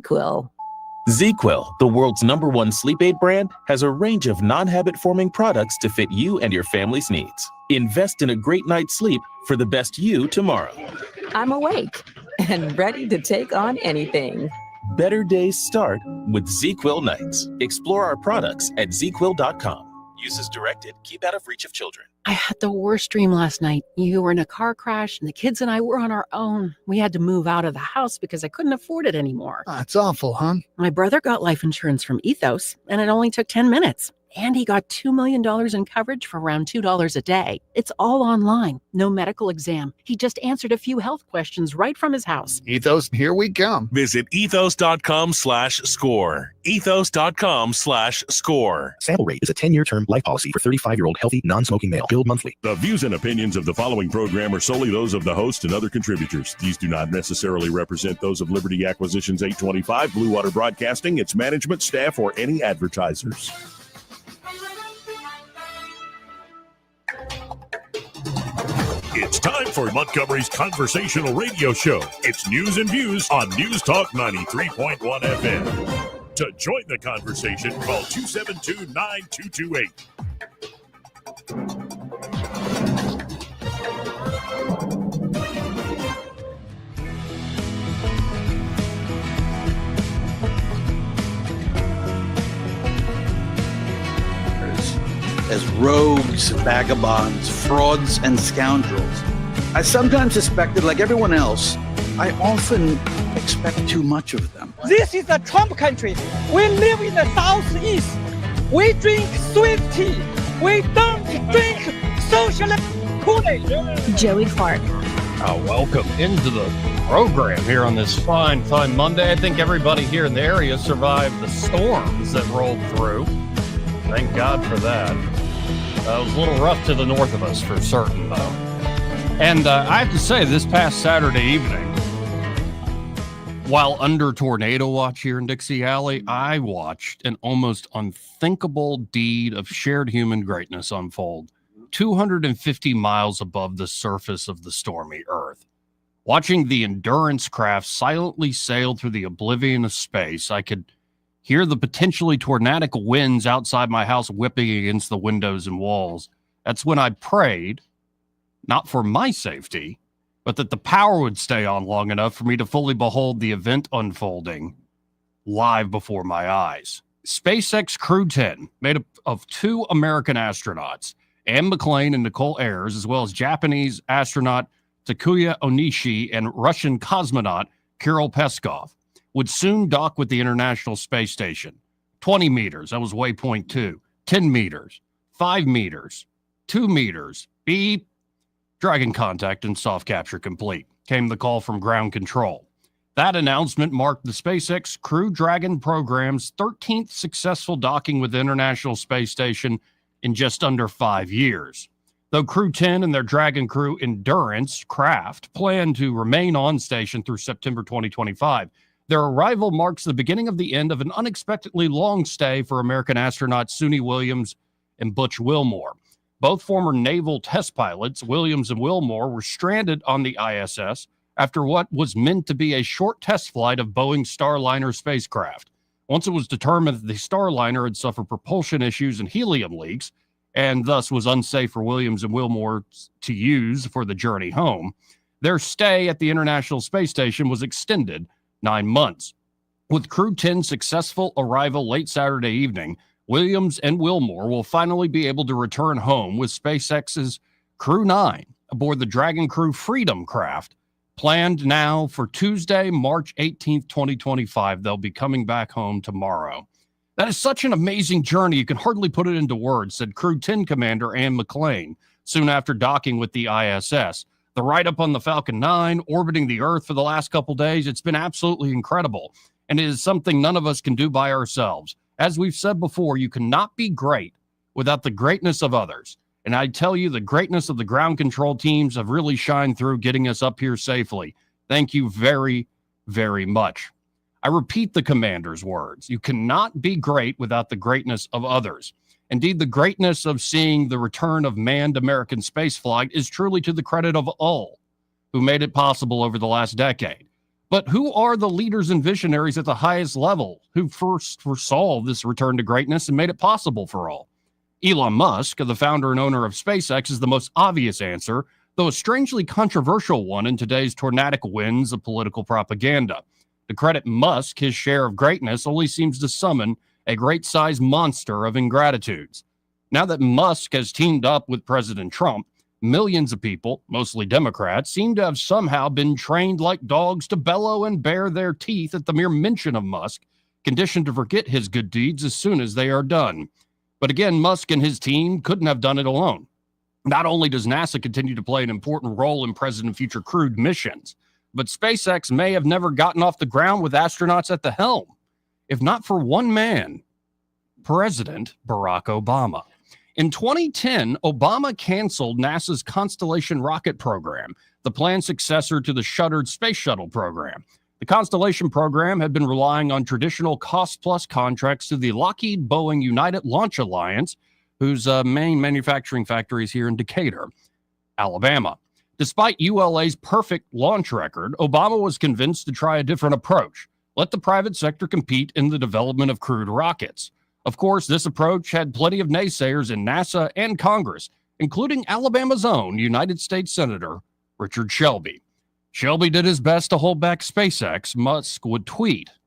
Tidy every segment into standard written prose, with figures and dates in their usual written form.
ZzzQuil. ZzzQuil, the world's #1 sleep aid brand, has a range of non-habit-forming products to fit you and your family's needs. Invest in a great night's sleep for the best you tomorrow. I'm awake and ready to take on anything. Better days start with ZzzQuil nights. Explore our products at ZzzQuil.com. Use as directed. Keep out of reach of children. I had the worst dream last night. You were in a car crash and the kids and I were on our own. We had to move out of the house because I couldn't afford it anymore. That's awful, huh? My brother got life insurance from Ethos and it only took 10 minutes. And he got $2 million in coverage for around $2 a day. It's all online. No medical exam. He just answered a few health questions right from his house. Ethos, here we come. Visit ethos.com/score. Ethos.com/score. Sample rate is a 10-year term life policy for 35-year-old healthy, non-smoking male. Billed monthly. The views and opinions of the following program are solely those of the host and other contributors. These do not necessarily represent those of Liberty Acquisitions 825, Blue Water Broadcasting, its management, staff, or any advertisers. It's time for Montgomery's conversational radio show. It's news and views on News Talk 93.1 FM. To join the conversation, call 272-9228. As rogues, vagabonds, frauds, and scoundrels. I sometimes suspected, like everyone else, I often expect too much of them. This is a Trump country. We live in the Southeast. We drink sweet tea. We don't drink socialist Kool-Aid. Joey Clark. Welcome into the program here on this fine Monday. I think everybody here in the area survived the storms that rolled through. Thank God for that. It was a little rough to the north of us for certain, though. And I have to say, this past Saturday evening, while under tornado watch here in Dixie Alley, I watched an almost unthinkable deed of shared human greatness unfold 250 miles above the surface of the stormy earth. Watching the Endurance craft silently sail through the oblivion of space, I could hear the potentially tornadic winds outside my house whipping against the windows and walls. That's when I prayed, not for my safety, but that the power would stay on long enough for me to fully behold the event unfolding live before my eyes. SpaceX Crew 10, made up of 2 American astronauts, Anne McClain and Nicole Ayers, as well as Japanese astronaut Takuya Onishi and Russian cosmonaut Kirill Peskov, would soon dock with the International Space Station. 20 meters, that was waypoint 2. 10 meters, 5 meters, 2 meters, beep. Dragon contact and soft capture complete, came the call from ground control. That announcement marked the SpaceX Crew Dragon program's 13th successful docking with the International Space Station in just under 5 years. Though Crew 10 and their Dragon Crew Endurance craft plan to remain on station through September 2025, their arrival marks the beginning of the end of an unexpectedly long stay for American astronauts Suni Williams and Butch Wilmore. Both former naval test pilots, Williams and Wilmore, were stranded on the ISS after what was meant to be a short test flight of Boeing's Starliner spacecraft. Once it was determined that the Starliner had suffered propulsion issues and helium leaks, and thus was unsafe for Williams and Wilmore to use for the journey home, their stay at the International Space Station was extended 9 months. With Crew 10's successful arrival late Saturday evening, Williams and Wilmore will finally be able to return home with SpaceX's Crew 9 aboard the Dragon Crew Freedom craft, planned now for Tuesday, March 18th, 2025. They'll be coming back home tomorrow. That is such an amazing journey, you can hardly put it into words, said Crew 10 Commander Anne McClain soon after docking with the ISS. The ride up on the Falcon 9, orbiting the Earth for the last couple days, it's been absolutely incredible. And it is something none of us can do by ourselves. As we've said before, you cannot be great without the greatness of others. And I tell you, the greatness of the ground control teams have really shined through getting us up here safely. Thank you very, very much. I repeat the commander's words. You cannot be great without the greatness of others. Indeed, the greatness of seeing the return of manned American spaceflight is truly to the credit of all who made it possible over the last decade. But who are the leaders and visionaries at the highest level who first foresaw this return to greatness and made it possible for all? Elon Musk, the founder and owner of SpaceX, is the most obvious answer, though a strangely controversial one in today's tornadic winds of political propaganda. To credit Musk, his share of greatness only seems to summon a great-sized monster of ingratitudes. Now that Musk has teamed up with President Trump, millions of people, mostly Democrats, seem to have somehow been trained like dogs to bellow and bare their teeth at the mere mention of Musk, conditioned to forget his good deeds as soon as they are done. But again, Musk and his team couldn't have done it alone. Not only does NASA continue to play an important role in present and future crewed missions, but SpaceX may have never gotten off the ground with astronauts at the helm, if not for one man, President Barack Obama. In 2010, Obama canceled NASA's Constellation rocket program, the planned successor to the shuttered Space Shuttle program. The Constellation program had been relying on traditional cost-plus contracts to the Lockheed Boeing United Launch Alliance, whose main manufacturing factory is here in Decatur, Alabama. Despite ULA's perfect launch record, Obama was convinced to try a different approach. Let the private sector compete in the development of crewed rockets. Of course, this approach had plenty of naysayers in NASA and Congress, including Alabama's own United States Senator Richard Shelby. Shelby did his best to hold back SpaceX.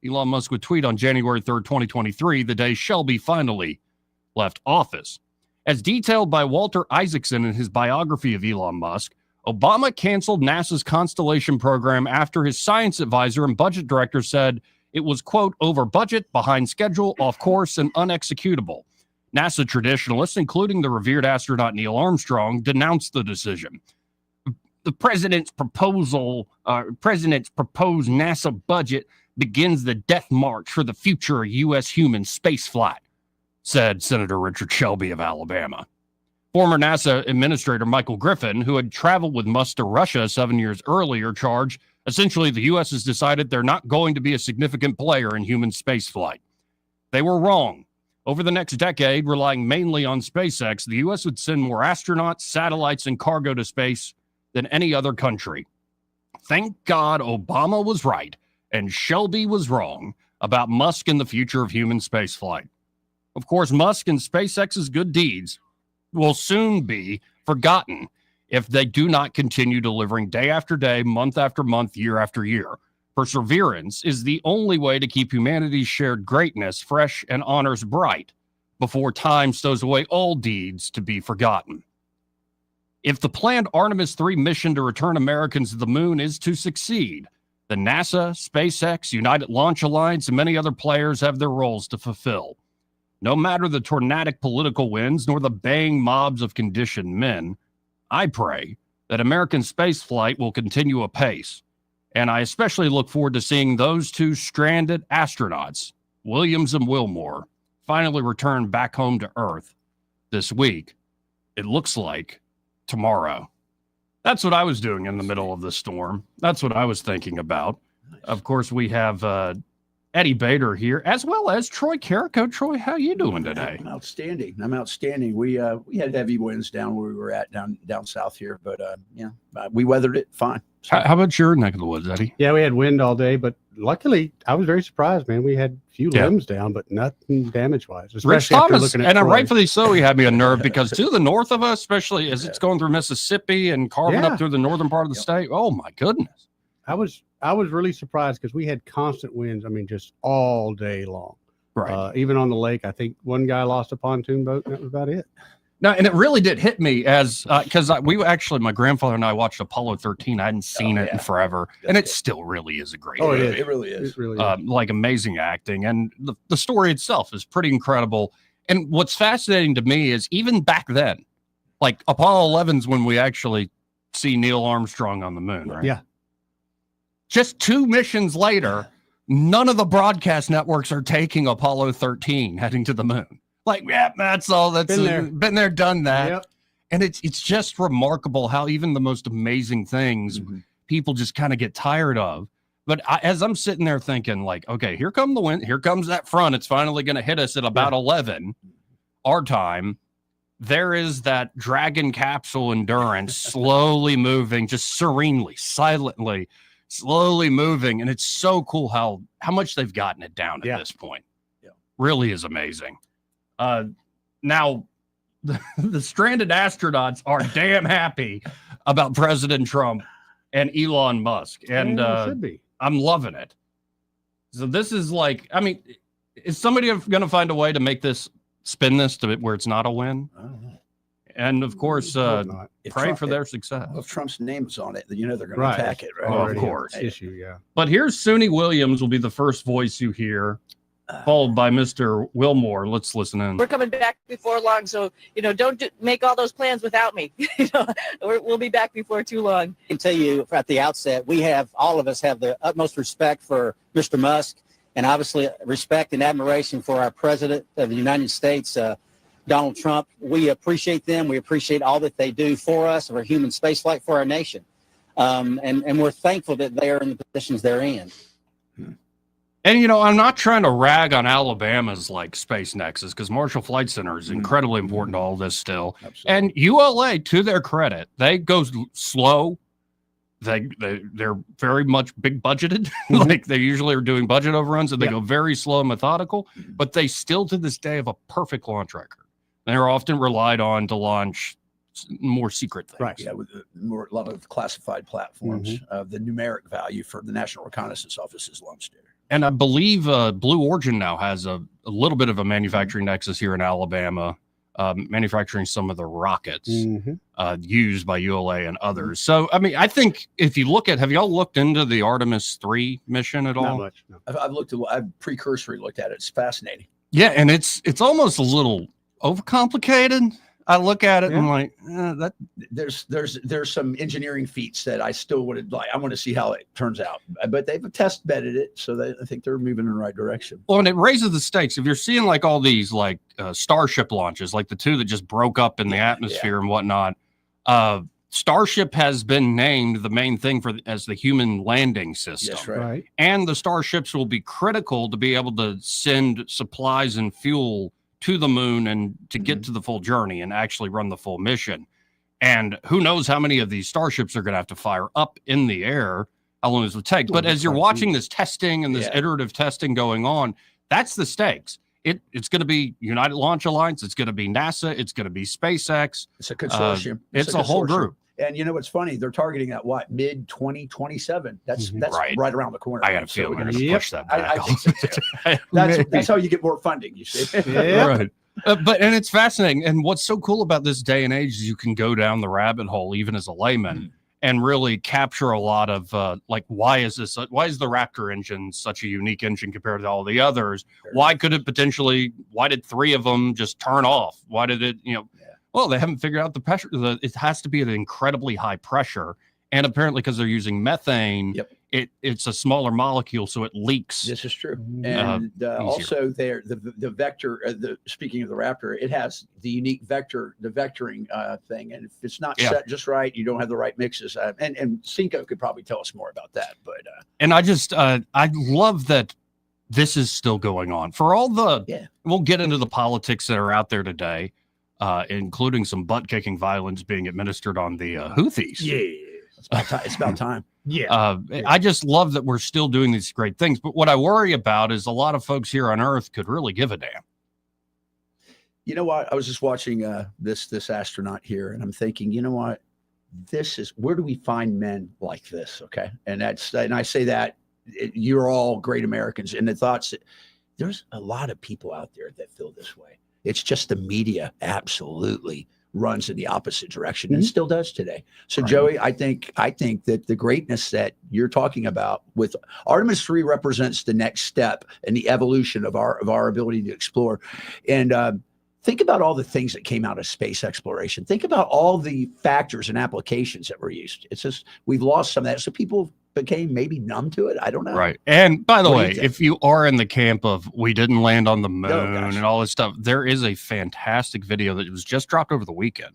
Elon Musk would tweet on January 3rd, 2023, the day Shelby finally left office. As detailed by Walter Isaacson in his biography of Elon Musk, Obama canceled NASA's Constellation program after his science advisor and budget director said it was, quote, over budget, behind schedule, off course, and unexecutable. NASA traditionalists, including the revered astronaut Neil Armstrong, denounced the decision. The president's proposed NASA budget begins the death march for the future of U.S. human spaceflight, said Senator Richard Shelby of Alabama. Former NASA Administrator Michael Griffin, who had traveled with Musk to Russia 7 years earlier, charged, essentially, the U.S. has decided they're not going to be a significant player in human spaceflight. They were wrong. Over the next decade, relying mainly on SpaceX, the U.S. would send more astronauts, satellites, and cargo to space than any other country. Thank God Obama was right and Shelby was wrong about Musk and the future of human spaceflight. Of course, Musk and SpaceX's good deeds will soon be forgotten if they do not continue delivering day after day, month after month, year after year. Perseverance is the only way to keep humanity's shared greatness fresh and honors bright before time stows away all deeds to be forgotten. If the planned Artemis 3 mission to return Americans to the moon is to succeed, then NASA, SpaceX, United Launch Alliance, and many other players have their roles to fulfill. No matter the tornadic political winds nor the baying mobs of conditioned men, I pray that American spaceflight will continue apace. And I especially look forward to seeing those two stranded astronauts, Williams and Wilmore, finally return back home to Earth this week. It looks like tomorrow. That's what I was doing in the middle of the storm. That's what I was thinking about. Of course, we have Eddie Bader here, as well as Troy Carrico. Troy, how you doing today? I'm outstanding. We had heavy winds down where we were at down south here, but we weathered it fine. So. How about your neck of the woods, Eddie? Yeah, we had wind all day, but luckily I was very surprised, man. We had a few limbs down, but nothing damage-wise. Rich Thomas, and rightfully so, he had me unnerved because to the north of us, especially as it's going through Mississippi and carving up through the northern part of the state, oh my goodness. I was really surprised because we had constant winds. I mean, just all day long. Right. Even on the lake, I think one guy lost a pontoon boat, and that was about it. No, and it really did hit me as because my grandfather and I watched Apollo 13. I hadn't seen it in forever, and it still really is a great movie. It really is. It really is. Like amazing acting, and the story itself is pretty incredible. And what's fascinating to me is even back then, like Apollo 11's when we actually see Neil Armstrong on the moon, right? Yeah. Just 2 missions later, none of the broadcast networks are taking Apollo 13 heading to the moon. Like, yeah, that's all. That's been there, done that. Yep. And it's just remarkable how even the most amazing things people just kind of get tired of. But as I'm sitting there thinking, like, okay, here come the wind. Here comes that front. It's finally going to hit us at about 11 our time. There is that Dragon capsule Endurance slowly moving, just serenely, silently, slowly moving. And it's so cool how much they've gotten it down at this point. Yeah. Really is amazing. Now, the stranded astronauts are damn happy about President Trump and Elon Musk. And should be. I'm loving it. So this is like, I mean, is somebody going to find a way to make this spin this to where it's not a win? I don't know. And of course, pray for their success. Well, if Trump's name's on it, then they're going to attack it, right? Oh, of course. Issue, yeah. But here's Suni Williams will be the first voice you hear, followed by Mr. Wilmore. Let's listen in. We're coming back before long, so don't make all those plans without me. We'll be back before too long. I can tell you at the outset, all of us have the utmost respect for Mr. Musk, and obviously respect and admiration for our president of the United States, Donald Trump. We appreciate them. We appreciate all that they do for us, for human spaceflight, for our nation. And we're thankful that they are in the positions they're in. And, I'm not trying to rag on Alabama's Space Nexus, because Marshall Flight Center is incredibly important to all this still. Absolutely. And ULA, to their credit, they go slow. They're very much big budgeted. They usually are doing budget overruns, and they go very slow and methodical, but they still to this day have a perfect launch record. They're often relied on to launch more secret things. Right. Yeah, with a lot of classified platforms. The numeric value for the National Reconnaissance Office is launched there. And I believe Blue Origin now has a little bit of a manufacturing nexus here in Alabama, manufacturing some of the rockets used by ULA and others. So, I mean, I think if you have y'all looked into the Artemis 3 mission at all? Not much, no. I've precursory looked at it. It's fascinating. Yeah, and it's almost a little overcomplicated. I look at it and I'm like, that. There's some engineering feats that I still would like. I want to see how it turns out, but they've test bedded it, so I think they're moving in the right direction. Well, and it raises the stakes. If you're seeing all these Starship launches, like the two that just broke up in the atmosphere and whatnot, Starship has been named the main thing as the human landing system. Yes, right. And the Starships will be critical to be able to send supplies and fuel to the moon and to get to the full journey and actually run the full mission. And who knows how many of these Starships are going to have to fire up in the air, how long this would take. But as you're watching this testing and this iterative testing going on, that's the stakes. It's going to be United Launch Alliance. It's going to be NASA. It's going to be SpaceX. It's a consortium. It's a whole group. And you know what's funny? They're targeting that mid 2027. That's right around the corner. I got a feeling we're going to push that back. I think so too. That's how you get more funding. You see, right? And it's fascinating. And what's so cool about this day and age is you can go down the rabbit hole, even as a layman, and really capture a lot of why is the Raptor engine such a unique engine compared to all the others? Why did 3 of them just turn off? Why did it? Well, they haven't figured out the pressure. It has to be at an incredibly high pressure. And apparently because they're using methane, it's a smaller molecule, so it leaks. This is true. And also the vector, speaking of the Raptor, it has the unique vectoring thing. And if it's not set just right, you don't have the right mixes. And Cinco could probably tell us more about that. But and I love that this is still going on. For all we'll get into the politics that are out there today. Including some butt-kicking violence being administered on the Houthis. Yeah, it's about time. I just love that we're still doing these great things. But what I worry about is a lot of folks here on Earth could really give a damn. You know what? I was just watching this astronaut here, and I'm thinking, you know what? Where do we find men like this? Okay, and I say that you're all great Americans, and the thoughts that there's a lot of people out there that feel this way. It's just the media absolutely runs in the opposite direction and still does today. So Joey, I think that the greatness that you're talking about with Artemis 3 represents the next step in the evolution of our ability to explore. And think about all the things that came out of space exploration. Think about all the factors and applications that were used. It's just we've lost some of that. So people became maybe numb to it. I don't know. Right. And by the way, if you are in the camp of we didn't land on the moon and all this stuff, there is a fantastic video that was just dropped over the weekend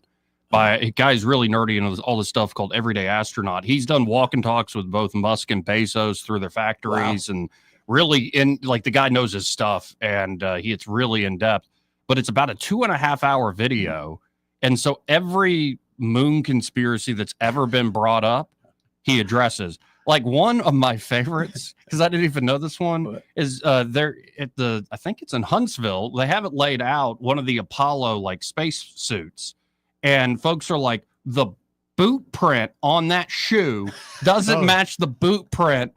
by a guy who's really nerdy and all this stuff called Everyday Astronaut. He's done walk and talks with both Musk and Bezos through their factories and really the guy knows his stuff and it's really in depth, but it's about a 2.5 hour video. And so every moon conspiracy that's ever been brought up, he addresses. Like one of my favorites, because I didn't even know this one, is they're at I think it's in Huntsville. They have it laid out, one of the Apollo like space suits. And folks are like, the boot print on that shoe doesn't match the boot print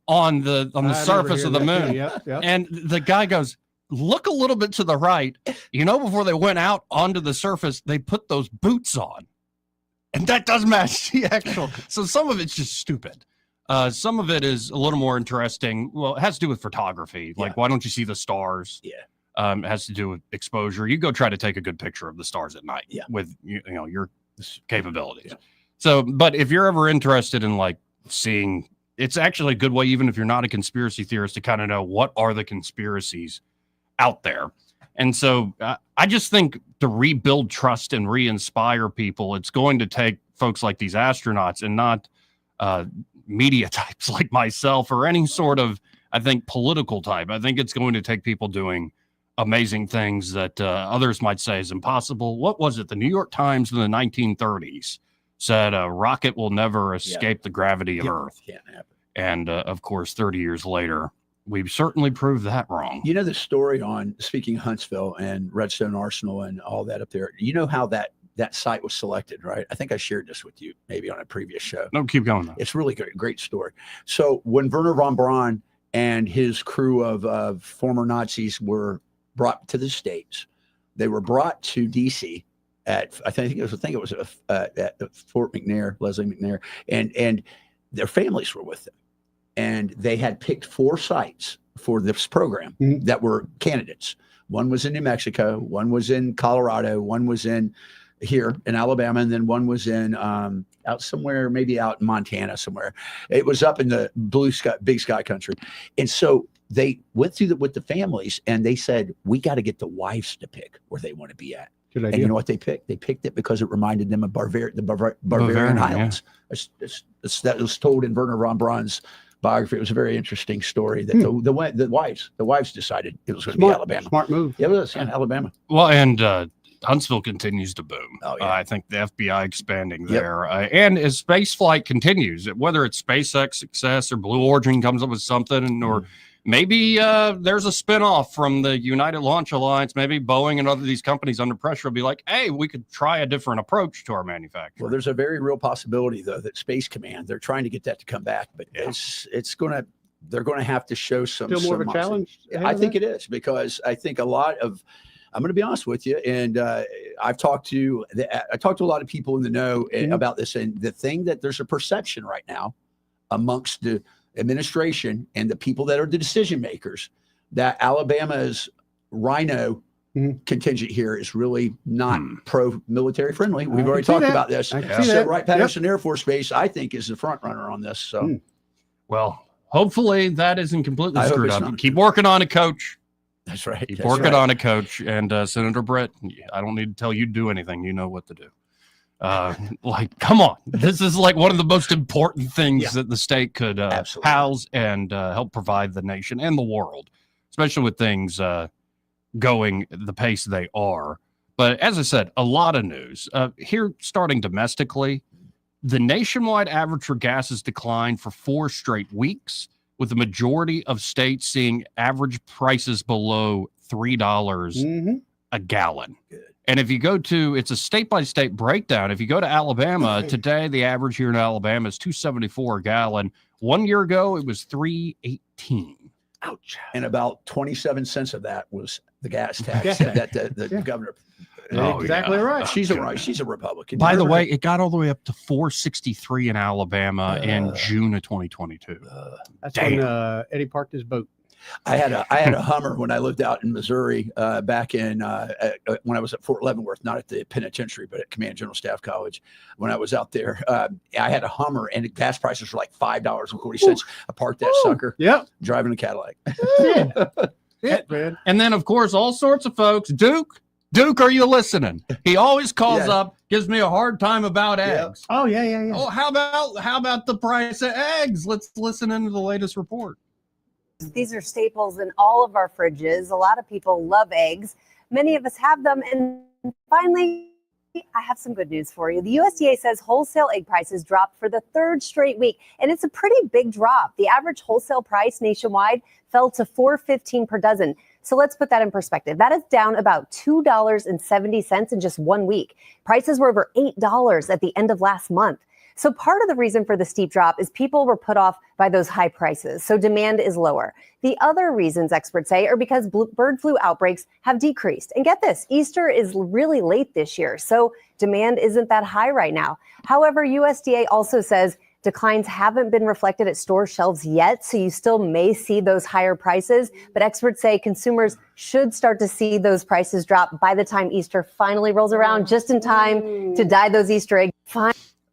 on the surface of the moon. Yep. And the guy goes, look a little bit to the right. Before they went out onto the surface, they put those boots on. And that does match the actual. So some of it's just stupid. Some of it is a little more interesting. Well, it has to do with photography. Like, why don't you see the stars? Yeah. It has to do with exposure. You go try to take a good picture of the stars at night with your capabilities. Yeah. So, but if you're ever interested in like seeing, it's actually a good way, even if you're not a conspiracy theorist, to kind of know what are the conspiracies out there. And so I just think to rebuild trust and re-inspire people, it's going to take folks like these astronauts and not media types like myself or any sort of, I think, political type. I think it's going to take people doing amazing things that others might say is impossible. What was it? The New York Times in the 1930s said a rocket will never escape the gravity of Earth. Can't happen. And of course, 30 years later, we've certainly proved that wrong. You know the story on, speaking of Huntsville and Redstone Arsenal and all that up there, you know how that site was selected, right? I think I shared this with you maybe on a previous show. No, keep going though. It's really great story. So when Werner von Braun and his crew of former Nazis were brought to the States, they were brought to DC at, I think it was at Fort McNair, Leslie McNair, and their families were with them. And they had picked 4 sites for this program that were candidates. One was in New Mexico, one was in Colorado, one was in here in Alabama, and then one was in out somewhere, maybe out in Montana somewhere. It was up in the blue sky, big sky country. And so they went through with the families, and they said, we got to get the wives to pick where they want to be at. Good idea. And you know what they picked? They picked it because it reminded them of the Bavarian Highlands. That was told in Werner von Braun's biography. It was a very interesting story that the wives decided it was going to be Alabama. Smart move. Yeah, it was in Alabama. Well, and Huntsville continues to boom. Oh, yeah. I think the FBI expanding there. And as space flight continues, whether it's SpaceX success or Blue Origin comes up with something, or maybe there's a spinoff from the United Launch Alliance, maybe Boeing and other these companies under pressure will be like, hey, we could try a different approach to our manufacturing. Well, there's a very real possibility, though, that Space Command, they're trying to get that to come back, but they're going to have to show some. Still more of a challenge? I think it is, because I think a lot of, I'm going to be honest with you, and I've talked to a lot of people in the know about this, and the thing that there's a perception right now amongst the administration and the people that are the decision makers that Alabama's Rhino contingent here is really not pro-military friendly. We've already talked about this. So Wright-Patterson Air Force Base, I think, is the front runner on this. So, well, hopefully that isn't completely screwed up. Keep working on it, Coach. That's right. Keep working on it, Coach. And Senator Brett, I don't need to tell you to do anything. You know what to do. Like, come on. This is like one of the most important things that the state could house and help provide the nation and the world, especially with things going the pace they are. But as I said, a lot of news. Here, starting domestically, the nationwide average for gas has declined for 4 straight weeks, with the majority of states seeing average prices below $3 a gallon. Good. And if you go to, it's a state-by-state breakdown. If you go to Alabama, today the average here in Alabama is $2.74 a gallon. 1 year ago, it was $3.18. Ouch. And about 27 cents of that was the gas tax that the governor. Exactly right. She's a Republican. By the way, it got all the way up to $4.63 in Alabama in June of 2022. That's when Eddie parked his boat. I had a Hummer when I lived out in Missouri back in when I was at Fort Leavenworth, not at the penitentiary, but at Command General Staff College. When I was out there, I had a Hummer, and the gas prices were like $5.40. I parked that sucker. Yep, driving a Cadillac. Man. And then, of course, all sorts of folks. Duke, are you listening? He always calls up, gives me a hard time about eggs. Oh yeah. Oh, how about the price of eggs? Let's listen into the latest report. These are staples in all of our fridges. A lot of people love eggs. Many of us have them. And finally, I have some good news for you. The USDA says wholesale egg prices dropped for the third straight week, and it's a pretty big drop. The average wholesale price nationwide fell to $4.15 per dozen. So let's put that in perspective. That is down about $2.70 in just 1 week. Prices were over $8 at the end of last month. So part of the reason for the steep drop is people were put off by those high prices, so demand is lower. The other reasons, experts say, are because bird flu outbreaks have decreased. And get this, Easter is really late this year, so demand isn't that high right now. However, USDA also says declines haven't been reflected at store shelves yet, so you still may see those higher prices. But experts say consumers should start to see those prices drop by the time Easter finally rolls around, just in time to dye those Easter eggs.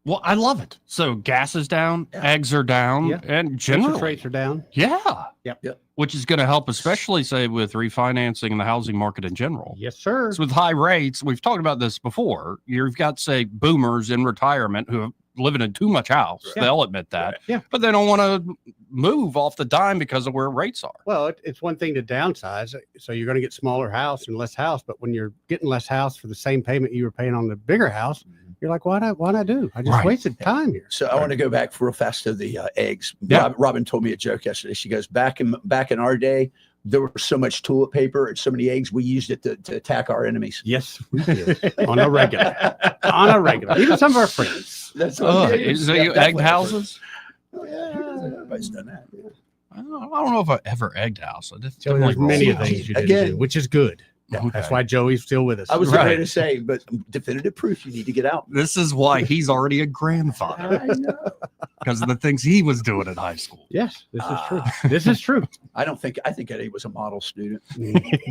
Well, I love it. So gas is down, eggs are down, and generally Interest rates are down. Yeah. Yep. Which is going to help, especially, say, with refinancing the housing market in general. Yes, sir. So with high rates, we've talked about this before. You've got, say, boomers in retirement who are living in too much house. Yeah. They'll admit that. Yeah. But they don't want to move off the dime because of where rates are. Well, it's one thing to downsize, so you're going to get smaller house and less house. But when you're getting less house for the same payment you were paying on the bigger house, you're like, why not do? I just wasted time here. So I want to go back real fast to the eggs. Yeah. Robin told me a joke yesterday. She goes, back in our day, there was so much toilet paper and so many eggs, we used it to attack our enemies. Yes, we did. On a regular. Even some of our friends. That's Is there you egged houses? Oh, yeah, everybody's done that. I don't know if I ever egged house. I just There's many things you did do, which is good. Okay. That's why Joey's still with us. I was ready to say, but definitive proof, you need to get out. This is why he's already a grandfather. I know. Because of the things he was doing in high school. Yes, this is true. This is true. I think Eddie was a model student.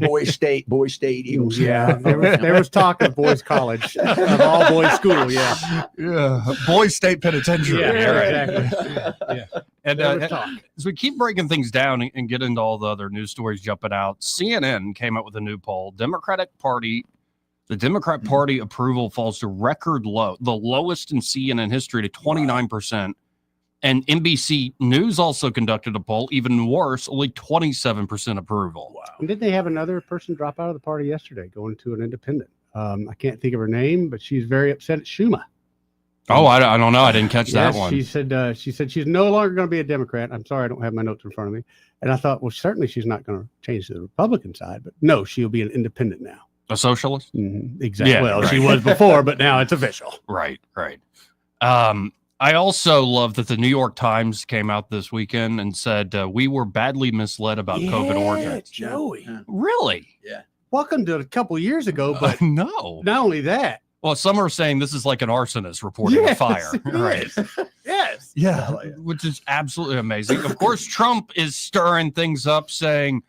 Boys State, Eagles. Yeah, there was talk of boys college, of all boys school. Yeah. Boys State Penitentiary. Yeah, exactly. Yeah. And as we keep breaking things down and get into all the other news stories jumping out, CNN came out with a new poll. The Democrat Party approval falls to record low, the lowest in CNN history, to 29%. And NBC News also conducted a poll, even worse, only 27% approval. Wow. And didn't they have another person drop out of the party yesterday, going to an independent? I can't think of her name, but she's very upset at Schumer. Oh, I don't know. I didn't catch that one. She said she's no longer going to be a Democrat. I'm sorry, I don't have my notes in front of me. And I thought, well, certainly she's not going to change to the Republican side, but no, she'll be an independent now. A socialist? Mm-hmm. Exactly. Yeah, well, right. she was before, but now it's official. Right. I also love that the New York Times came out this weekend and said we were badly misled about COVID origins. Joey. Really? Yeah. Welcome to a couple years ago, but no. Not only that. Well, some are saying this is like an arsonist reporting a fire. Right. Yes. Yeah. Which is absolutely amazing. Of course, Trump is stirring things up, saying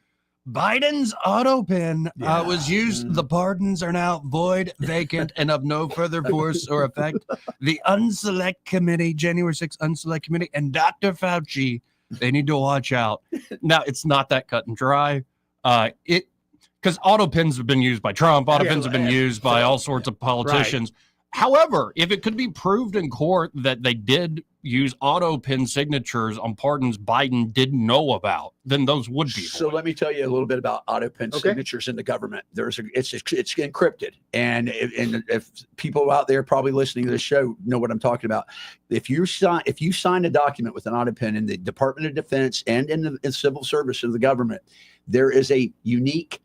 Biden's Autopen was used. The pardons are now void, vacant, and of no further force or effect. The Unselect Committee, January 6th Unselect Committee, and Dr. Fauci, they need to watch out. Now, it's not that cut and dry. Because Autopens have been used by Trump. Autopens have been used by all sorts of politicians. Right. However, if it could be proved in court that they did use Autopen signatures on pardons Biden didn't know about, then those would be. So let me tell you a little bit about Autopen signatures in the government. It's encrypted, and if people out there probably listening to the show know what I'm talking about. If you sign a document with an Autopen in the Department of Defense and in the civil service of the government, there is a unique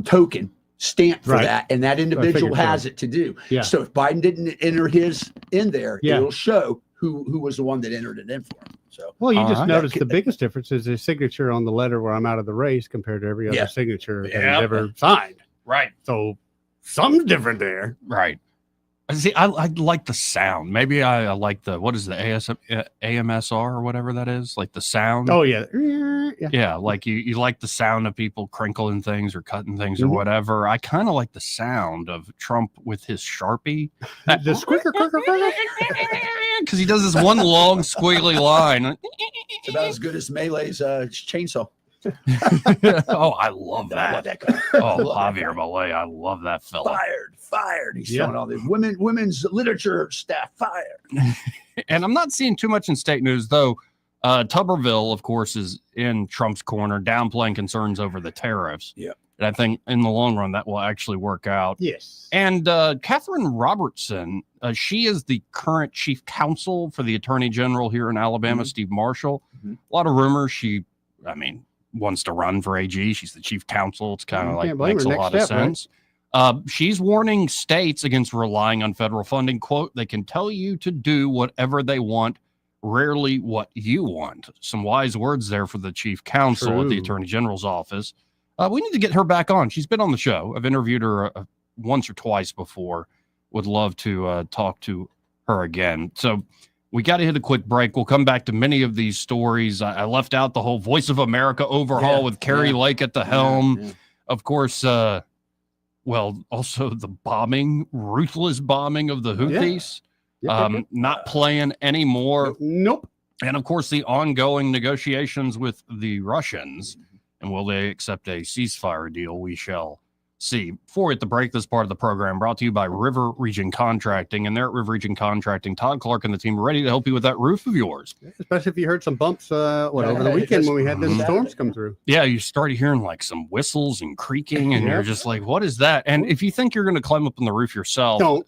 token stamp for that, and that individual has it to do. Yeah. So if Biden didn't enter his in there, it'll show who was the one that entered it in for him. So well, you just notice the biggest difference is his signature on the letter where I'm out of the race compared to every other signature that he's ever signed. Right. So something's different there. Right. See, I like the sound. Maybe I like the, what is the AMSR or whatever that is? Like the sound. Oh, yeah. Yeah, like you like the sound of people crinkling things or cutting things or whatever. I kind of like the sound of Trump with his Sharpie. The squeaker, because he does this one long squiggly line. It's about as good as Melee's chainsaw. Oh, I love that. I love that guy. Oh, Javier Milei, I love that fella. Fired. He's showing all the women's literature staff fired. And I'm not seeing too much in state news, though. Tuberville, of course, is in Trump's corner, downplaying concerns over the tariffs. Yeah. And I think in the long run, that will actually work out. Yes. And Catherine Robertson, she is the current chief counsel for the attorney general here in Alabama, Steve Marshall. A lot of rumors she, wants to run for AG. She's the chief counsel. It's kind of like makes a lot of sense. Right? She's warning states against relying on federal funding. Quote, they can tell you to do whatever they want, rarely what you want. Some wise words there for the chief counsel at the attorney general's office. We need to get her back on. She's been on the show. I've interviewed her once or twice before. Would love to talk to her again. So we got to hit a quick break. We'll come back to many of these stories. I left out the whole Voice of America overhaul with Carrie Lake at the helm. Of course, also the ruthless bombing of the Houthis. Not playing anymore. Nope. And of course, the ongoing negotiations with the Russians. And will they accept a ceasefire deal? We shall see. Before we hit the break, this part of the program brought to you by River Region Contracting. And there at River Region Contracting, Todd Clark and the team are ready to help you with that roof of yours. Especially if you heard some bumps over the weekend when we had them storms come through. Yeah, you started hearing like some whistles and creaking, and you're just like, what is that? And if you think you're going to climb up on the roof yourself, don't.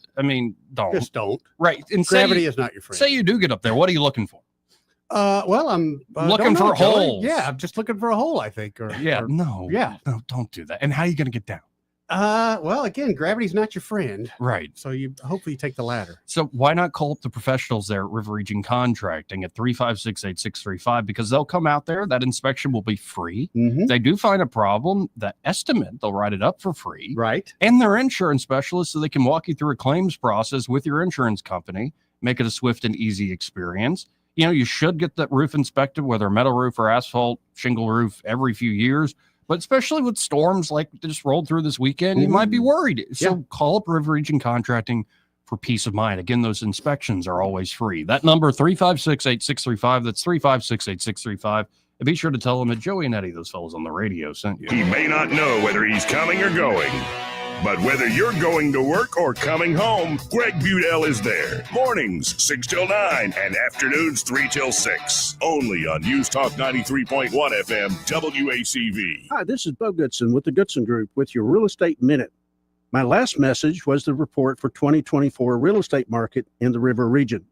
Just don't. Right. And gravity is not your friend. Say you do get up there. What are you looking for? I'm looking for holes. Yeah, I'm just looking for a hole, I think. No, don't do that. And how are you going to get down? Again, gravity's not your friend. Right. So you hopefully take the ladder. So why not call up the professionals there at River Region Contracting at 356-8635, because they'll come out there. That inspection will be free. If they do find a problem, the estimate, they'll write it up for free. Right. And they're insurance specialists, so they can walk you through a claims process with your insurance company, make it a swift and easy experience. You should get that roof inspected, whether metal roof or asphalt shingle roof, every few years. But especially with storms like just rolled through this weekend, you might be worried. So call up River Region Contracting for peace of mind. Again, those inspections are always free. That number, 356-8635. That's 356-8635. And be sure to tell them that Joey and Eddie, those fellas on the radio, sent you. He may not know whether he's coming or going, but whether you're going to work or coming home, Greg Budell is there. Mornings, 6 till 9, and afternoons, 3 till 6. Only on News Talk 93.1 FM, WACV. Hi, this is Bo Goodson with the Goodson Group with your Real Estate Minute. My last message was the report for 2024 real estate market in the River region.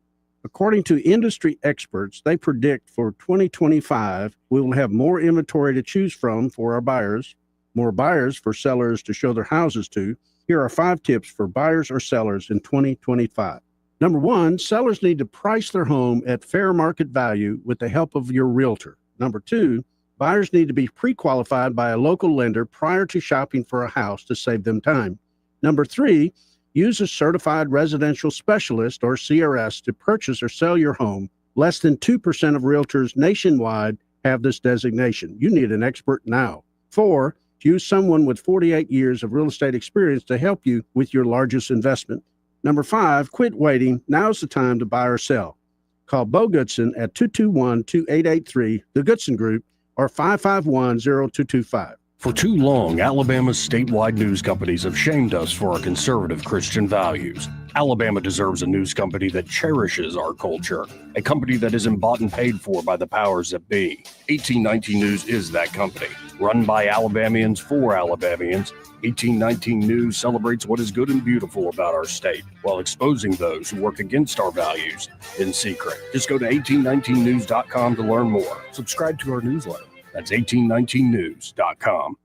According to industry experts, they predict for 2025, we will have more inventory to choose from for our buyers, more buyers for sellers to show their houses to. Here are 5 tips for buyers or sellers in 2025. Number 1, sellers need to price their home at fair market value with the help of your realtor. Number 2, buyers need to be pre-qualified by a local lender prior to shopping for a house to save them time. Number 3, use a certified residential specialist or CRS to purchase or sell your home. Less than 2% of realtors nationwide have this designation. You need an expert now. 4, use someone with 48 years of real estate experience to help you with your largest investment. Number 5, quit waiting. Now's the time to buy or sell. Call Bo Goodson at 221-2883, the Goodson Group, or 551-0225. For too long, Alabama's statewide news companies have shamed us for our conservative Christian values. Alabama deserves a news company that cherishes our culture, a company that isn't bought and paid for by the powers that be. 1819 News is that company. Run by Alabamians for Alabamians, 1819 News celebrates what is good and beautiful about our state, while exposing those who work against our values in secret. Just go to 1819news.com to learn more. Subscribe to our newsletter. That's 1819news.com.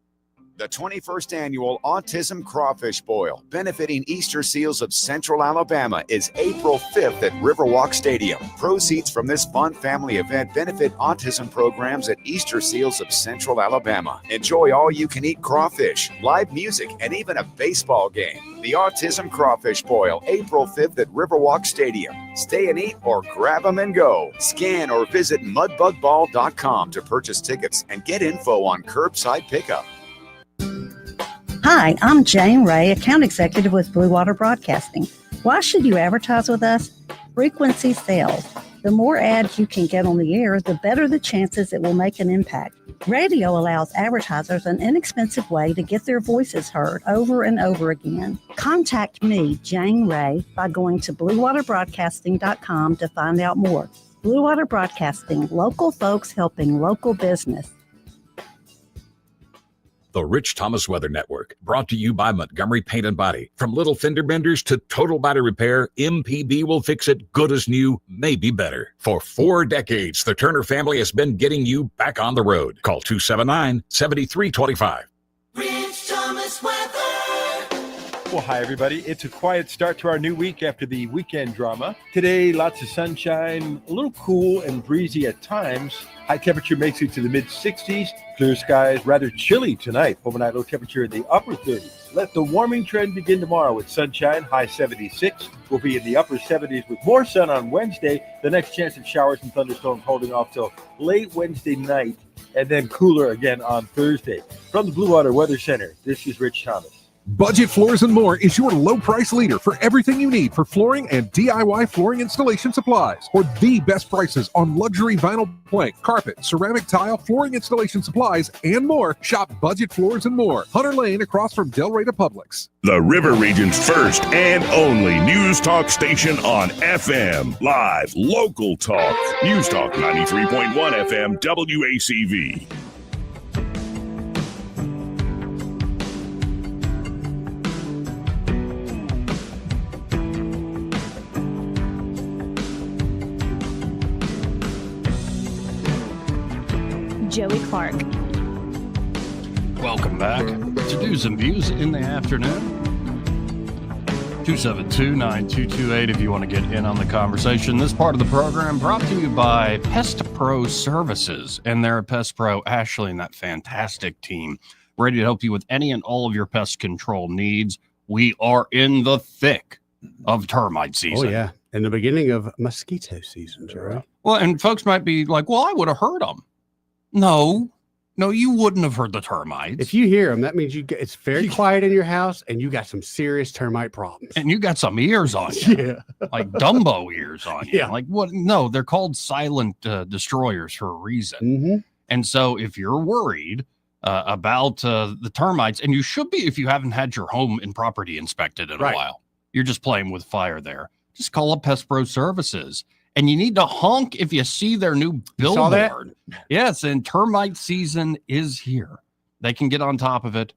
The 21st Annual Autism Crawfish Boil, benefiting Easter Seals of Central Alabama, is April 5th at Riverwalk Stadium. Proceeds from this fun family event benefit autism programs at Easter Seals of Central Alabama. Enjoy all-you-can-eat crawfish, live music, and even a baseball game. The Autism Crawfish Boil, April 5th at Riverwalk Stadium. Stay and eat or grab them and go. Scan or visit mudbugball.com to purchase tickets and get info on curbside pickup. Hi, I'm Jane Ray, account executive with Blue Water Broadcasting. Why should you advertise with us? Frequency sells. The more ads you can get on the air, the better the chances it will make an impact. Radio allows advertisers an inexpensive way to get their voices heard over and over again. Contact me, Jane Ray, by going to bluewaterbroadcasting.com to find out more. Blue Water Broadcasting, local folks helping local business. The Rich Thomas Weather Network, brought to you by Montgomery Paint and Body. From little fender benders to total body repair, MPB will fix it good as new, maybe better. For 4 decades, the Turner family has been getting you back on the road. Call 279-7325. Rich Thomas Weather. Well, hi, everybody. It's a quiet start to our new week after the weekend drama. Today, lots of sunshine, a little cool and breezy at times. High temperature makes it to the mid-60s. Clear skies, rather chilly tonight. Overnight low temperature in the upper 30s. Let the warming trend begin tomorrow with sunshine, high 76. We'll be in the upper 70s with more sun on Wednesday. The next chance of showers and thunderstorms holding off till late Wednesday night, and then cooler again on Thursday. From the Blue Water Weather Center, this is Rich Thomas. Budget Floors and More is your low price leader for everything you need for flooring and DIY flooring installation supplies. For the best prices on luxury vinyl plank, carpet, ceramic tile, flooring installation supplies, and more, shop Budget Floors and More. Hunter Lane across from Del Rey to Publix. The River Region's first and only news talk station on FM. Live, local talk. News Talk 93.1 FM WACV. Joey Clark. Welcome back to News and Views in the afternoon. 272-9228 if you want to get in on the conversation. This part of the program brought to you by Pest Pro Services and their Pest Pro Ashley and that fantastic team, ready to help you with any and all of your pest control needs. We are in the thick of termite season. Oh, yeah. In the beginning of mosquito season, right? Well, and folks might be like, well, I would have heard them. No, you wouldn't have heard the termites. If you hear them, that means it's very quiet in your house and you got some serious termite problems. And you got some ears on you. Yeah. Like Dumbo ears on you. Yeah. Like what? No, they're called silent destroyers for a reason. Mm-hmm. And so if you're worried about the termites, and you should be if you haven't had your home and property inspected in a while, you're just playing with fire there. Just call up Pest Pro Services. And you need to honk if you see their new billboard. Yes, and termite season is here. They can get on top of it.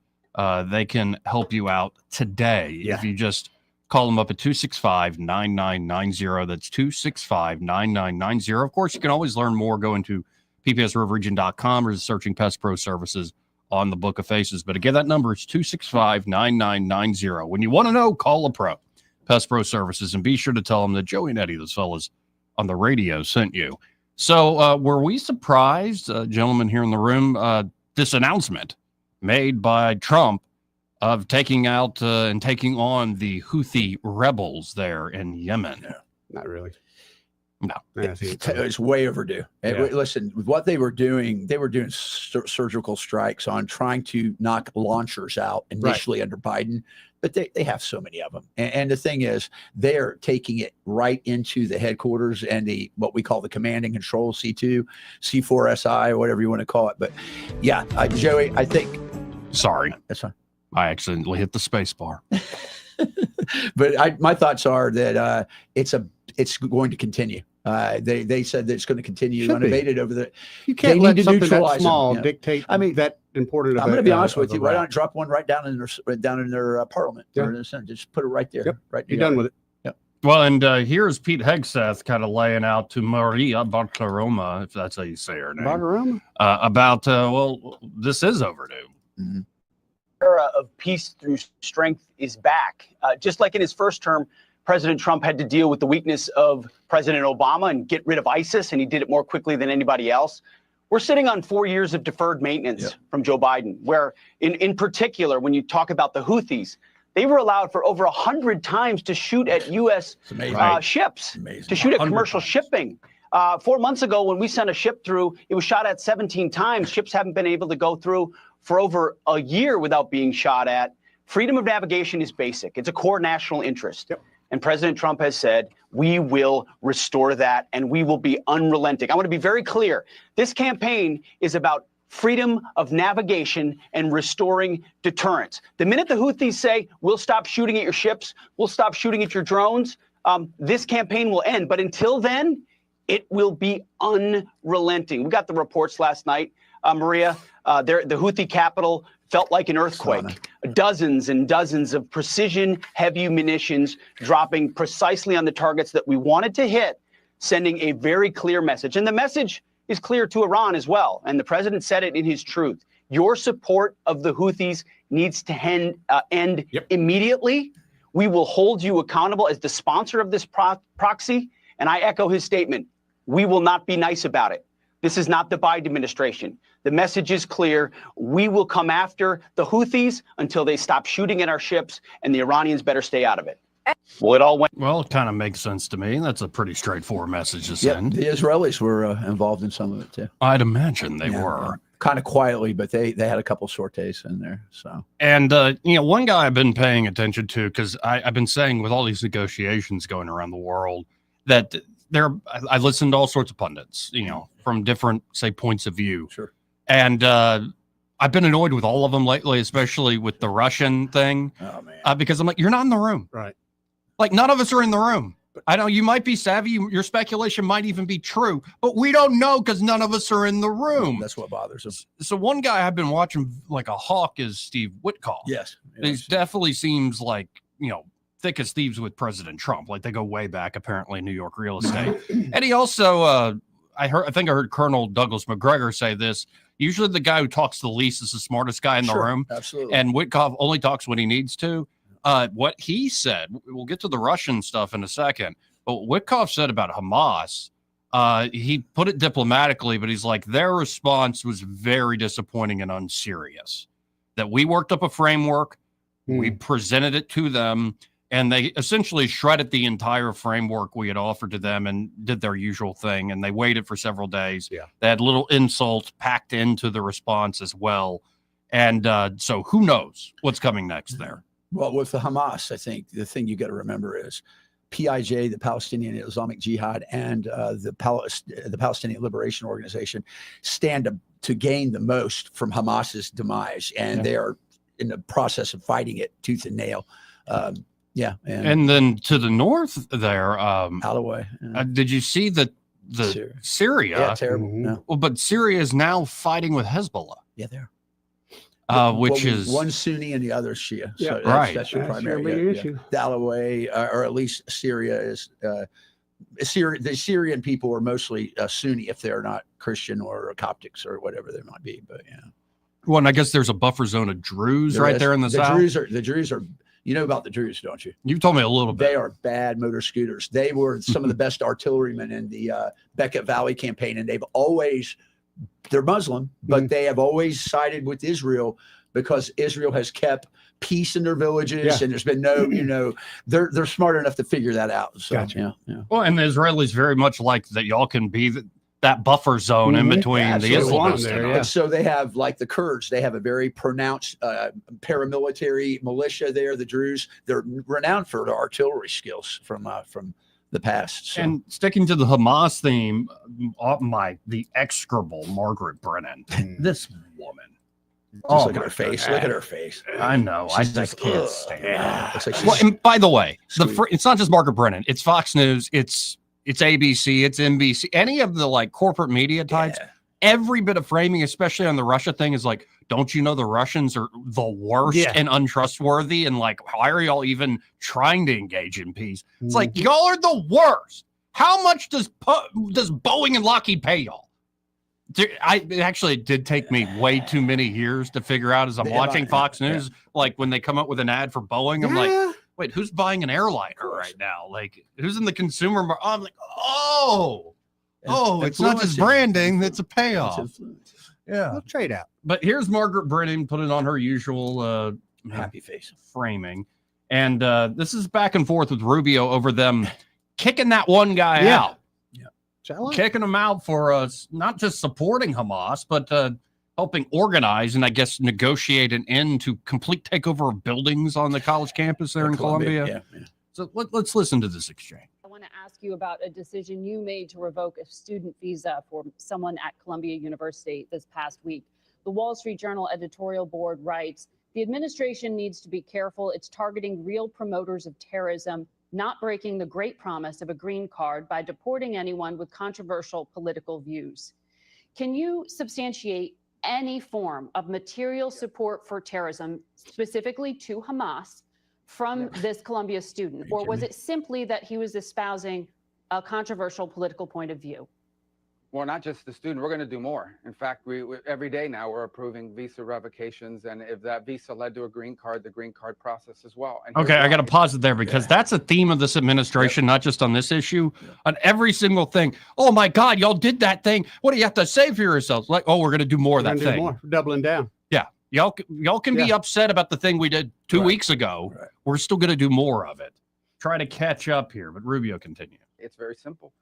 They can help you out today. If you just call them up at 265-9990. That's 265-9990. Of course, you can always learn more. Go into ppsriverregion.com or searching Pest Pro Services on the Book of Faces. But again, that number is 265-9990. When you want to know, call a pro. Pest Pro Services. And be sure to tell them that Joey and Eddie, those fellas on the radio, sent you. So were we surprised, gentlemen here in the room, this announcement made by Trump of taking out and taking on the Houthi rebels there in Yemen? No, not really. No. It's way overdue. Yeah. Listen, what they were doing surgical strikes on trying to knock launchers out initially under Biden, but they have so many of them. And the thing is, they're taking it right into the headquarters and what we call the command and control C2, C4SI, or whatever you want to call it. But yeah, Joey, I think. Sorry. That's fine. I accidentally hit the space bar. But my thoughts are that it's going to continue. They said that it's going to continue unabated over the. You can't let something that small dictate. I mean, that important. I'm going to be honest with you. Why not drop one right down in their parliament? Yeah. Or in the Senate? Just put it right there. Yep. Right. You're done with it. Yep. Well, and here's Pete Hegseth kind of laying out to Maria Bartiromo, if that's how you say her name, Bartiromo? About this is overdue. Mm-hmm. Era of peace through strength is back. Just like in his first term, President Trump had to deal with the weakness of President Obama and get rid of ISIS, and he did it more quickly than anybody else. We're sitting on 4 years of deferred maintenance from Joe Biden, where in particular, when you talk about the Houthis, they were allowed for over 100 times to shoot at U.S. Ships, to shoot at commercial shipping. 4 months ago, when we sent a ship through, it was shot at 17 times. Ships haven't been able to go through for over a year without being shot at. Freedom of navigation is basic. It's a core national interest. And President Trump has said, we will restore that and we will be unrelenting. I want to be very clear. This campaign is about freedom of navigation and restoring deterrence. The minute the Houthis say, we'll stop shooting at your ships, we'll stop shooting at your drones, this campaign will end. But until then, It will be unrelenting. We got the reports last night, Maria. The Houthi capital felt like an earthquake. Dozens and dozens of precision heavy munitions dropping precisely on the targets that we wanted to hit, sending a very clear message. And the message is clear to Iran as well. And the president said it in his truth. Your support of the Houthis needs to end immediately. We will hold you accountable as the sponsor of this proxy. And I echo his statement. We will not be nice about it. This is not the Biden administration. The message is clear. We will come after the Houthis until they stop shooting at our ships, and the Iranians better stay out of it. Well, it all went. Well, it kind of makes sense to me. That's a pretty straightforward message to send. The Israelis were involved in some of it too. I'd imagine they were. Kind of quietly, but they had a couple sorties in there. So, and one guy I've been paying attention to, because I've been saying with all these negotiations going around the world that I listened to all sorts of pundits, from different, say, points of view. Sure. And I've been annoyed with all of them lately, especially with the Russian thing. Oh man. Because I'm like, you're not in the room. Right. Like, none of us are in the room. I know you might be savvy. Your speculation might even be true, but we don't know because none of us are in the room. That's what bothers us. So one guy I've been watching like a hawk is Steve Witkoff. Yes. He definitely seems like, thick as thieves with President Trump. Like they go way back, apparently, in New York real estate. And he also, I think I heard Colonel Douglas McGregor say this. Usually the guy who talks the least is the smartest guy in the room. Absolutely. And Witkoff only talks when he needs to. What he said, we'll get to the Russian stuff in a second, but what Witkoff said about Hamas, he put it diplomatically, but he's like, their response was very disappointing and unserious. That we worked up a framework, we presented it to them, and they essentially shredded the entire framework we had offered to them and did their usual thing. And they waited for several days. Yeah. They had little insults packed into the response as well. And so who knows what's coming next there? Well, with the Hamas, I think the thing you got to remember is PIJ, the Palestinian Islamic Jihad, and the Palestinian Liberation Organization stand to gain the most from Hamas's demise. And they are in the process of fighting it tooth and nail. And then to the north there, Alaway. Did you see the Syria? Yeah, terrible. Yeah. Well, but Syria is now fighting with Hezbollah. Yeah, they are. Which is one Sunni and the other Shia. Yeah, So right. That's your primary issue. The Alaway, or at least Syria is. The Syrian people are mostly Sunni if they're not Christian or Coptics or whatever they might be. But yeah. Well, and I guess there's a buffer zone of Druze there in the south. The Druze are. You know about the Druze, don't you? You've told me a little bit. They are bad motor scooters. They were some of the best artillerymen in the Beckett Valley campaign, and they're Muslim, but they have always sided with Israel because Israel has kept peace in their villages, and there's been no, they're smart enough to figure that out. So, Gotcha. Yeah. Well, and the Israelis very much like that. Y'all can be that buffer zone in between the Islamists. And so they have, like the Kurds, they have a very pronounced paramilitary militia there. The Druze, they're renowned for their artillery skills from the past. So. And sticking to the Hamas theme, the execrable Margaret Brennan, this woman. Look at her face. Look at her face. I know. I just can't stand it. Like well, and by the way, it's not just Margaret Brennan. It's Fox News. It's ABC. It's NBC. Any of the like corporate media types. Every bit of framing, especially on the Russia thing, is like, don't you know the Russians are the worst and untrustworthy? And like, why are y'all even trying to engage in peace? It's like, y'all are the worst. How much does Boeing and Lockheed pay y'all? It actually did take me way too many years to figure out as I'm watching Fox News. Like when they come up with an ad for Boeing, I'm like, wait, who's buying an airliner right now? Like, who's in the consumer market? I'm like, it's not just branding, it's a payoff. Yeah. We'll trade out. But here's Margaret Brennan putting on her usual happy face framing. And this is back and forth with Rubio over them kicking that one guy out. Kicking him out for not just supporting Hamas, but helping organize and I guess negotiate an end to complete takeover of buildings on the college campus there in Columbia. So let's listen to this exchange. I want to ask you about a decision you made to revoke a student visa for someone at Columbia University this past week. The Wall Street Journal editorial board writes, the administration needs to be careful. It's targeting real promoters of terrorism not breaking the great promise of a green card by deporting anyone with controversial political views. Can you substantiate any form of material support for terrorism, specifically to Hamas, from this Columbia student? Or was it simply that he was espousing a controversial political point of view? Well, not just the student. We're going to do more. In fact, we every day now we're approving visa revocations, and if that visa led to a green card, the green card process as well. And Okay, I got to pause it there because that's a theme of this administration, not just on this issue, on every single thing. Oh my God, y'all did that thing. What do you have to say for yourselves? Like, oh, we're going to do more of that thing. More, doubling down. Yeah, y'all can be upset about the thing we did 2 weeks ago. We're still going to do more of it. Try to catch up here, but Rubio, continue. It's very simple.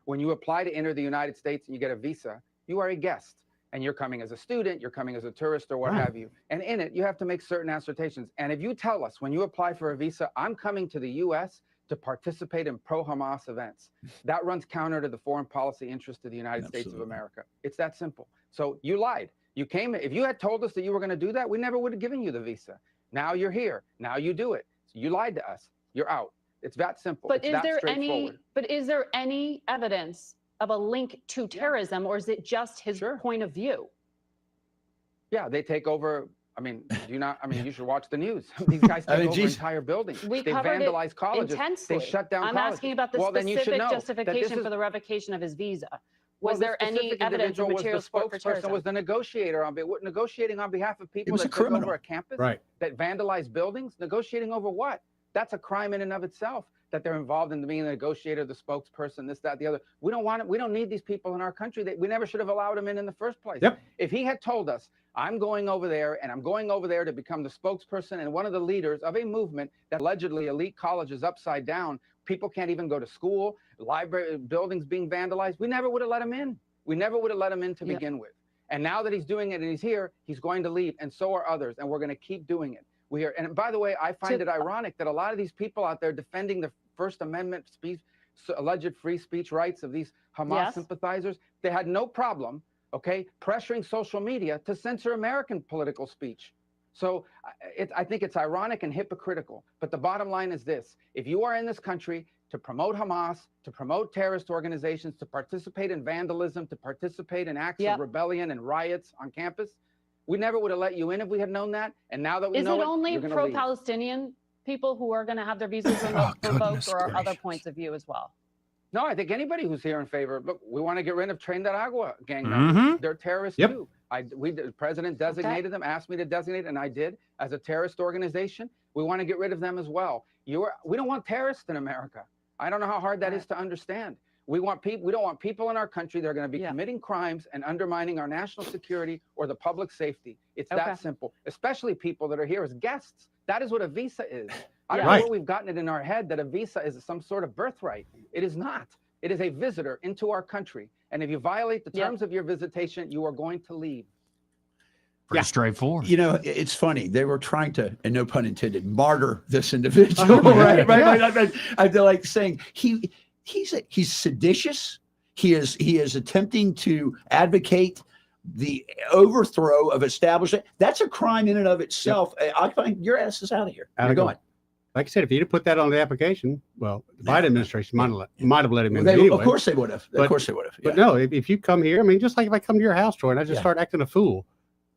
When you apply to enter the United States and you get a visa, you are a guest. And you're coming as a student, you're coming as a tourist or what have you. And in it, you have to make certain assertions. And if you tell us when you apply for a visa, I'm coming to the U.S. to participate in pro-Hamas events, that runs counter to the foreign policy interest of the United States of America. It's that simple. So you lied. You came, if you had told us that you were going to do that, we never would have given you the visa. Now you're here. Now you do it. So you lied to us. You're out. It's that simple. But it's is there any evidence of a link to terrorism, or is it just his point of view? Yeah, they take over. I mean, you should watch the news. These guys take over entire buildings. We they covered vandalize it colleges. intensely. They shut down I'm colleges. asking about the specific justification for the revocation of his visa. Was there any evidence of material support for terrorism? Was the negotiator negotiating on behalf of people that took over a campus, that vandalized buildings? Negotiating over what? That's a crime in and of itself, that they're involved in being the negotiator, the spokesperson, this, that, the other. We don't want it. We don't need these people in our country. We never should have allowed them in the first place. If he had told us, I'm going over there and I'm going over there to become the spokesperson and one of the leaders of a movement that allegedly elite colleges upside down, people can't even go to school, library buildings being vandalized, we never would have let him in. We never would have let him in to begin with. And now that he's doing it and he's here, he's going to leave, and so are others, and we're going to keep doing it. And by the way, I find it ironic that a lot of these people out there defending the First Amendment speech, alleged free speech rights of these Hamas sympathizers, they had no problem, pressuring social media to censor American political speech. So I think it's ironic and hypocritical. But the bottom line is this: if you are in this country to promote Hamas, to promote terrorist organizations, to participate in vandalism, to participate in acts of rebellion and riots on campus, we never would have let you in if we had known that. And now that we know it, is it only you're gonna pro-Palestinian people who are going to have their visas revoked, or are other points of view as well? No, I think anybody who's here in favor. Look, we want to get rid of Tren de Agua gang members. They're terrorists too. The president designated them, asked me to designate, and I did, as a terrorist organization. We want to get rid of them as well. We don't want terrorists in America. I don't know how hard that is to understand. We want people. We don't want people in our country that are going to be committing crimes and undermining our national security or the public safety. It's that simple. Especially people that are here as guests. That is what a visa is. I don't know where we've gotten it in our head that a visa is some sort of birthright. It is not. It is a visitor into our country. And if you violate the terms of your visitation, you are going to leave. Pretty straightforward. You know, it's funny. They were trying to, and no pun intended, martyr this individual. Right. I feel like saying he's seditious. He is attempting to advocate the overthrow of establishment. That's a crime in and of itself. I find your ass is out of here. You're going. Like I said, if you'd have put that on the application, well, the Biden administration might have let him in anyway. Of course they would have. Of course they would have. But no, if you come here, I mean, just like if I come to your house, Troy, and I just start acting a fool,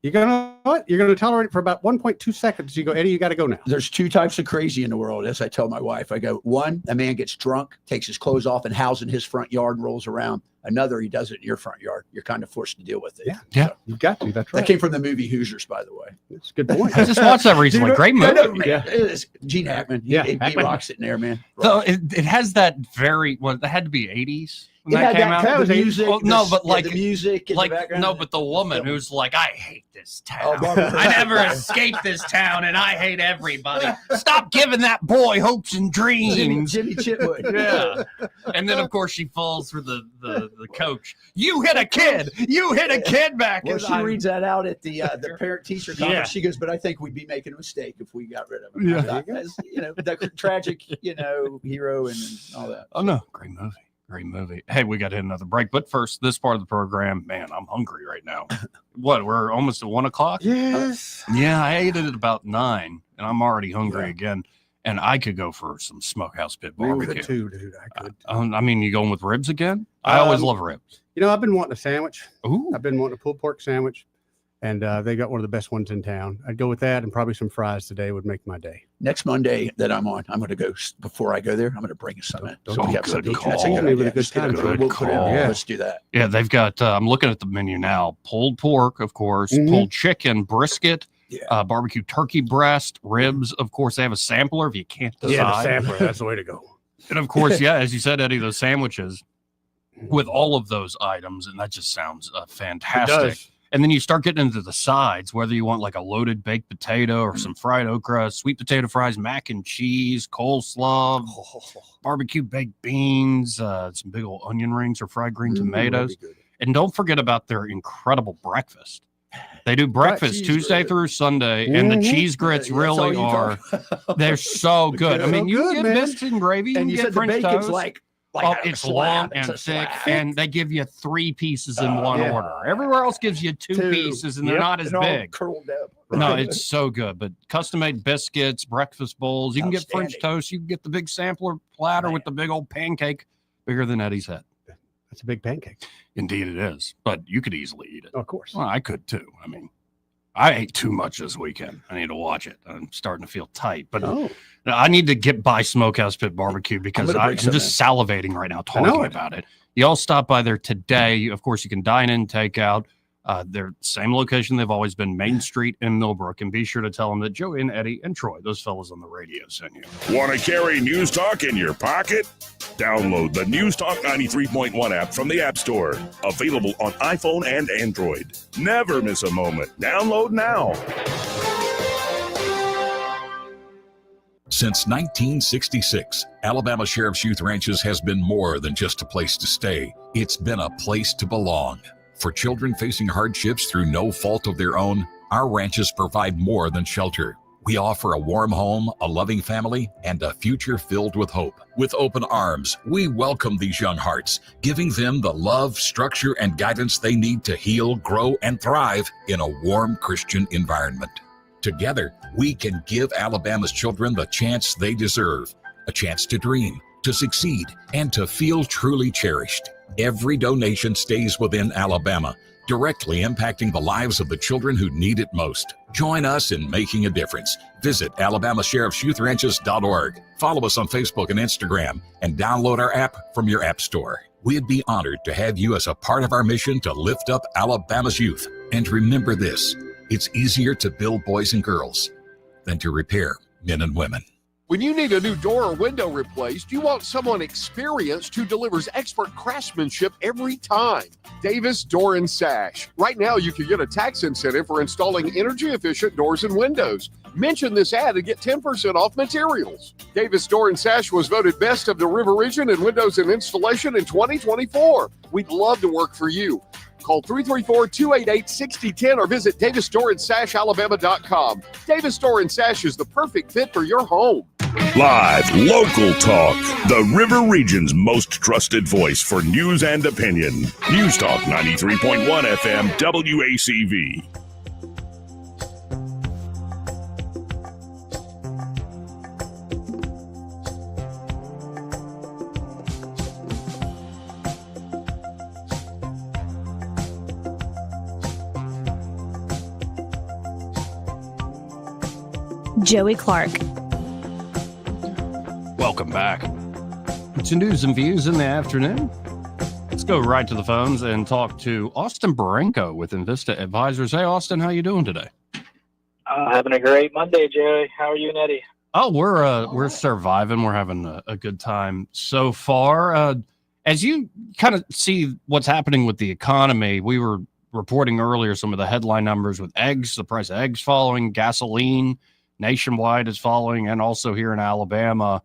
you're gonna what? You're gonna tolerate it for about 1.2 seconds. You go, Eddie, you got to go now. There's two types of crazy in the world, as I tell my wife. I go, one, a man gets drunk, takes his clothes off, and howls in his front yard, rolls around. Another, he does it in your front yard. You're kind of forced to deal with it. Yeah, so, you've got to. That's right. That came from the movie Hoosiers, by the way. It's a good point. I just watched that recently. Great movie. Gene Hackman. He rocks it in there, man. So it has that very, it had to be 80s. When that came out. The music, the music, like no, but the woman who's like, I hate this town. I never escaped this town, and I hate everybody. Stop giving that boy hopes and dreams. Jimmy Chitwood. Yeah. And then of course she falls for the coach. You hit a kid. You hit a kid back. Well, she reads that out at the parent-teacher conference. Yeah. She goes, but I think we'd be making a mistake if we got rid of him. Yeah. The tragic, hero and all that. Oh no, great movie. Great movie. Hey, we got to hit another break. But first, this part of the program, man, I'm hungry right now. What? We're almost at 1 o'clock? Yes. Yeah, I ate it at about 9, and I'm already hungry again. And I could go for some smokehouse pit We barbecue. could too, dude. I could. I mean, you going with ribs again? I always love ribs. You know, I've been wanting a sandwich. Ooh. I've been wanting a pulled pork sandwich, and they got one of the best ones in town. I'd go with that, and probably some fries today would make my day. Next Monday that I'm on, I'm going to go, before I go there, I'm going to bring us some in. So we have some good meat. call. That's a good Maybe idea. a good Just get time. it- Good we'll put it in. call. Yeah, Yeah. let's do that. Yeah, they've got, I'm looking at the menu now, pulled pork, of course, Mhm. pulled chicken, brisket, Yeah. barbecue turkey breast, ribs. Of course, they have a sampler if you can't decide. Yeah, the sampler. That's the way to go. And of course, yeah, as you said, Eddie, those sandwiches with all of those items, and that just sounds fantastic. does. And then you start getting into the sides, whether you want like a loaded baked potato or some fried okra, sweet potato fries, mac and cheese, coleslaw, barbecue baked beans, some big old onion rings or fried green tomatoes. And don't forget about their incredible breakfast. They do breakfast cheese Tuesday grit. through Sunday, and the Mhm. cheese grits Yeah, that's all really you are. talk- They're so good. I They're mean, you good, can get man. biscuits and gravy, you And can you get said the French bacon's toast. like Oh, a it's slab. long and It's a thick, slab. and they give you 3 pieces in one yeah. order. Everywhere else gives you two Two. pieces, and they're Yep. not as And all big. curled up. No, it's so good. But custom-made biscuits, breakfast bowls. You can get French Outstanding. toast. You can get the big sampler platter with the big old pancake, bigger than Eddie's head. That's a big pancake. Indeed, it is. But you could easily eat it. Of course. Well, I could too. I mean, I ate too much this weekend. I need to watch it. I'm starting to feel tight, but Oh, I need to get by Smokehouse Pit Barbecue because gonna I'm bring some just salivating right now know talking it. about it. You all stop by there today. Of course, you can dine in, take out. They're same location they've always been, Main Street in Millbrook. And be sure to tell them that Joey and Eddie and Troy, those fellas on the radio, sent you. Want to carry News Talk in your pocket? Download the News Talk 93.1 app from the App Store. Available on iPhone and Android. Never miss a moment. Download now. Since 1966, Alabama Sheriff's Youth Ranches has been more than just a place to stay. It's been a place to belong. For children facing hardships through no fault of their own, our ranches provide more than shelter. We offer a warm home, a loving family, and a future filled with hope. With open arms, we welcome these young hearts, giving them the love, structure, and guidance they need to heal, grow, and thrive in a warm Christian environment. Together, we can give Alabama's children the chance they deserve, a chance to dream, to succeed, and to feel truly cherished. Every donation stays within Alabama, directly impacting the lives of the children who need it most. Join us in making a difference. Visit AlabamaSheriffsYouthRanches.org. Follow us on Facebook and Instagram, and download our app from your app store. We'd be honored to have you as a part of our mission to lift up Alabama's youth. And remember this, it's easier to build boys and girls than to repair men and women. When you need a new door or window replaced, you want someone experienced who delivers expert craftsmanship every time. Davis Door and Sash. Right now, you can get a tax incentive for installing energy-efficient doors and windows. Mention this ad and get 10% off materials. Davis Door and Sash was voted best of the River Region in windows and installation in 2024. We'd love to work for you. Call 334-288-6010 or visit DavisDoorAndSashAlabama.com. Davis Door and Sash is the perfect fit for your home. Live local talk. The River Region's most trusted voice for news and opinion. News Talk 93.1 FM WACV. Joey Clark. Welcome back to News and Views in the afternoon. Let's go right to the phones and talk to Austin Barenko with Invista Advisors. Hey, Austin, how you doing today? Having a great Monday, Joey. How are you and Eddie? Oh, we're surviving. We're having a good time so far. As you kind of see what's happening with the economy, we were reporting earlier some of the headline numbers with eggs, the price of eggs falling, gasoline nationwide is falling, and also here in Alabama.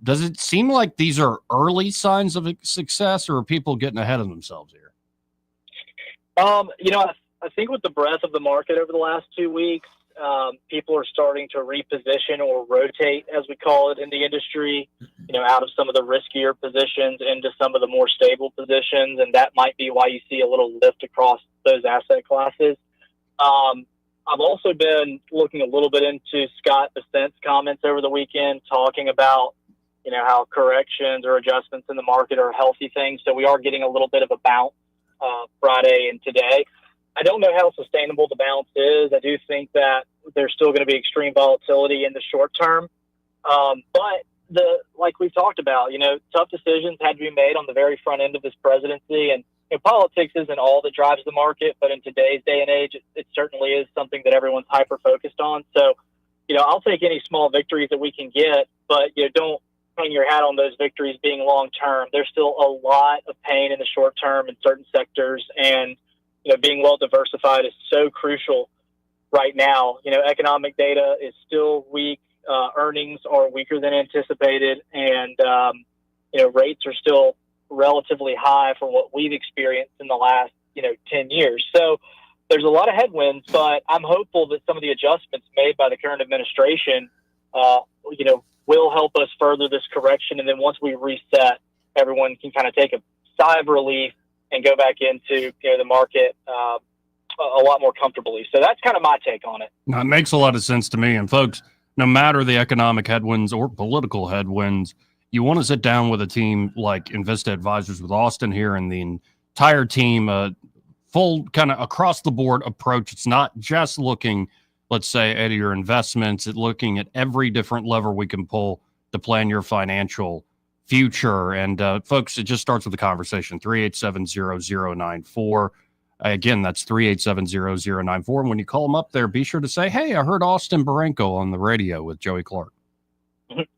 Does it seem like these are early signs of success, or are people getting ahead of themselves here? I think with the breadth of the market over the last 2 weeks, people are starting to reposition or rotate, as we call it in the industry, out of some of the riskier positions into some of the more stable positions. And that might be why you see a little lift across those asset classes. I've also been looking a little bit into Scott Bessent's comments over the weekend, talking about, how corrections or adjustments in the market are healthy things. So we are getting a little bit of a bounce Friday and today. I don't know how sustainable the bounce is. I do think that there's still going to be extreme volatility in the short term. But like we've talked about, tough decisions had to be made on the very front end of this presidency. And politics isn't all that drives the market, but in today's day and age, it certainly is something that everyone's hyper-focused on. So, I'll take any small victories that we can get, but don't hang your hat on those victories being long-term. There's still a lot of pain in the short term in certain sectors, and, being well-diversified is so crucial right now. Economic data is still weak. Earnings are weaker than anticipated, and, rates are still relatively high for what we've experienced in the last, 10 years. So there's a lot of headwinds, but I'm hopeful that some of the adjustments made by the current administration, will help us further this correction. And then once we reset, everyone can kind of take a sigh of relief and go back into the market a lot more comfortably. So that's kind of my take on it. Now, it makes a lot of sense to me. And folks, no matter the economic headwinds or political headwinds, you want to sit down with a team like Invista Advisors with Austin here and the entire team, full kind of across the board approach. It's not just looking, let's say, at your investments. It's looking at every different lever we can pull to plan your financial future. And folks, it just starts with the conversation. 387-0094. Again, that's 387-0094. And when you call them up there, be sure to say, hey, I heard Austin Baranko on the radio with Joey Clark.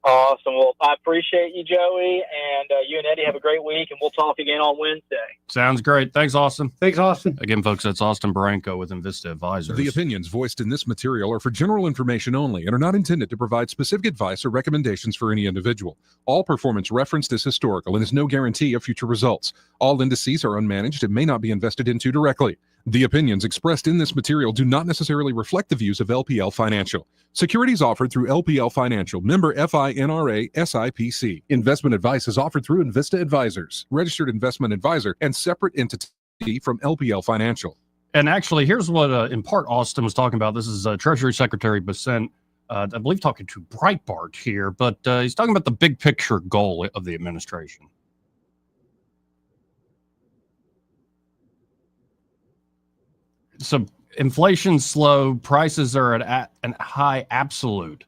Awesome. Well, I appreciate you, Joey, and you and Eddie have a great week, and we'll talk again on Wednesday. Sounds great. Thanks, Austin. Thanks, Austin. Again, folks, that's Austin Baranko with Invista Advisors. The opinions voiced in this material are for general information only and are not intended to provide specific advice or recommendations for any individual. All performance referenced is historical and is no guarantee of future results. All indices are unmanaged and may not be invested into directly. The opinions expressed in this material do not necessarily reflect the views of LPL Financial. Securities offered through LPL Financial, member FINRA SIPC. Investment advice is offered through Invista Advisors, registered investment advisor, and separate entity from LPL Financial. And actually, here's what, in part, Austin was talking about. This is Treasury Secretary Bessent, I believe, talking to Breitbart here, but he's talking about the big picture goal of the administration. So inflation's slow, prices are at an high absolute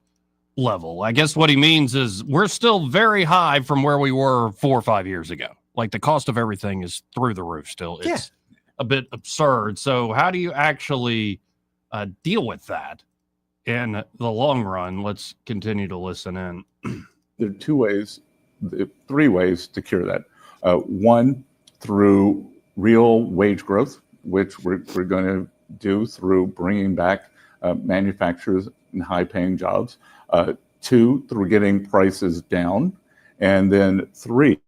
level. I guess what he means is we're still very high from where we were 4 or 5 years ago. Like the cost of everything is through the roof still. It's a bit absurd. So how do you actually deal with that in the long run? Let's continue to listen in. There are 3 ways to cure that. One, through real wage growth, which we're going to do through bringing back manufacturers and high-paying jobs. 2, through getting prices down. And then 3,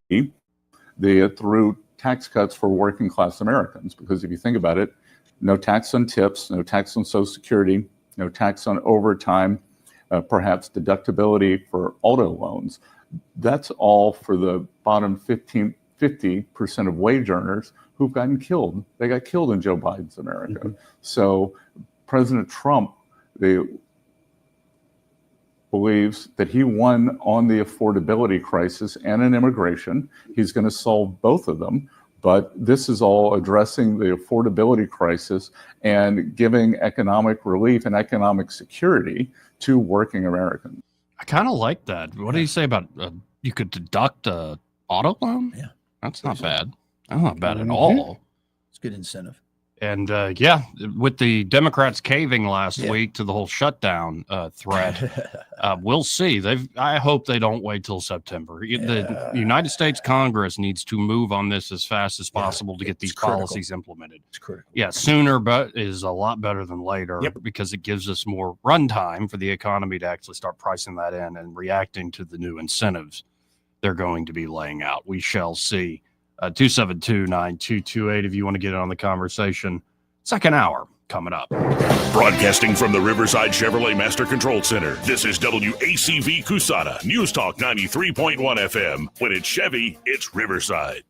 through tax cuts for working-class Americans. Because if you think about it, no tax on tips, no tax on Social Security, no tax on overtime, perhaps deductibility for auto loans. That's all for the bottom 50% of wage earners who've gotten killed. They got killed in Joe Biden's America. Mm-hmm. So President Trump believes that he won on the affordability crisis and in immigration. He's going to solve both of them. But this is all addressing the affordability crisis and giving economic relief and economic security to working Americans. I kind of like that. What do you say about you could deduct a auto loan? Yeah. That's not bad. That's not bad at all. It's good incentive. And with the Democrats caving last week to the whole shutdown threat, we'll see. I hope they don't wait till September. The United States Congress needs to move on this as fast as possible to get these policies implemented. It's critical. Yeah, sooner but is a lot better than later because it gives us more runtime for the economy to actually start pricing that in and reacting to the new incentives they're going to be laying out. We shall see. 272-9228 if you want to get in on the conversation. Second hour coming up. Broadcasting from the Riverside Chevrolet Master Control Center, this is WACV Cusana, News Talk 93.1 FM. When it's Chevy, it's Riverside.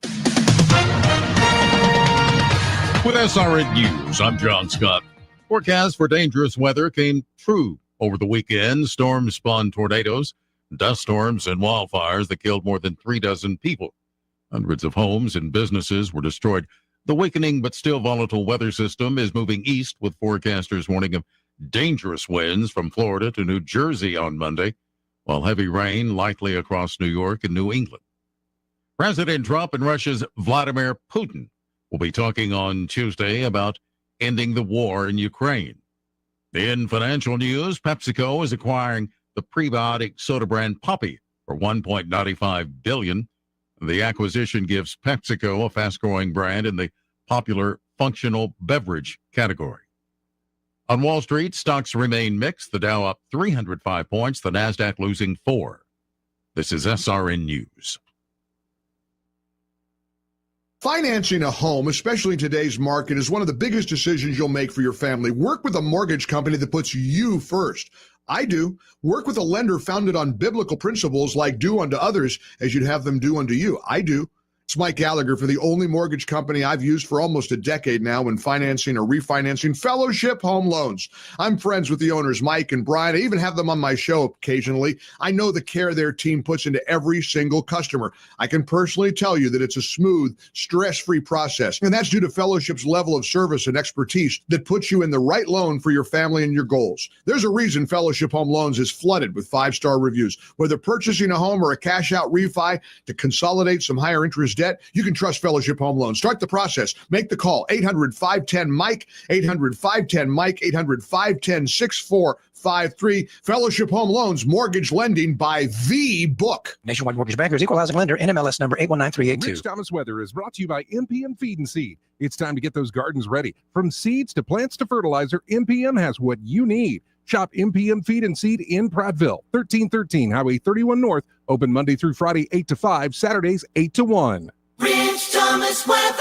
With SRN News, I'm John Scott. Forecasts for dangerous weather came true over the weekend. Storms spawned tornadoes, dust storms, and wildfires that killed more than 36 people. Hundreds of homes and businesses were destroyed. The weakening but still volatile weather system is moving east, with forecasters warning of dangerous winds from Florida to New Jersey on Monday, while heavy rain likely across New York and New England. President Trump and Russia's Vladimir Putin will be talking on Tuesday about ending the war in Ukraine. In financial news, PepsiCo is acquiring the prebiotic soda brand Poppi for $1.95 billion. The acquisition gives PepsiCo a fast-growing brand in the popular functional beverage category. On Wall Street, stocks remain mixed. The Dow up 305 points, the Nasdaq losing 4. This is SRN News. Financing a home, especially in today's market, is one of the biggest decisions you'll make for your family. Work with a mortgage company that puts you first. I do. Work with a lender founded on biblical principles like do unto others as you'd have them do unto you. I do. It's Mike Gallagher for the only mortgage company I've used for almost a decade now when financing or refinancing Fellowship Home Loans. I'm friends with the owners, Mike and Brian. I even have them on my show occasionally. I know the care their team puts into every single customer. I can personally tell you that it's a smooth, stress-free process. And that's due to Fellowship's level of service and expertise that puts you in the right loan for your family and your goals. There's a reason Fellowship Home Loans is flooded with 5-star reviews. Whether purchasing a home or a cash-out refi to consolidate some higher interest debt, you can trust Fellowship Home Loans. Start the process. Make the call. 800-510-MIKE, 800-510-MIKE, 800-510-6453. Fellowship Home Loans, mortgage lending by the book. Nationwide Mortgage Bankers, Equal Housing Lender, NMLS number 819382. Rich Thomas Weather is brought to you by MPM Feed and Seed. It's time to get those gardens ready. From seeds to plants to fertilizer, MPM has what you need. Shop MPM Feed and Seed in Prattville, 1313 Highway 31 North. Open Monday through Friday, 8 to 5, Saturdays, 8 to 1. Rich Thomas Weather.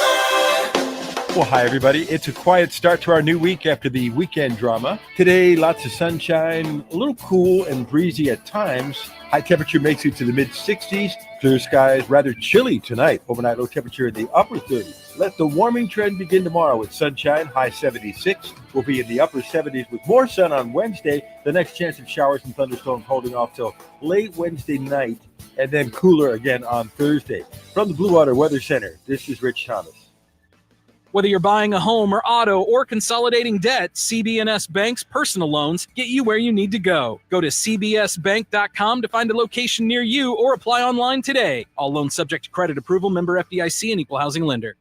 Well, hi, everybody. It's a quiet start to our new week after the weekend drama. Today, lots of sunshine, a little cool and breezy at times. High temperature makes it to the mid-60s. Clear skies, rather chilly tonight. Overnight low temperature in the upper 30s. Let the warming trend begin tomorrow with sunshine, high 76. We'll be in the upper 70s with more sun on Wednesday. The next chance of showers and thunderstorms holding off till late Wednesday night, and then cooler again on Thursday. From the Blue Water Weather Center, this is Rich Thomas. Whether you're buying a home or auto or consolidating debt, CB&S Bank's personal loans get you where you need to go. Go to cbsbank.com to find a location near you or apply online today. All loans subject to credit approval, member FDIC, and equal housing lender.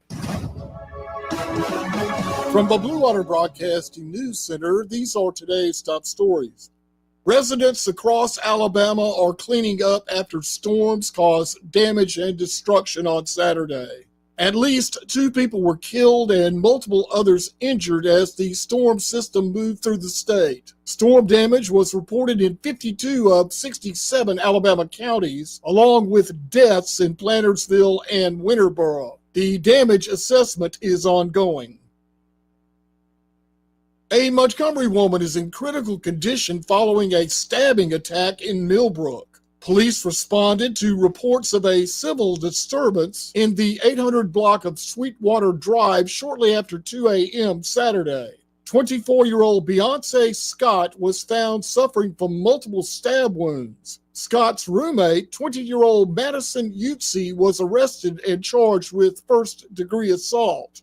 From the Blue Water Broadcasting News Center, these are today's top stories. Residents across Alabama are cleaning up after storms caused damage and destruction on Saturday. At least 2 people were killed and multiple others injured as the storm system moved through the state. Storm damage was reported in 52 of 67 Alabama counties, along with deaths in Plantersville and Winterboro. The damage assessment is ongoing. A Montgomery woman is in critical condition following a stabbing attack in Millbrook. Police responded to reports of a civil disturbance in the 800 block of Sweetwater Drive shortly after 2 a.m. Saturday. 24-year-old Beyonce Scott was found suffering from multiple stab wounds. Scott's roommate, 20-year-old Madison Houthis, was arrested and charged with first-degree assault.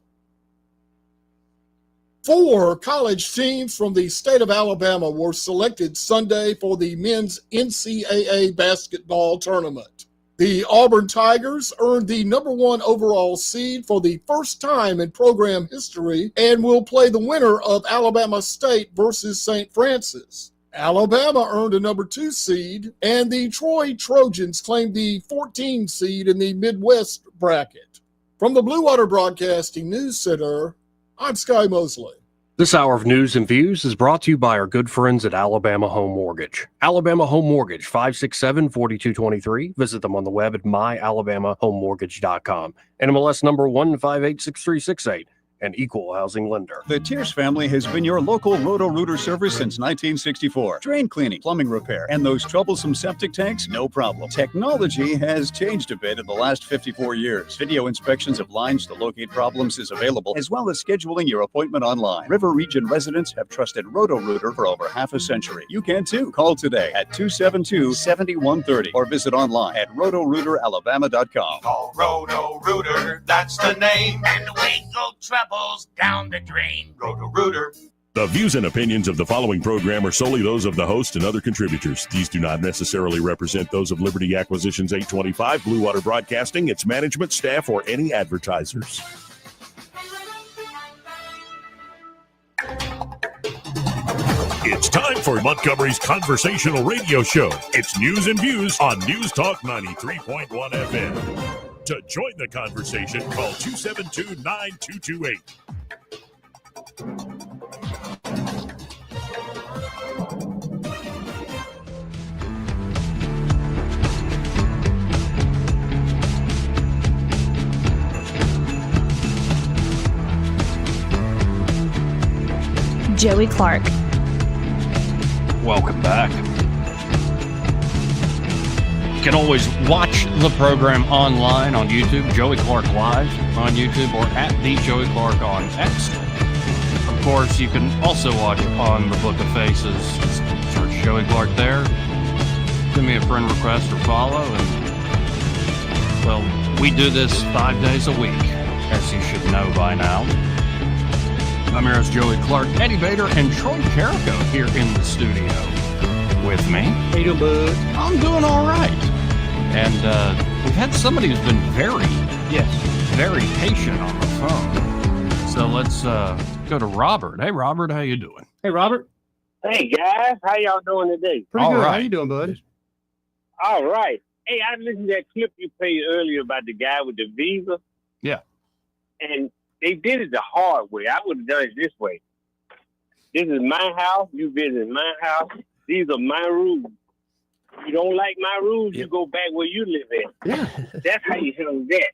4 college teams from the state of Alabama were selected Sunday for the men's NCAA basketball tournament. The Auburn Tigers earned the number 1 overall seed for the first time in program history and will play the winner of Alabama State versus St. Francis. Alabama earned a number 2 seed, and the Troy Trojans claimed the 14 seed in the Midwest bracket. From the Blue Water Broadcasting News Center, I'm Sky Mosley. This hour of news and views is brought to you by our good friends at Alabama Home Mortgage. Alabama Home Mortgage, 567-4223. Visit them on the web at myalabamahomemortgage.com. NMLS number 1586368. an equal housing lender. The Tierce family has been your local Roto-Rooter service since 1964. Drain cleaning, plumbing repair, and those troublesome septic tanks, no problem. Technology has changed a bit in the last 54 years. Video inspections of lines to locate problems is available, as well as scheduling your appointment online. River Region residents have trusted Roto-Rooter for over half a century. You can too. Call today at 272-7130 or visit online at rotorooteralabama.com. Call Roto-Rooter, that's the name. And away go troubles down the drain. Roto-Rooter. The views and opinions of the following program are solely those of the host and other contributors. These do not necessarily represent those of Liberty Acquisitions 825, Blue Water Broadcasting, its management, staff, or any advertisers. It's time for Montgomery's conversational radio show. It's news and views on News Talk 93.1 FM. To join the conversation, call 272-9228. Joey Clark. Welcome back. You can always watch the program online on YouTube, Joey Clark Live on YouTube, or at the Joey Clark on X. Of course, you can also watch on the Book of Faces. Just search Joey Clark there. Send me a friend request or follow. And, well, we do this 5 days a week, as you should know by now. I'm your host, Joey Clark, Eddie Bader, and Troy Carrico here in the studio with me. How you doing, bud? I'm doing all right. And we've had somebody who's been very patient on the phone. So let's go to Robert. Hey, Robert, how you doing? Hey, Robert. Hey, guys. How y'all doing today? Pretty all good. Right. How you doing, bud? All right. Hey, I listened to that clip you played earlier about the guy with the visa. Yeah. And they did it the hard way. I would have done it this way. This is my house. You visit my house. These are my rules. You don't like my rules, you go back where you live at. Yeah. That's how you handle that.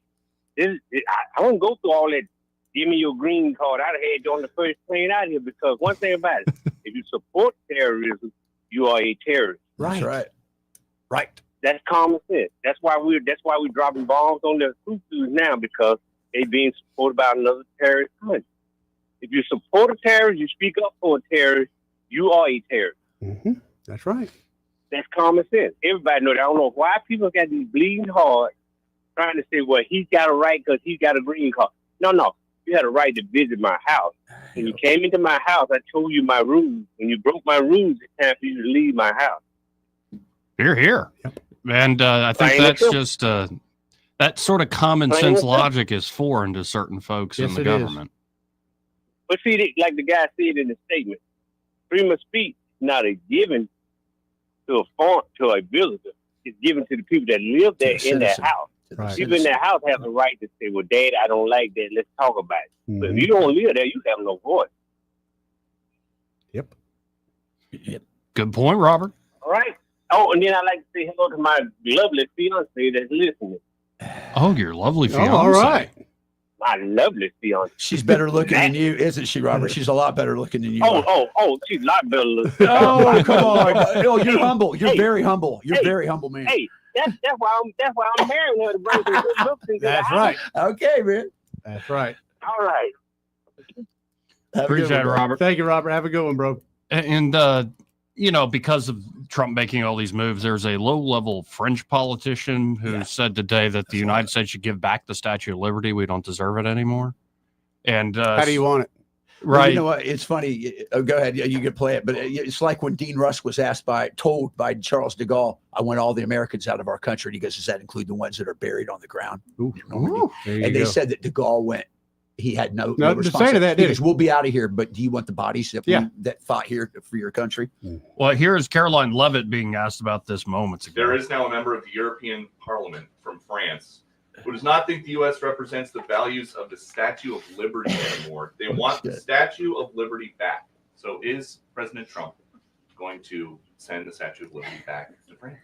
I won't go through all that. Give me your green card. I'd have had you on the first plane out here because one thing about it, if you support terrorism, you are a terrorist. Right. That's right. Right. That's common sense. That's why we're dropping bombs on the Houthis now, because they're being supported by another terrorist country. If you support a terrorist, you speak up for a terrorist, you are a terrorist. Mm-hmm. That's right. That's common sense. Everybody knows that. I don't know why people got these bleeding hearts trying to say, well, he's got a right because he's got a green card. No. You had a right to visit my house. When you came into my house, I told you my rules. When you broke my rules, it's time for you to leave my house. Here. Yep. And I think that's just that sort of common sense logic is foreign to certain folks in the government. But see, like the guy said in the statement, freedom of speech is not a given to a visitor. It's given to the people that live there in their house. Right. People in their house have the right to say, well, Dad, I don't like that. Let's talk about it. Mm-hmm. But if you don't live there, you have no voice. Yep. Good point, Robert. All right. Oh, and then I'd like to say hello to my lovely fiance that's listening. Oh, your lovely fiance. Oh, all right. My lovely fiance. She's better looking than you, isn't she, Robert? She's a lot better looking than you. Oh, she's a lot better looking. Oh, come on. Oh, you're humble. You're very humble. You're very humble, man. Hey, that's why I'm marrying her to bring some good looks into That's the right. house. Okay, man. That's right. All right. Appreciate it, Robert. Thank you, Robert. Have a good one, bro. And because of Trump making all these moves, there's a low-level French politician who said today that the United States should give back the Statue of Liberty. We don't deserve it anymore. And how do you want it? Right. Right. You know what? It's funny. Go ahead. You can play it. But it's like when Dean Rusk was told by Charles de Gaulle, I want all the Americans out of our country. And he goes, does that include the ones that are buried on the ground? Ooh. And they said that de Gaulle went, he had no to say to that, he goes, we'll be out of here, but do you want the bodies that fought here for your country? Well, here is Caroline Levitt being asked about this moments ago. There is now a member of the European Parliament from France who does not think the U.S. represents the values of the Statue of Liberty anymore. They want the Statue of Liberty back. So is President Trump going to send the Statue of Liberty back to France?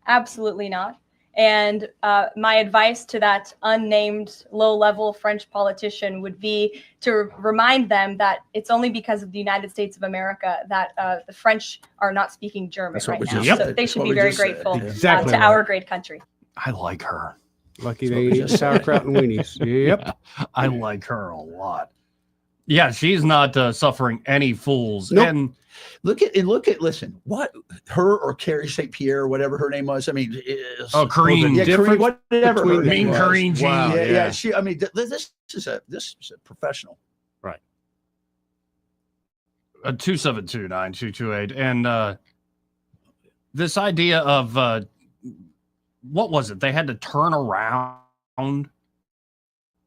Absolutely not. And my advice to that unnamed low-level French politician would be to remind them that it's only because of the United States of America that the French are not speaking German right now. So they should be very grateful to our great country. I like her. Lucky they eat sauerkraut and weenies. Yep. Yeah, I like her a lot. Yeah, she's not suffering any fools. Nope. And listen, what her or Carrie St. Pierre, or whatever her name was. I mean, Corinne, Corinne, whatever. her name Mean was. Corinne Jean. Wow, Yeah. yeah. She. I mean, this is a professional. Right. 272-9228, and this idea of what was it? They had to turn around.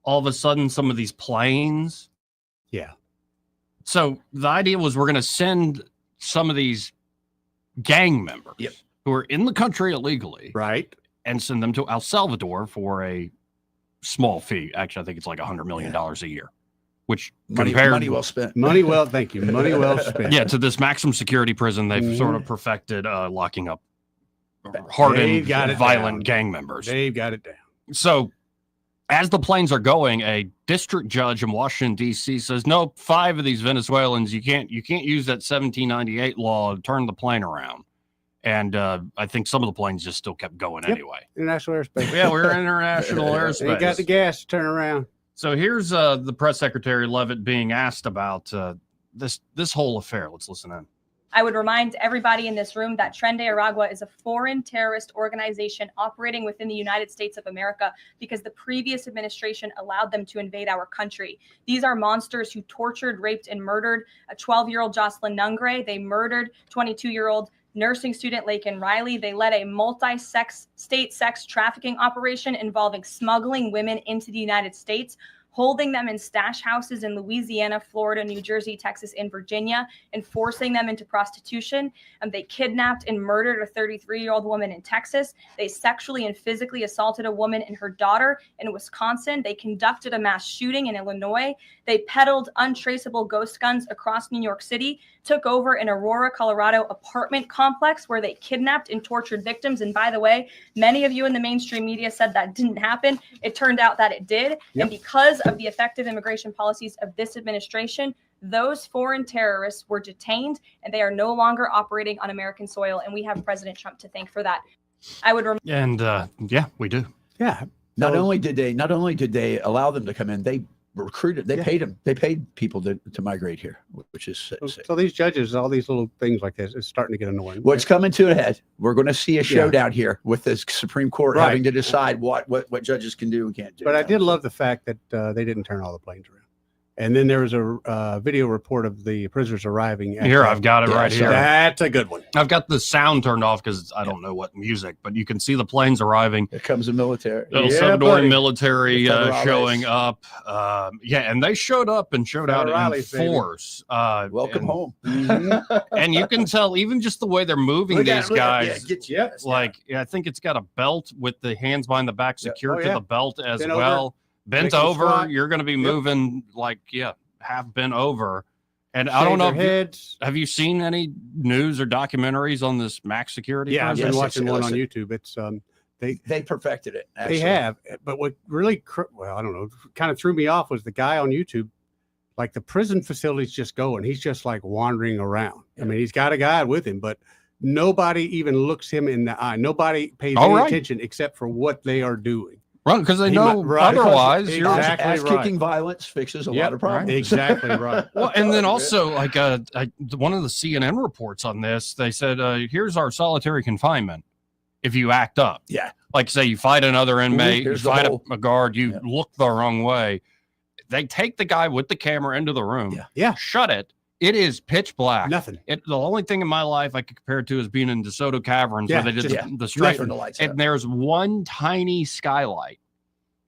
All of a sudden, some of these planes. Yeah. So the idea was we're going to send some of these gang members who are in the country illegally, right, and send them to El Salvador for a small fee. Actually, I think it's like $100 million a year, which Money well spent. Money well, thank you. Money well spent. Yeah, to this maximum security prison, they've sort of perfected locking up hardened, violent gang members. They've got it down. So as the planes are going, a district judge in Washington, D.C. says, no, 5 of these Venezuelans, you can't use that 1798 law to turn the plane around. And I think some of the planes just still kept going anyway. International airspace. Yeah, we're in international airspace. They got the gas to turn around. So here's the press secretary Leavitt being asked about this whole affair. Let's listen in. I would remind everybody in this room that Tren de Aragua is a foreign terrorist organization operating within the United States of America because the previous administration allowed them to invade our country. These are monsters who tortured, raped, and murdered a 12-year-old Jocelyn Nungre. They murdered 22-year-old nursing student Laken Riley. They led a multi-state sex trafficking operation involving smuggling women into the United States, holding them in stash houses in Louisiana, Florida, New Jersey, Texas, and Virginia, and forcing them into prostitution. They kidnapped and murdered a 33-year-old woman in Texas. They sexually and physically assaulted a woman and her daughter in Wisconsin. They conducted a mass shooting in Illinois. They peddled untraceable ghost guns across New York City, took over an Aurora, Colorado apartment complex where they kidnapped and tortured victims. And by the way, many of you in the mainstream media said that didn't happen. It turned out that it did. Yep. And because of the effective immigration policies of this administration, those foreign terrorists were detained and they are no longer operating on American soil. And we have President Trump to thank for that. I would yeah, we do. Yeah. Not only did they allow them to come in, they recruited, they paid them. They paid people to migrate here, which is sick. So these judges, all these little things like this, is starting to get annoying. What's coming to a head? We're going to see a showdown here with the Supreme Court having to decide what judges can do and can't do. But I did love the fact that they didn't turn all the planes around. And then there was a video report of the prisoners arriving. Here, I've got it right here. That's a good one. I've got the sound turned off because I don't know what music, but you can see the planes arriving. Here comes the military. El Salvadoran military showing up. And they showed up and showed out in force. Welcome home. And you can tell even just the way they're moving these guys. I think it's got a belt with the hands behind the back secured to the belt as well. Bent over, you're going to be moving half bent over. And I don't know, have you seen any news or documentaries on this max security? Yeah, I've been watching one on YouTube. It's they perfected it. Actually. They have, but what really, I don't know, kind of threw me off was the guy on YouTube. Like the prison facility's just going. He's just like wandering around. I mean, he's got a guide with him, but nobody even looks him in the eye. Nobody pays any attention except for what they are doing. Right, because they know otherwise you're kicking violence fixes a lot of problems. Exactly right. Well, and then also like one of the CNN reports on this, they said, here's our solitary confinement if you act up. Yeah. Like say you fight another inmate, you fight a guard, you look the wrong way. They take the guy with the camera into the room. Yeah. Shut it. It is pitch black. Nothing. The only thing in my life I could compare it to is being in DeSoto Caverns where they did the straight. And there's one tiny skylight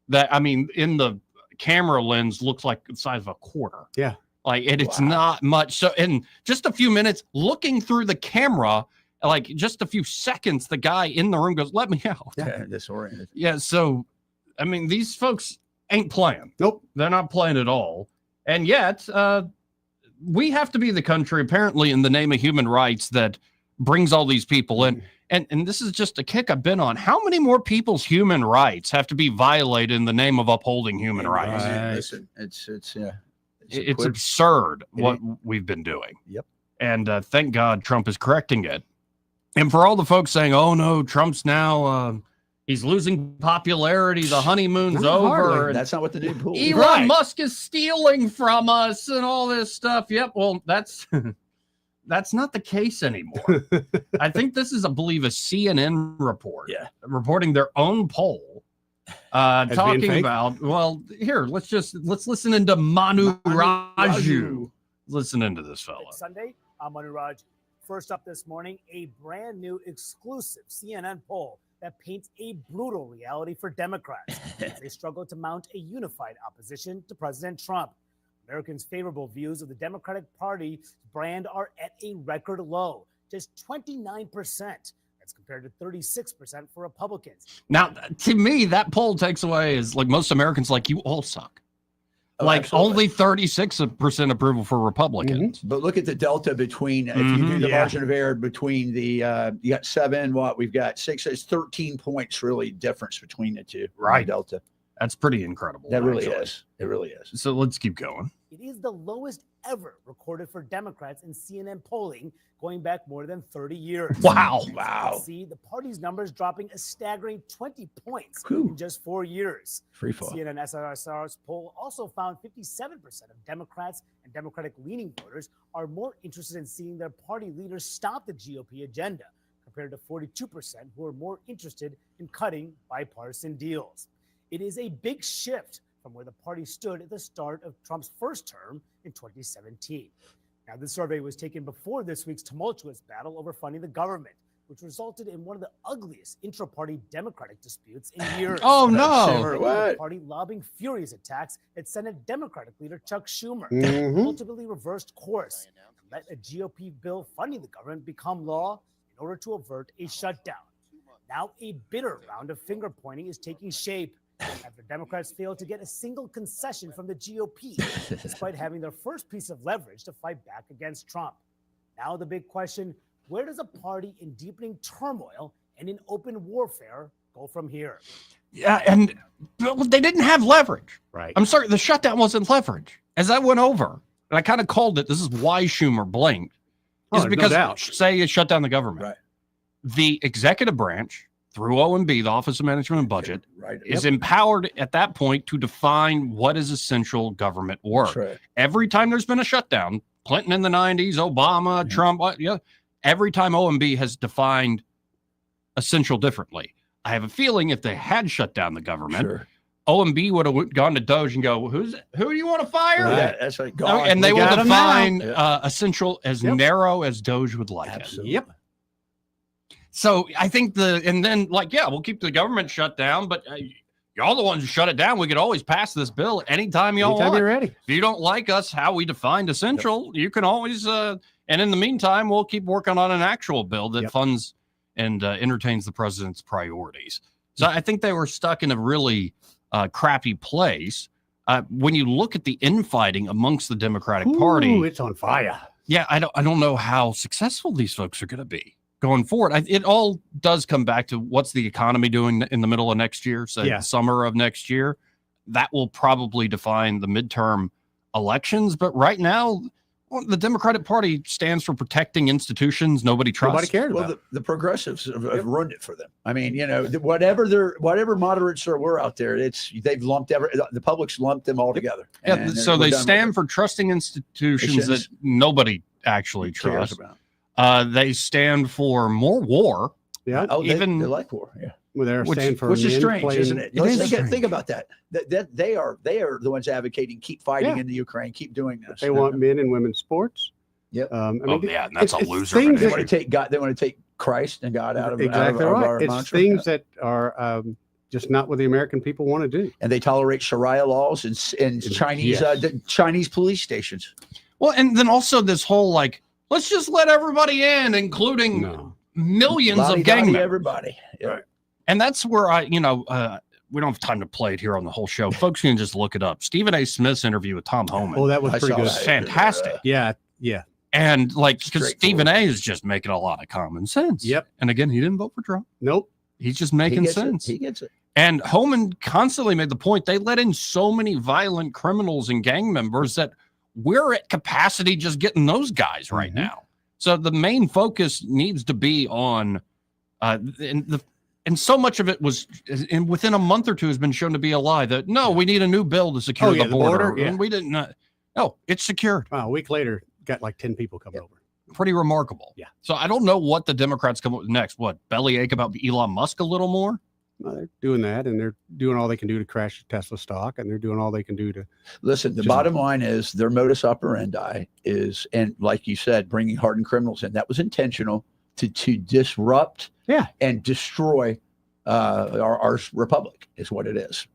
that, I mean, in the camera lens looks like the size of a quarter. Yeah. Like it's not much. So in just a few minutes looking through the camera, like just a few seconds, the guy in the room goes, let me out. Yeah, disoriented. Yeah. So, I mean, these folks ain't playing. Nope. They're not playing at all. And yet, we have to be the country, apparently, in the name of human rights, that brings all these people in. And this is just a kick I've been on. How many more people's human rights have to be violated in the name of upholding human rights? Listen, It's absurd what we've been doing. Yep. And thank God Trump is correcting it. And for all the folks saying, "Oh no, Trump's now he's losing popularity. The honeymoon's over." And that's not what the dude pulled. Elon Musk is stealing from us and all this stuff. Yep. Well, that's not the case anymore. I think this is, I believe, a CNN report. Yeah. Reporting their own poll. Talking about, well, here, let's listen into Manu Raju. Listen into this fella. Sunday, I'm Manu Raj. First up this morning, a brand new exclusive CNN poll that paints a brutal reality for Democrats as they struggle to mount a unified opposition to President Trump. Americans' favorable views of the Democratic Party's brand are at a record low, just 29%. That's compared to 36% for Republicans. Now, to me, that poll takes away is like most Americans like you all suck. Oh, like absolutely. only 36% approval for Republicans. But look at the delta between, if you do the margin of error between the, you got 7, we've got 6, it's 13 points really difference between the two. Right. Delta. That's pretty incredible. That really actually. is. It really is. So let's keep going. It is the lowest ever recorded for Democrats in CNN polling going back more than 30 years. Wow. As you can see, the party's numbers dropping a staggering 20 points in just 4 years. Free fall. CNN SRSR's poll also found 57% of Democrats and Democratic-leaning voters are more interested in seeing their party leaders stop the GOP agenda, compared to 42% who are more interested in cutting bipartisan deals. It is a big shift from where the party stood at the start of Trump's first term in 2017. Now, this survey was taken before this week's tumultuous battle over funding the government, which resulted in one of the ugliest intra-party Democratic disputes in years. Oh, no. The party lobbying furious attacks at Senate Democratic leader Chuck Schumer, ultimately reversed course and let a GOP bill funding the government become law in order to avert a shutdown. Now, a bitter round of finger-pointing is taking shape after Democrats failed to get a single concession from the GOP, despite having their first piece of leverage to fight back against Trump. Now the big question, where does a party in deepening turmoil and in open warfare go from here? Yeah, and they didn't have leverage. Right. I'm sorry, the shutdown wasn't leverage. As I went over, and I kind of called it, this is why Schumer blinked, is because say you shut down the government. Right. The executive branch, through OMB, the Office of Management and Budget, is empowered at that point to define what is essential government work. Right. Every time there's been a shutdown, Clinton in the 90s, Obama, Trump, every time OMB has defined essential differently. I have a feeling if they had shut down the government, OMB would have gone to Doge and go, who do you want to fire? Yeah, that's right. And they will define essential as narrow as Doge would like it. Yep. So I think we'll keep the government shut down, but y'all the ones who shut it down. We could always pass this bill anytime y'all want. You're ready. If you don't like us, how we defined essential, you can always, and in the meantime, we'll keep working on an actual bill that funds and entertains the president's priorities. So I think they were stuck in a really crappy place. When you look at the infighting amongst the Democratic Party, it's on fire. Yeah, I don't know how successful these folks are going to be going forward. It all does come back to what's the economy doing in the middle of next year, the summer of next year. That will probably define the midterm elections. But right now, the Democratic Party stands for protecting institutions nobody trusts. Nobody cared about. Well, the progressives have ruined it for them. I mean, whatever moderates there were out there, they've lumped the public's lumped them all together. Yeah, so they stand for trusting institutions that nobody actually trusts. They stand for more war. Yeah. Oh, they like war. Yeah. Well, they're standing for which is strange, isn't it? Strange. Think about that. That they are the ones advocating keep fighting in the Ukraine, keep doing this. They want men and women's sports. Yep. And that's a loser. They want to take Christ and God out of our It's mantra. things that are just not what the American people want to do. And they tolerate Sharia laws and Chinese Chinese police stations. Well, and then also this whole let's just let everybody in, including millions of gang members. Everybody. Yeah. Right. And that's where we don't have time to play it here on the whole show. Folks can just look it up. Stephen A. Smith's interview with Tom Homan. Oh, that was pretty good. Fantastic. Yeah. And like, because Straightforward. Stephen A is just making a lot of common sense. Yep. And again, he didn't vote for Trump. Nope. He's just making sense. He gets it. And Homan constantly made the point they let in so many violent criminals and gang members that we're at capacity just getting those guys right now. So the main focus needs to be on, and so much of it was, and within a month or two, has been shown to be a lie. That no, we need a new bill to secure the border, and we didn't. No, it's secured. Wow, a week later, got like 10 people coming over. Pretty remarkable. Yeah. So I don't know what the Democrats come up with next. What, bellyache about Elon Musk a little more? Well, they're doing that, and they're doing all they can do to crash Tesla stock, and they're doing all they can do to. Listen, the bottom line is their modus operandi is, and like you said, bringing hardened criminals in. That was intentional to disrupt and destroy our republic is what it is.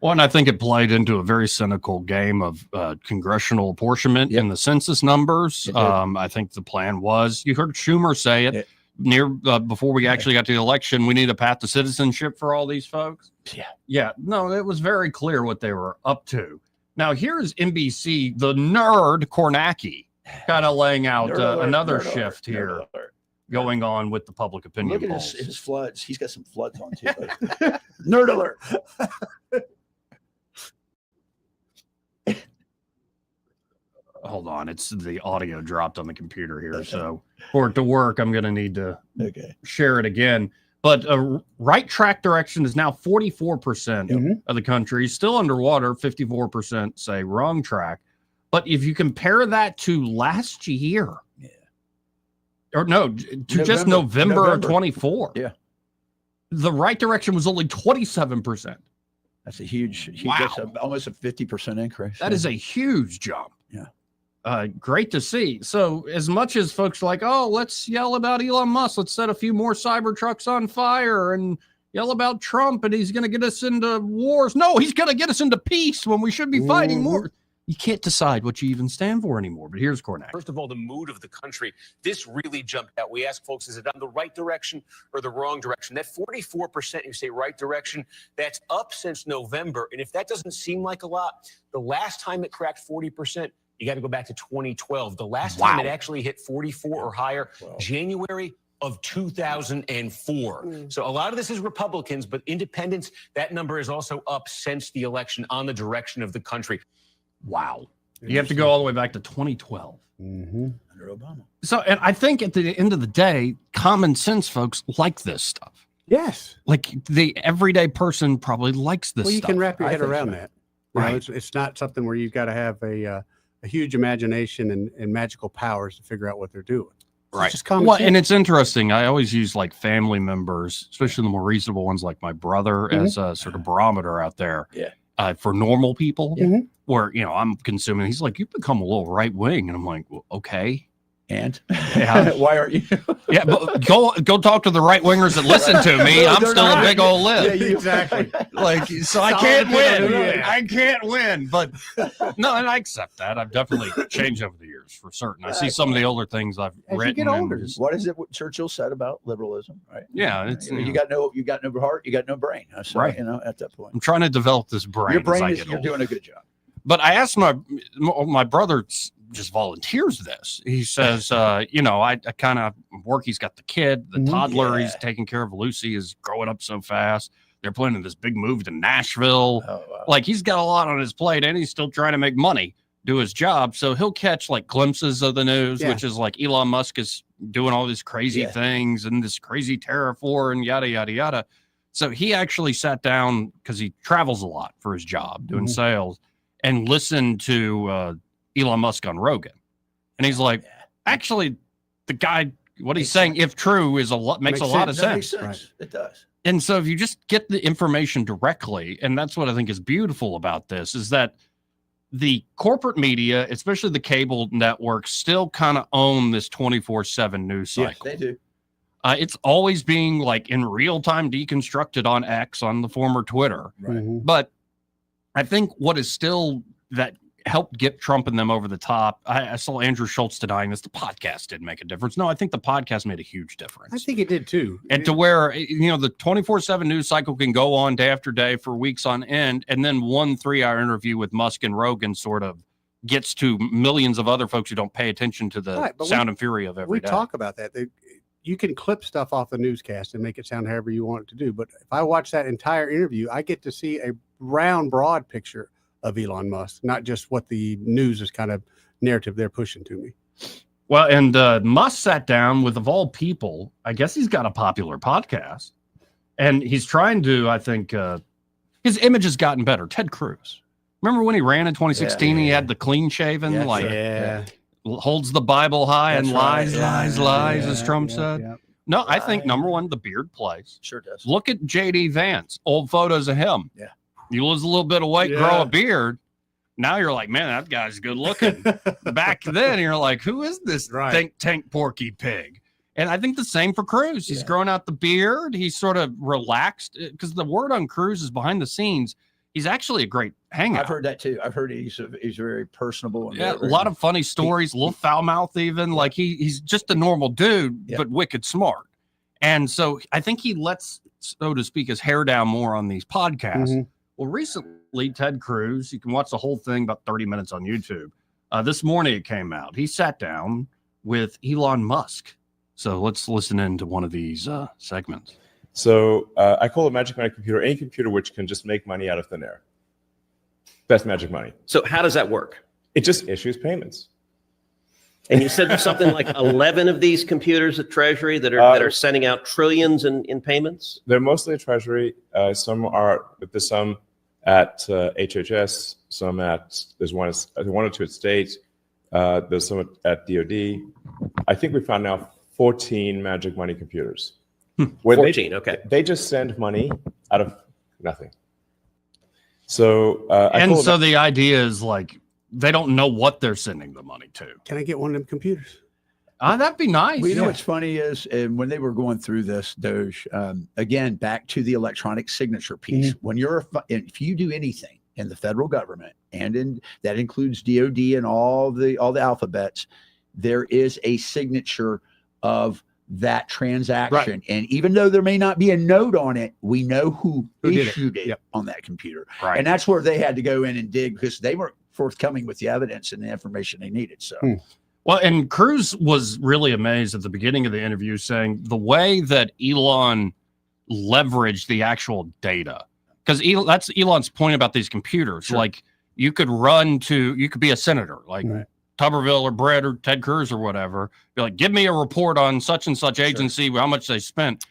Well, and I think it played into a very cynical game of congressional apportionment in the census numbers. I think the plan was, you heard Schumer say it. Before we actually got to the election, we need a path to citizenship for all these folks. Yeah. No, it was very clear what they were up to. Now, here's NBC, the nerd Kornacki, kind of laying out another shift here going on with the public opinion Look at polls. his floods. He's got some floods on too. Nerd alert. Hold on, it's the audio dropped on the computer here. So for it to work, I'm going to need to share it again. But right track direction is now 44% of the country, still underwater. 54% say wrong track. But if you compare that to last year, or no, to just November of 24, the right direction was only 27%. That's a huge, Wow. that's almost a 50% increase. That is a huge jump. Yeah. Great to see. So as much as folks are like, oh, let's yell about Elon Musk, let's set a few more cyber trucks on fire and yell about Trump and he's going to get us into wars. No, he's going to get us into peace when we should be fighting more. You can't decide what you even stand for anymore. But here's Cornack. First of all, the mood of the country. This really jumped out. We ask folks, is it on the right direction or the wrong direction? That 44%, you say right direction, that's up since November. And if that doesn't seem like a lot, the last time it cracked 40%, you got to go back to 2012. The last time it actually hit 44 or higher, January of 2004. So a lot of this is Republicans, but independents, that number is also up since the election on the direction of the country. Wow. You have to go all the way back to 2012. Under Obama. So, and I think at the end of the day, common sense folks like this stuff. Yes. Like the everyday person probably likes this Well, you stuff. can wrap your head around that. You know, Right. it's not something where you've got to have a huge imagination and magical powers to figure out what they're doing. Right. It's just common Well, sense. and it's interesting. I always use like family members, especially the more reasonable ones like my brother, as a sort of barometer out there. For normal people, where, you know, I'm consuming. He's like, you've become a little right wing. And I'm like, well, okay. And why aren't you? Yeah, but go talk to the right wingers that listen to me. I'm still a big old lip. Yeah, exactly. Like, so I can't win. I can't win. But no, and I accept that. I've definitely changed over the years for certain. I see some of the older things I've written. And just- What is it what Churchill said about liberalism? Right. Yeah, it's, you got no heart, you got no brain. So, Right. You know, at that point, I'm trying to develop this brain. your as brain I is get you're older. doing a good job. But I asked my brother just volunteers this. He says, you know, I kind of work. He's got the kid, the toddler. He's taking care of Lucy is growing up so fast. They're planning this big move to Nashville. Like he's got a lot on his plate and he's still trying to make money, do his job. So he'll catch like glimpses of the news, which is like Elon Musk is doing all these crazy things and this crazy tariff war and yada, yada, yada. So he actually sat down because he travels a lot for his job doing sales and listened to Elon Musk on Rogan. And he's like, actually, the guy, what he's saying, if true, is makes a lot of sense. Right. It does. And so if you just get the information directly, and that's what I think is beautiful about this, is that the corporate media, especially the cable networks, still kind of own this 24/7 news cycle. Yes, they do. It's always being like in real time deconstructed on X, on the former Twitter. Right. But I think what is still that helped get Trump and them over the top. I saw Andrew Schultz denying this. The podcast didn't make a difference. No, I think the podcast made a huge difference. I think it did too. And to where, you know, the 24/7 news cycle can go on day after day for weeks on end. And then 1 3-hour interview with Musk and Rogan sort of gets to millions of other folks who don't pay attention to the Right, but sound and fury of every day. We talk about that. You can clip stuff off the newscast and make it sound however you want it to do. But if I watch that entire interview, I get to see a round, broad picture of Elon Musk, not just what the news is kind of narrative they're pushing to me. Well, and Musk sat down with, of all people, I guess he's got a popular podcast, and he's trying to, I think, his image has gotten better. Ted Cruz. Remember when he ran in 2016? He had the clean shaven, holds the Bible high and lies, as Trump said. No, I think number one, the beard plays. Sure does. Look at JD Vance, old photos of him. Yeah. You lose a little bit of weight, grow a beard. Now you're like, man, that guy's good looking. Back then, you're like, who is this think tank Porky Pig? And I think the same for Cruz. He's grown out the beard. He's sort of relaxed, because the word on Cruz is behind the scenes. He's actually a great hangout. I've heard that too. I've heard he's very personable. And a lot of funny stories, a little foul mouth even. Like he's just a normal dude, but wicked smart. And so I think he lets, so to speak, his hair down more on these podcasts. Mm-hmm. Well, recently, Ted Cruz, you can watch the whole thing, about 30 minutes on YouTube. This morning it came out. He sat down with Elon Musk. So let's listen into one of these segments. So I call a magic money computer any computer which can just make money out of thin air. That's magic money. So how does that work? It just issues payments. And you said there's something like 11 of these computers at Treasury that are sending out trillions in payments? They're mostly at Treasury. Some are, but there's some at HHS, some at, there's one or two at State, there's some at DOD. I think we found now 14 magic money computers. 14, okay. They just send money out of nothing. So, so the idea is like, they don't know what they're sending the money to. Can I get one of them computers? That'd be nice. Well, you know what's funny is, and when they were going through this, Doge, again, back to the electronic signature piece. When if you do anything in the federal government, and that includes DOD and all the alphabets, there is a signature of that transaction. And even though there may not be a note on it, we know who issued it on that computer. And that's where they had to go in and dig, because they weren't forthcoming with the evidence and the information they needed. So, well, and Cruz was really amazed at the beginning of the interview, saying the way that Elon leveraged the actual data, because that's Elon's point about these computers. Like you could be a senator, like Tuberville or Brett or Ted Cruz or whatever. Be like, give me a report on such and such agency, how much they spent.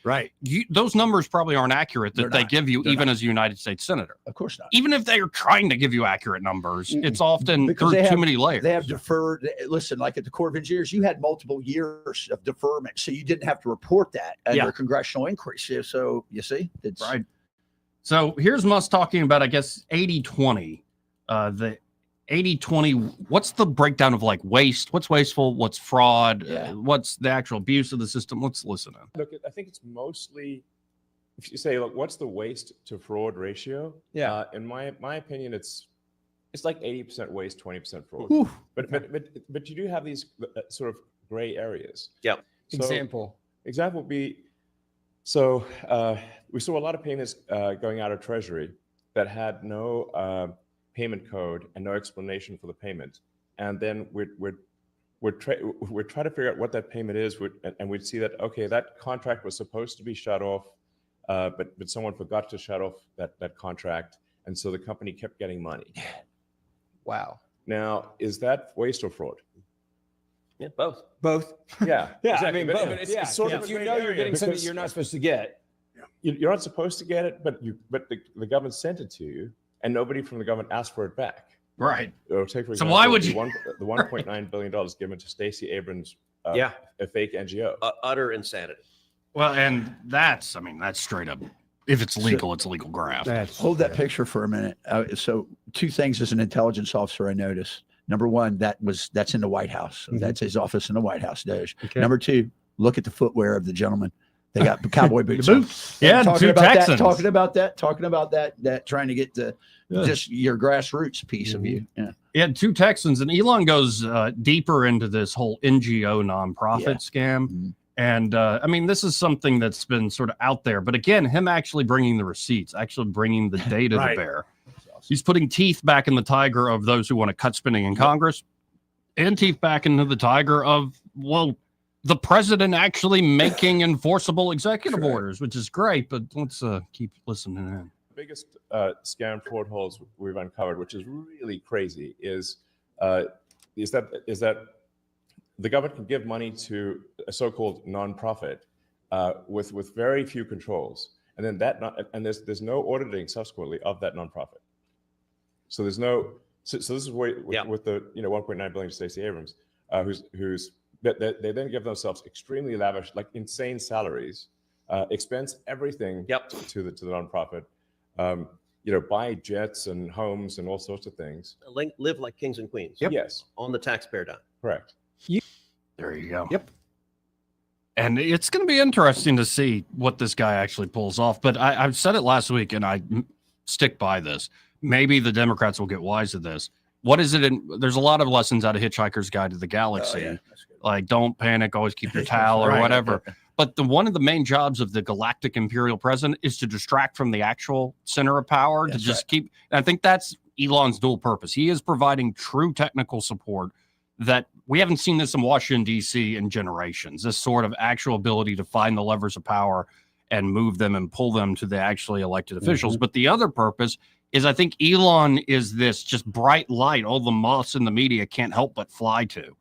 Those numbers probably aren't accurate that they give you, even as a United States senator. Of course not. Even if they are trying to give you accurate numbers, it's often through too many layers. They have deferred. Listen, like at the Corps of Engineers, you had multiple years of deferment, so you didn't have to report that under congressional increase. So you see, it's right. So here's Musk talking about, I guess, 80-20. The 80-20, what's the breakdown of like waste? What's wasteful? What's fraud? What's the actual abuse of the system? Let's listen in. Look, I think it's mostly, if you say, look, what's the waste to fraud ratio? In my opinion, it's like 80% waste, 20% fraud. But you do have these sort of gray areas. So, example would be, so we saw a lot of payments going out of Treasury that had no payment code and no explanation for the payment, and then we're trying to figure out what that payment is, and we'd see that that contract was supposed to be shut off, but someone forgot to shut off that contract, and so the company kept getting money. Wow. Now, is that waste or fraud? Yeah, both. Yeah. Exactly. I mean, but it's sort of if you know you're getting something you're not supposed to get, you're not supposed to get it, but the government sent it to you. And nobody from the government asked for it back. Right. Or take, for example, so why would you the $1.9 billion given to Stacey Abrams, a fake NGO? Utter insanity. Well, and that's straight up. If it's legal, it's legal graft. Hold that picture for a minute. So two things as an intelligence officer I noticed. Number one, that's in the White House. That's his office in the White House, Doge. Number two, look at the footwear of the gentleman. They got cowboy boots. Talking about that, trying to get the just your grassroots piece of you. Yeah, two Texans, and Elon goes deeper into this whole NGO nonprofit scam. And I mean, this is something that's been sort of out there, but again, him actually bringing the receipts, actually bringing the data to bear. else. He's putting teeth back in the tiger of those who want to cut spending in Congress, and teeth back into the tiger of, well, the president actually making enforceable executive orders, which is great. But let's keep listening in. The biggest scam fraud holes we've uncovered, which is really crazy, is that the government can give money to a so-called nonprofit with very few controls, and then there's no auditing subsequently of that nonprofit. So there's no. So this is where with the 1.9 billion to Stacey Abrams, they then give themselves extremely lavish, like insane salaries, expense everything to the nonprofit. Buy jets and homes and all sorts of things. Live like kings and queens. Yes. On the taxpayer dime. Correct. There you go. Yep. And it's going to be interesting to see what this guy actually pulls off. But I've said it last week, and I stick by this. Maybe the Democrats will get wise to this. What is it? There's a lot of lessons out of Hitchhiker's Guide to the Galaxy. Like, don't panic, always keep your towel or whatever. But one of the main jobs of the galactic imperial president is to distract from the actual center of power, to just keep. And I think that's Elon's dual purpose. He is providing true technical support that we haven't seen this in Washington, D.C. in generations, this sort of actual ability to find the levers of power and move them and pull them to the actually elected officials. But the other purpose is, I think Elon is this just bright light all the moths in the media can't help but fly to.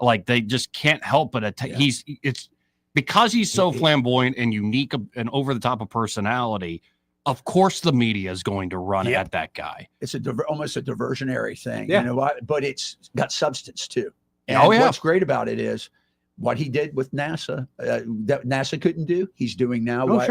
Like, they just can't help but it's because he's so flamboyant and unique and over the top of personality. Of course, the media is going to run at that guy. It's almost a diversionary thing, Yeah. you know what? But it's got substance too. And Oh, yeah. what's great about it is what he did with NASA that NASA couldn't do. He's doing now what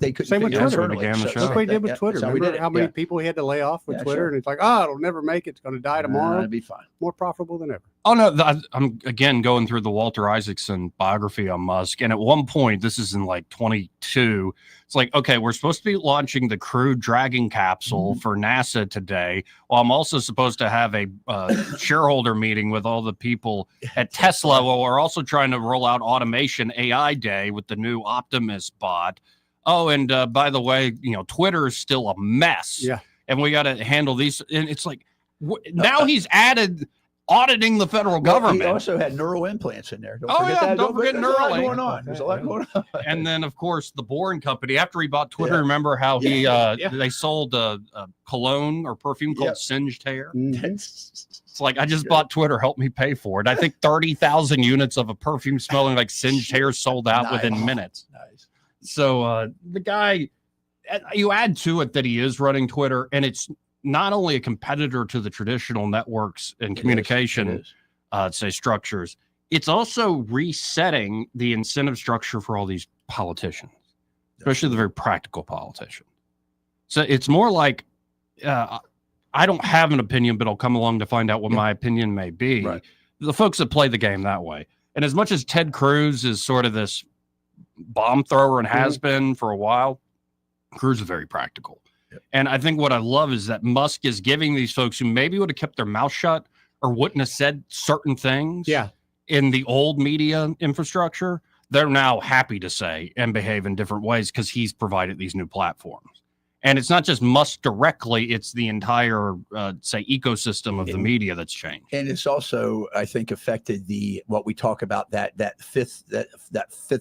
they couldn't Same with do Twitter. internally. Look what he did with Twitter. Remember how many people he had to lay off with Twitter? Sure. And it's like, oh, it'll never make it. It's going to die tomorrow. It'll be fine. More profitable than ever. Oh, no, I'm again going through the Walter Isaacson biography on Musk. And at one point, this is in like 22, it's like, okay, we're supposed to be launching the Crew Dragon capsule for NASA today. Well, I'm also supposed to have a shareholder meeting with all the people at Tesla. Well, we're also trying to roll out Automation AI Day with the new Optimus bot. Oh, and by the way, Twitter is still a mess. Yeah. And we got to handle these. And it's like, now he's added auditing the federal government. He also had neural implants in there. Don't Oh, forget yeah, that. don't forget There's a lot Neuralink. going on. There's a lot going on. And then, of course, the Boring Company, after he bought Twitter, remember how they sold a cologne or perfume called Singed Hair? It's like, I just bought Twitter, help me pay for it. I think 30,000 units of a perfume smelling like singed hair sold out within minutes. Nice. So the guy, you add to it that he is running Twitter, and it's not only a competitor to the traditional networks and communication say structures, it's also resetting the incentive structure for all these politicians, especially the very practical politicians. So it's more like I don't have an opinion, but I'll come along to find out what my opinion may be. The folks that play the game that way. And as much as Ted Cruz is sort of this bomb thrower and has been for a while, Cruz is very practical. And I think what I love is that Musk is giving these folks who maybe would have kept their mouth shut or wouldn't have said certain things in the old media infrastructure, they're now happy to say and behave in different ways because he's provided these new platforms. And it's not just Musk directly, it's the entire, say, ecosystem of the media that's changed. And it's also, I think, affected what we talk about that fifth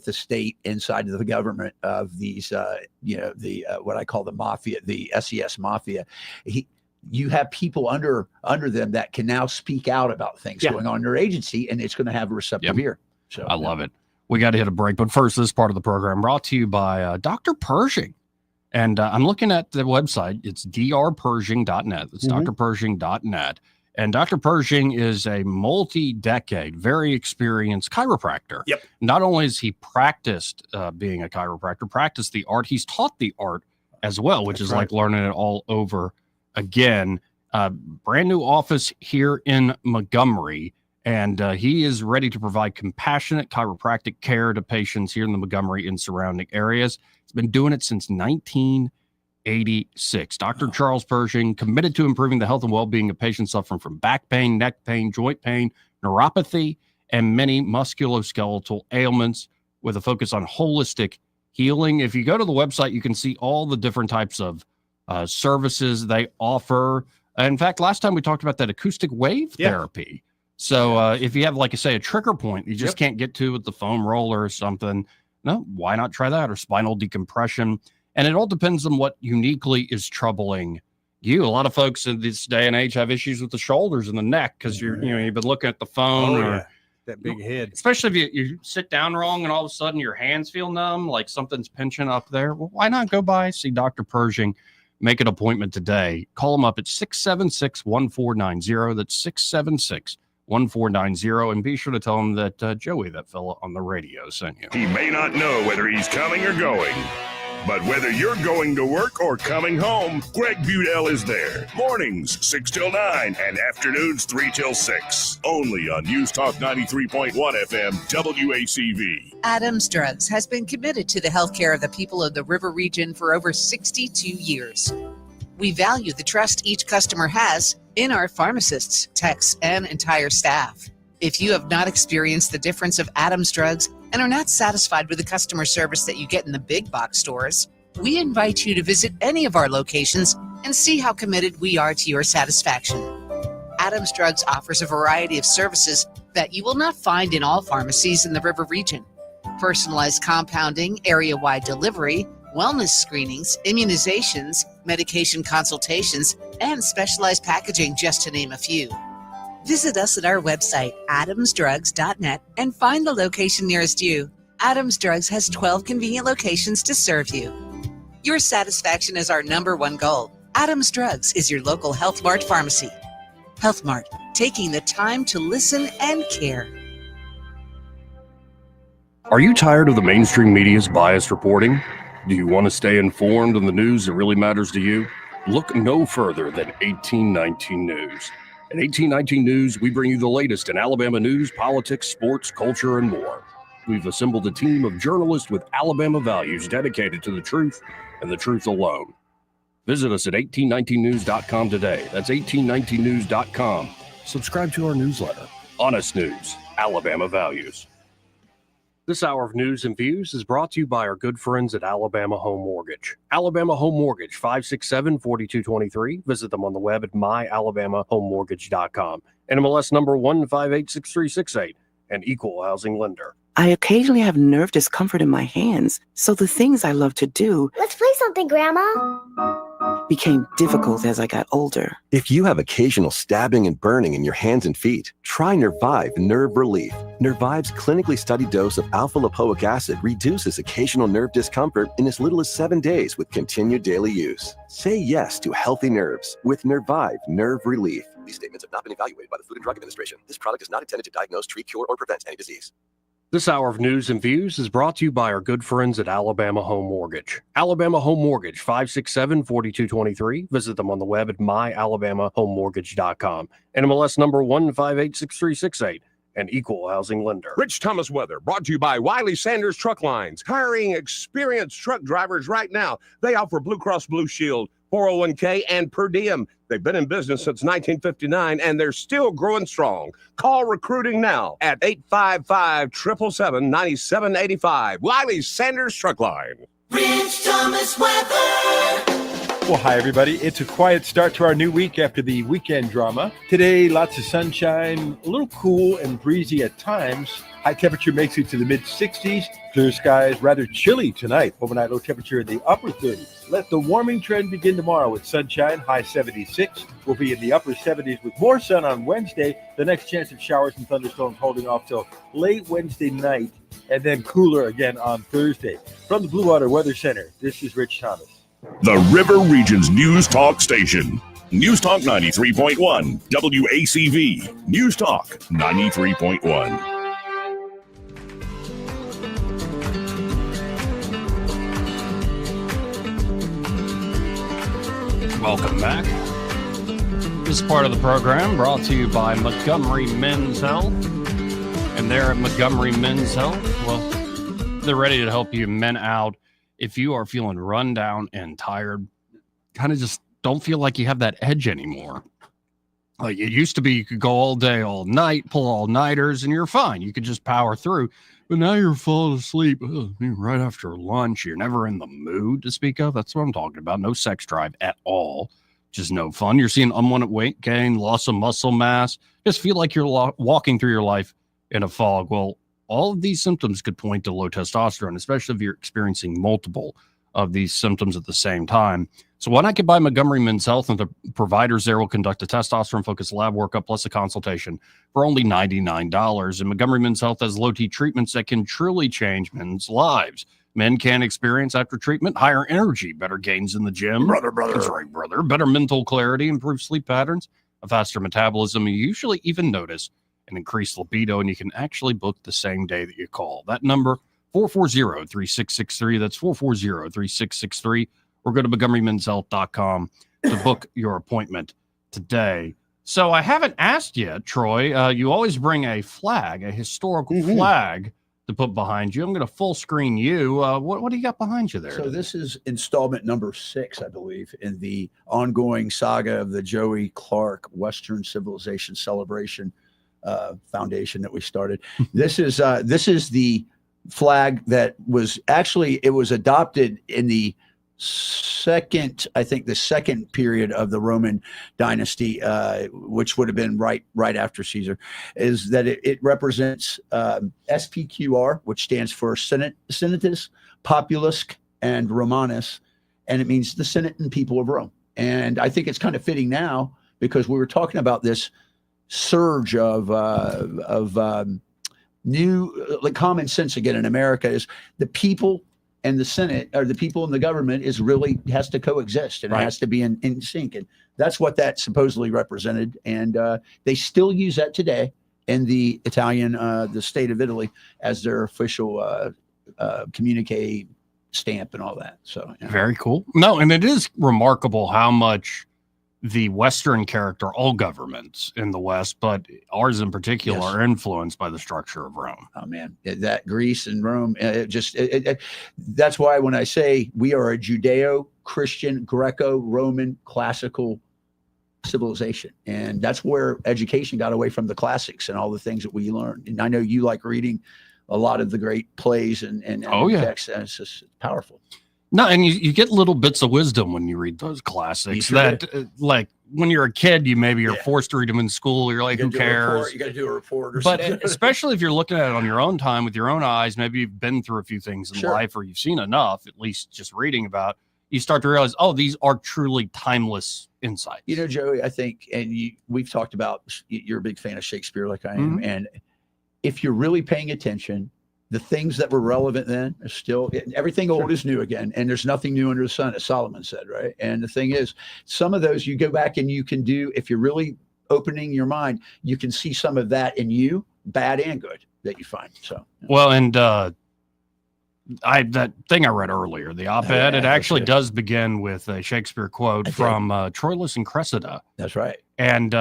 estate inside of the government of these, what I call the mafia, the SES mafia. You have people under them that can now speak out about things going on in their agency, and it's going to have a receptive ear. So I love it. We got to hit a break. But first, this part of the program brought to you by Dr. Pershing. And I'm looking at the website. It's drpershing.net. It's drpershing.net. And Dr. Pershing is a multi-decade, very experienced chiropractor. Not only has he practiced being a chiropractor, practiced the art, he's taught the art as well, which is like learning it all over again. Brand new office here in Montgomery. And he is ready to provide compassionate chiropractic care to patients here in the Montgomery and surrounding areas. He's been doing it since 1986. Dr. Charles Pershing, committed to improving the health and well-being of patients suffering from back pain, neck pain, joint pain, neuropathy, and many musculoskeletal ailments with a focus on holistic healing. If you go to the website, you can see all the different types of services they offer. In fact, last time we talked about that acoustic wave therapy. So if you have, like I say, a trigger point you just can't get to with the foam roller or something, no, why not try that? Or spinal decompression. And it all depends on what uniquely is troubling you. A lot of folks in this day and age have issues with the shoulders and the neck because you've been looking at the phone or that big head. Especially if you sit down wrong and all of a sudden your hands feel numb, like something's pinching up there. Well, why not go by, see Dr. Pershing, make an appointment today. Call them up at 676-1490. That's 676-1490. And be sure to tell them that Joey, that fella on the radio, sent you. He may not know whether he's coming or going, but whether you're going to work or coming home, Greg Budell is there. Mornings, 6 till 9, and afternoons, 3 till 6. Only on News Talk 93.1 FM, WACV. Adams Drugs has been committed to the health care of the people of the River region for over 62 years. We value the trust each customer has in our pharmacists, techs, and entire staff. If you have not experienced the difference of Adams Drugs and are not satisfied with the customer service that you get in the big box stores, we invite you to visit any of our locations and see how committed we are to your satisfaction. Adams Drugs offers a variety of services that you will not find in all pharmacies in the River region. Personalized compounding, area-wide delivery, wellness screenings, immunizations, medication consultations, and specialized packaging, just to name a few. Visit us at our website, adamsdrugs.net, and find the location nearest you. Adams Drugs has 12 convenient locations to serve you. Your satisfaction is our #1 goal. Adams Drugs is your local Health Mart pharmacy. Health Mart, taking the time to listen and care. Are you tired of the mainstream media's biased reporting? Do you want to stay informed on the news that really matters to you? Look no further than 1819 News. At 1819 News, we bring you the latest in Alabama news, politics, sports, culture, and more. We've assembled a team of journalists with Alabama values dedicated to the truth and the truth alone. Visit us at 1819news.com today. That's 1819news.com. Subscribe to our newsletter. Honest News, Alabama Values. This hour of news and views is brought to you by our good friends at Alabama Home Mortgage. Alabama Home Mortgage, 567-4223. Visit them on the web at myalabamahomemortgage.com. NMLS number 1586368, an equal housing lender. I occasionally have nerve discomfort in my hands, so the things I love to do, let's play something, Grandma, became difficult as I got older. If you have occasional stabbing and burning in your hands and feet, try Nervive Nerve Relief. Nervive's clinically studied dose of alpha-lipoic acid reduces occasional nerve discomfort in as little as 7 days with continued daily use. Say yes to healthy nerves with Nervive Nerve Relief. These statements have not been evaluated by the Food and Drug Administration. This product is not intended to diagnose, treat, cure, or prevent any disease. This hour of news and views is brought to you by our good friends at Alabama Home Mortgage. Alabama Home Mortgage, 567-4223. Visit them on the web at myalabamahomemortgage.com. NMLS number 1586368, an equal housing lender. Rich Thomas Weather, brought to you by Wiley Sanders Truck Lines. Hiring experienced truck drivers right now. They offer Blue Cross Blue Shield, 401k, and per diem. They've been in business since 1959, and they're still growing strong. Call recruiting now at 855-777-9785. Wiley Sanders Truck Line. Rich Thomas Weather. Well, hi, everybody. It's a quiet start to our new week after the weekend drama. Today, lots of sunshine, a little cool and breezy at times. High temperature makes it to the mid-60s. Clear skies, rather chilly tonight. Overnight low temperature in the upper 30s. Let the warming trend begin tomorrow with sunshine, high 76. We'll be in the upper 70s with more sun on Wednesday. The next chance of showers and thunderstorms holding off till late Wednesday night, and then cooler again on Thursday. From the Blue Water Weather Center, this is Rich Thomas. The River Region's News Talk Station. News Talk 93.1, WACV. News Talk 93.1. Welcome back. This part of the program brought to you by Montgomery Men's Health. And they're at Montgomery Men's Health. Well, they're ready to help you men out. If you are feeling run down and tired, kind of just don't feel like you have that edge anymore. Like it used to be, you could go all day, all night, pull all-nighters, and you're fine. You could just power through. But now you're falling asleep right after lunch. You're never in the mood to speak of. That's what I'm talking about. No sex drive at all. Just no fun. You're seeing unwanted weight gain, loss of muscle mass. Just feel like you're walking through your life in a fog. Well, all of these symptoms could point to low testosterone, especially if you're experiencing multiple of these symptoms at the same time. So why not get by Montgomery Men's Health, and the providers there will conduct a testosterone-focused lab workup plus a consultation for only $99. And Montgomery Men's Health has low-T treatments that can truly change men's lives. Men can experience after treatment higher energy, better gains in the gym. Brother. That's right, brother. Better mental clarity, improved sleep patterns, a faster metabolism. You usually even notice an increased libido, and you can actually book the same day that you call. That number, 440-3663. That's 440-3663. Or go to MontgomeryMen'sHealth.com to book your appointment today. So I haven't asked yet, Troy. You always bring a flag, a historical flag to put behind you. I'm going to full screen you. What do you got behind you there? So this is installment number 6, I believe, in the ongoing saga of the Joey Clark Western Civilization Celebration Foundation that we started. This is the flag that was actually, it was adopted in the second period of the Roman dynasty, which would have been right after Caesar, is that it represents SPQR, which stands for Senatus, Populus, and Romanus, and it means the Senate and people of Rome. And I think it's kind of fitting now because we were talking about this surge of new common sense again in America. Is the people and the Senate, or the people in the government, has to coexist, and it has to be in sync. And that's what that supposedly represented. And they still use that today in the the state of Italy, as their official communique stamp and all that. So Very cool. No, and it is remarkable how much the Western character, all governments in the West, but ours in particular, are influenced by the structure of Rome. Oh man, that Greece and Rome, that's why when I say we are a Judeo-Christian, Greco-Roman classical civilization, and that's where education got away from the classics and all the things that we learned. And I know you like reading a lot of the great plays and texts, and it's just powerful. No, and you get little bits of wisdom when you read those classics like when you're a kid, you're forced to read them in school. You're like, who cares? You got to do a report or but something. Especially if you're looking at it on your own time with your own eyes, maybe you've been through a few things in life, or you've seen enough, at least just reading about, you start to realize, oh, these are truly timeless insights. You know, Joey, I think, and we've talked about, you're a big fan of Shakespeare like I am. And if you're really paying attention, the things that were relevant then are still, everything old is new again, and there's nothing new under the sun, as Solomon said, right? And the thing is, some of those you go back and you can do, if you're really opening your mind, you can see some of that in you, bad and good, that you find. So, well, and that thing I read earlier, the op-ed, it actually does begin with a Shakespeare quote from Troilus and Cressida. That's right. And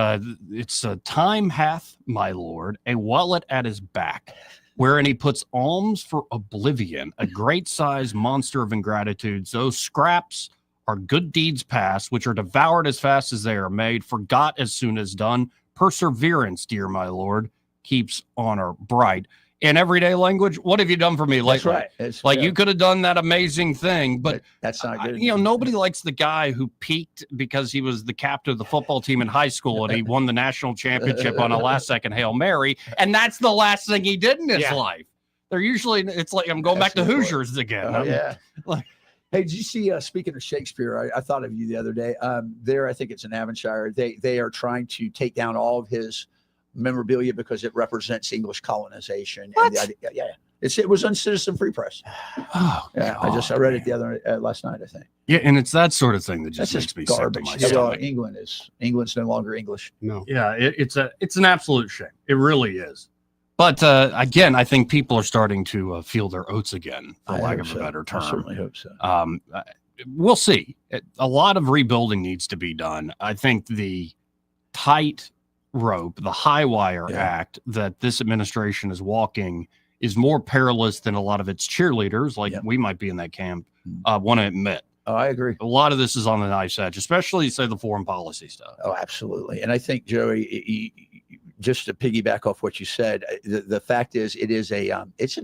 it's time hath my lord a wallet at his back, wherein he puts alms for oblivion, a great size monster of ingratitude. Those scraps are good deeds past, which are devoured as fast as they are made, forgot as soon as done. Perseverance, dear my lord, keeps honor bright. In everyday language, what have you done for me lately? That's right. You could have done that amazing thing, but that's not good. Nobody likes the guy who peaked because he was the captain of the football team in high school and he won the national championship on a last-second Hail Mary, and that's the last thing he did in his life. They're usually, it's like I'm going back to Hoosiers again. Hey, did you see? Speaking of Shakespeare, I thought of you the other day. I think it's in Avonshire. They are trying to take down all of his memorabilia because it represents English colonization. What? And the idea, it was on Citizen Free Press. Oh, I read it last night, I think. Yeah, and it's that sort of thing that just makes me garbage. sick to my stomach. England's no longer English. No. Yeah, it's an absolute shame. It really is. But again, I think people are starting to feel their oats again, for lack of a better term. I certainly hope so. We'll see. A lot of rebuilding needs to be done. I think the tight rope, the high wire act that this administration is walking is more perilous than a lot of its cheerleaders, like we might be in that camp, want to admit. Oh, I agree. A lot of this is on the knife edge, especially, say, the foreign policy stuff. Oh, absolutely. And I think, Joey, just to piggyback off what you said, the fact is, it is it's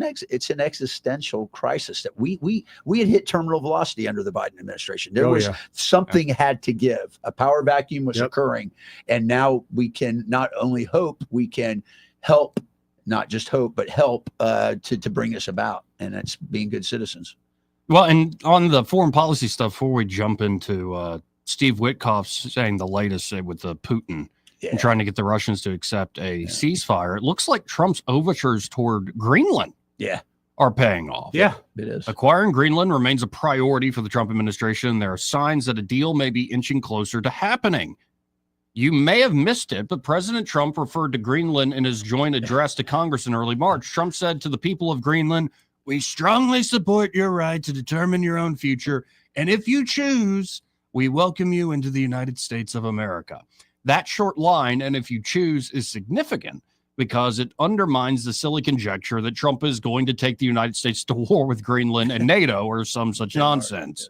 an existential crisis that we had hit terminal velocity under the Biden administration. There was something had to give. A power vacuum was occurring, and now we can not only hope, we can help, not just hope, but help to bring this about, and that's being good citizens. Well, and on the foreign policy stuff, before we jump into Steve Witkoff saying the latest with Putin and trying to get the Russians to accept a ceasefire, it looks like Trump's overtures toward Greenland are paying off. Yeah, it is. Acquiring Greenland remains a priority for the Trump administration. There are signs that a deal may be inching closer to happening. You may have missed it, but President Trump referred to Greenland in his joint address to Congress in early March. Trump said to the people of Greenland, "We strongly support your right to determine your own future, and if you choose, we welcome you into the United States of America." That short line, "and if you choose," is significant because it undermines the silly conjecture that Trump is going to take the United States to war with Greenland and NATO or some such nonsense.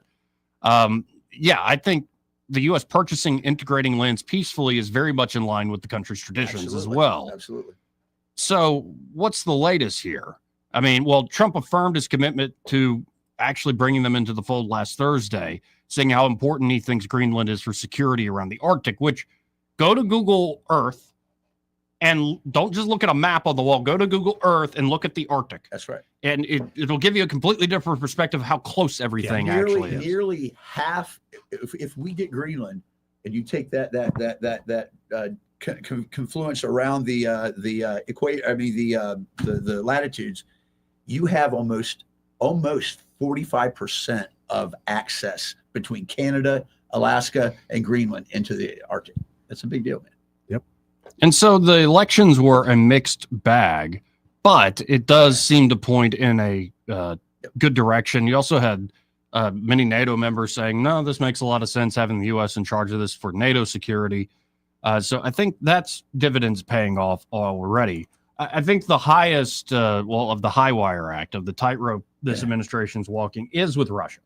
I think the U.S. purchasing, integrating lands peacefully is very much in line with the country's traditions as well. Absolutely. So what's the latest here? I mean, well, Trump affirmed his commitment to actually bringing them into the fold last Thursday, saying how important he thinks Greenland is for security around the Arctic, which go to Google Earth and don't just look at a map on the wall. Go to Google Earth and look at the Arctic. That's right. And it'll give you a completely different perspective of how close everything actually is. Nearly half, if we get Greenland and you take that confluence around the equator, I mean the latitudes, you have almost 45% of access between Canada, Alaska, and Greenland into the Arctic. That's a big deal, man. Yep. And so the elections were a mixed bag, but it does seem to point in a good direction. You also had many NATO members saying, no, this makes a lot of sense having the U.S. in charge of this for NATO security. So I think that's dividends paying off already. I think the highest, of the high wire act, of the tightrope this administration's walking is with Russia.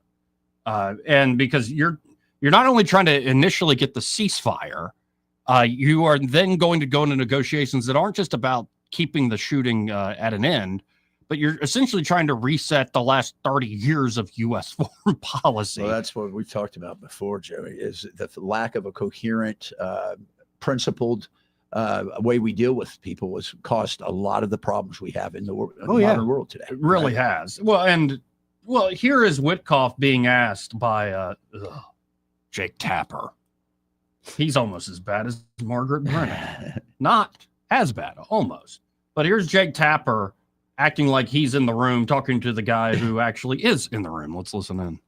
And because you're not only trying to initially get the ceasefire, you are then going to go into negotiations that aren't just about keeping the shooting at an end, but you're essentially trying to reset the last 30 years of U.S. foreign policy. Well, that's what we've talked about before, Joey, is the lack of a coherent, principled way we deal with people has caused a lot of the problems we have in the modern world today. It really has. Well, here is Witkoff being asked by Jake Tapper. He's almost as bad as Margaret Brennan. Not as bad, almost. But here's Jake Tapper acting like he's in the room, talking to the guy who actually is in the room. Let's listen in.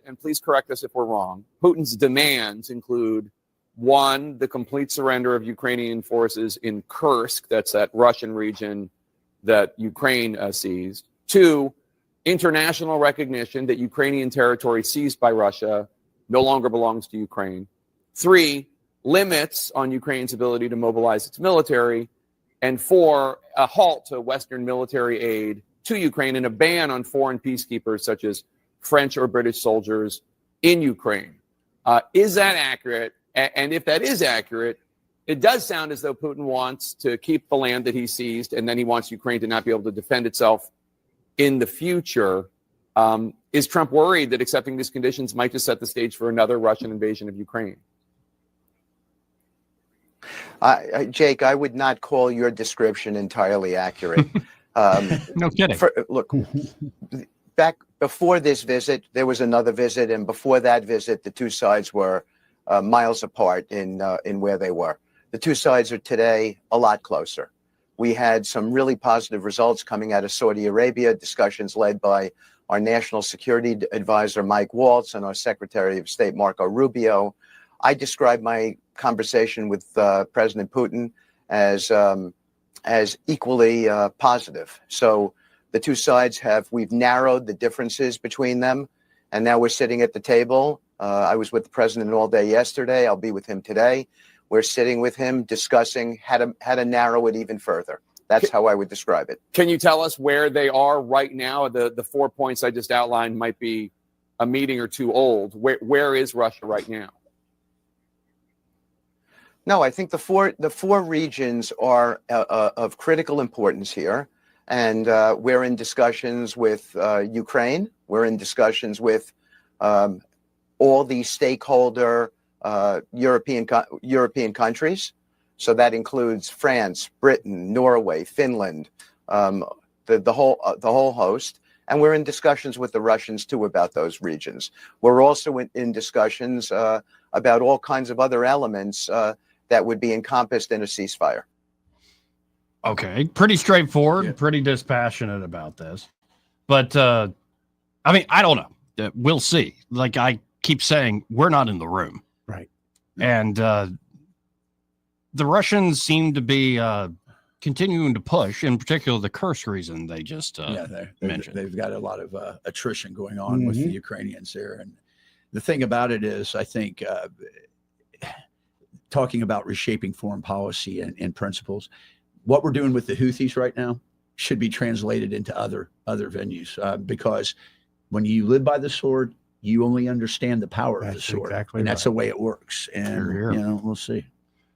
And please correct us if we're wrong. Putin's demands include, one, the complete surrender of Ukrainian forces in Kursk, that's that Russian region that Ukraine seized. Two, international recognition that Ukrainian territory seized by Russia no longer belongs to Ukraine. Three, limits on Ukraine's ability to mobilize its military. And four, a halt to Western military aid to Ukraine and a ban on foreign peacekeepers such as French or British soldiers in Ukraine. Is that accurate? And if that is accurate, it does sound as though Putin wants to keep the land that he seized, and then he wants Ukraine to not be able to defend itself in the future. Is Trump worried that accepting these conditions might just set the stage for another Russian invasion of Ukraine? Jake, I would not call your description entirely accurate. No kidding. Look, back before this visit, there was another visit, and before that visit, the two sides were miles apart in where they were. The two sides are today a lot closer. We had some really positive results coming out of Saudi Arabia, discussions led by our National Security Advisor, Mike Waltz, and our Secretary of State, Marco Rubio. I described my conversation with President Putin as equally positive. So the two sides we've narrowed the differences between them, and now we're sitting at the table. I was with the president all day yesterday. I'll be with him today. We're sitting with him discussing how to narrow it even further. That's how I would describe it. Can you tell us where they are right now? The 4 points I just outlined might be a meeting or two old. Where is Russia right now? No, I think the four regions are of critical importance here, and we're in discussions with Ukraine. We're in discussions with all the stakeholder European countries. So that includes France, Britain, Norway, Finland, the whole host. And we're in discussions with the Russians too about those regions. We're also in discussions about all kinds of other elements that would be encompassed in a ceasefire. Okay, pretty straightforward, pretty dispassionate about this. But, I mean, I don't know. We'll see. Like I keep saying, we're not in the room. Right. And the Russians seem to be continuing to push, in particular, the Kursk reason they just mentioned. They've got a lot of attrition going on with the Ukrainians there. And the thing about it is, I think, talking about reshaping foreign policy and principles, what we're doing with the Houthis right now should be translated into other venues because when you live by the sword, you only understand the power of the sword. Exactly, and that's the way it works. And, you know, we'll see.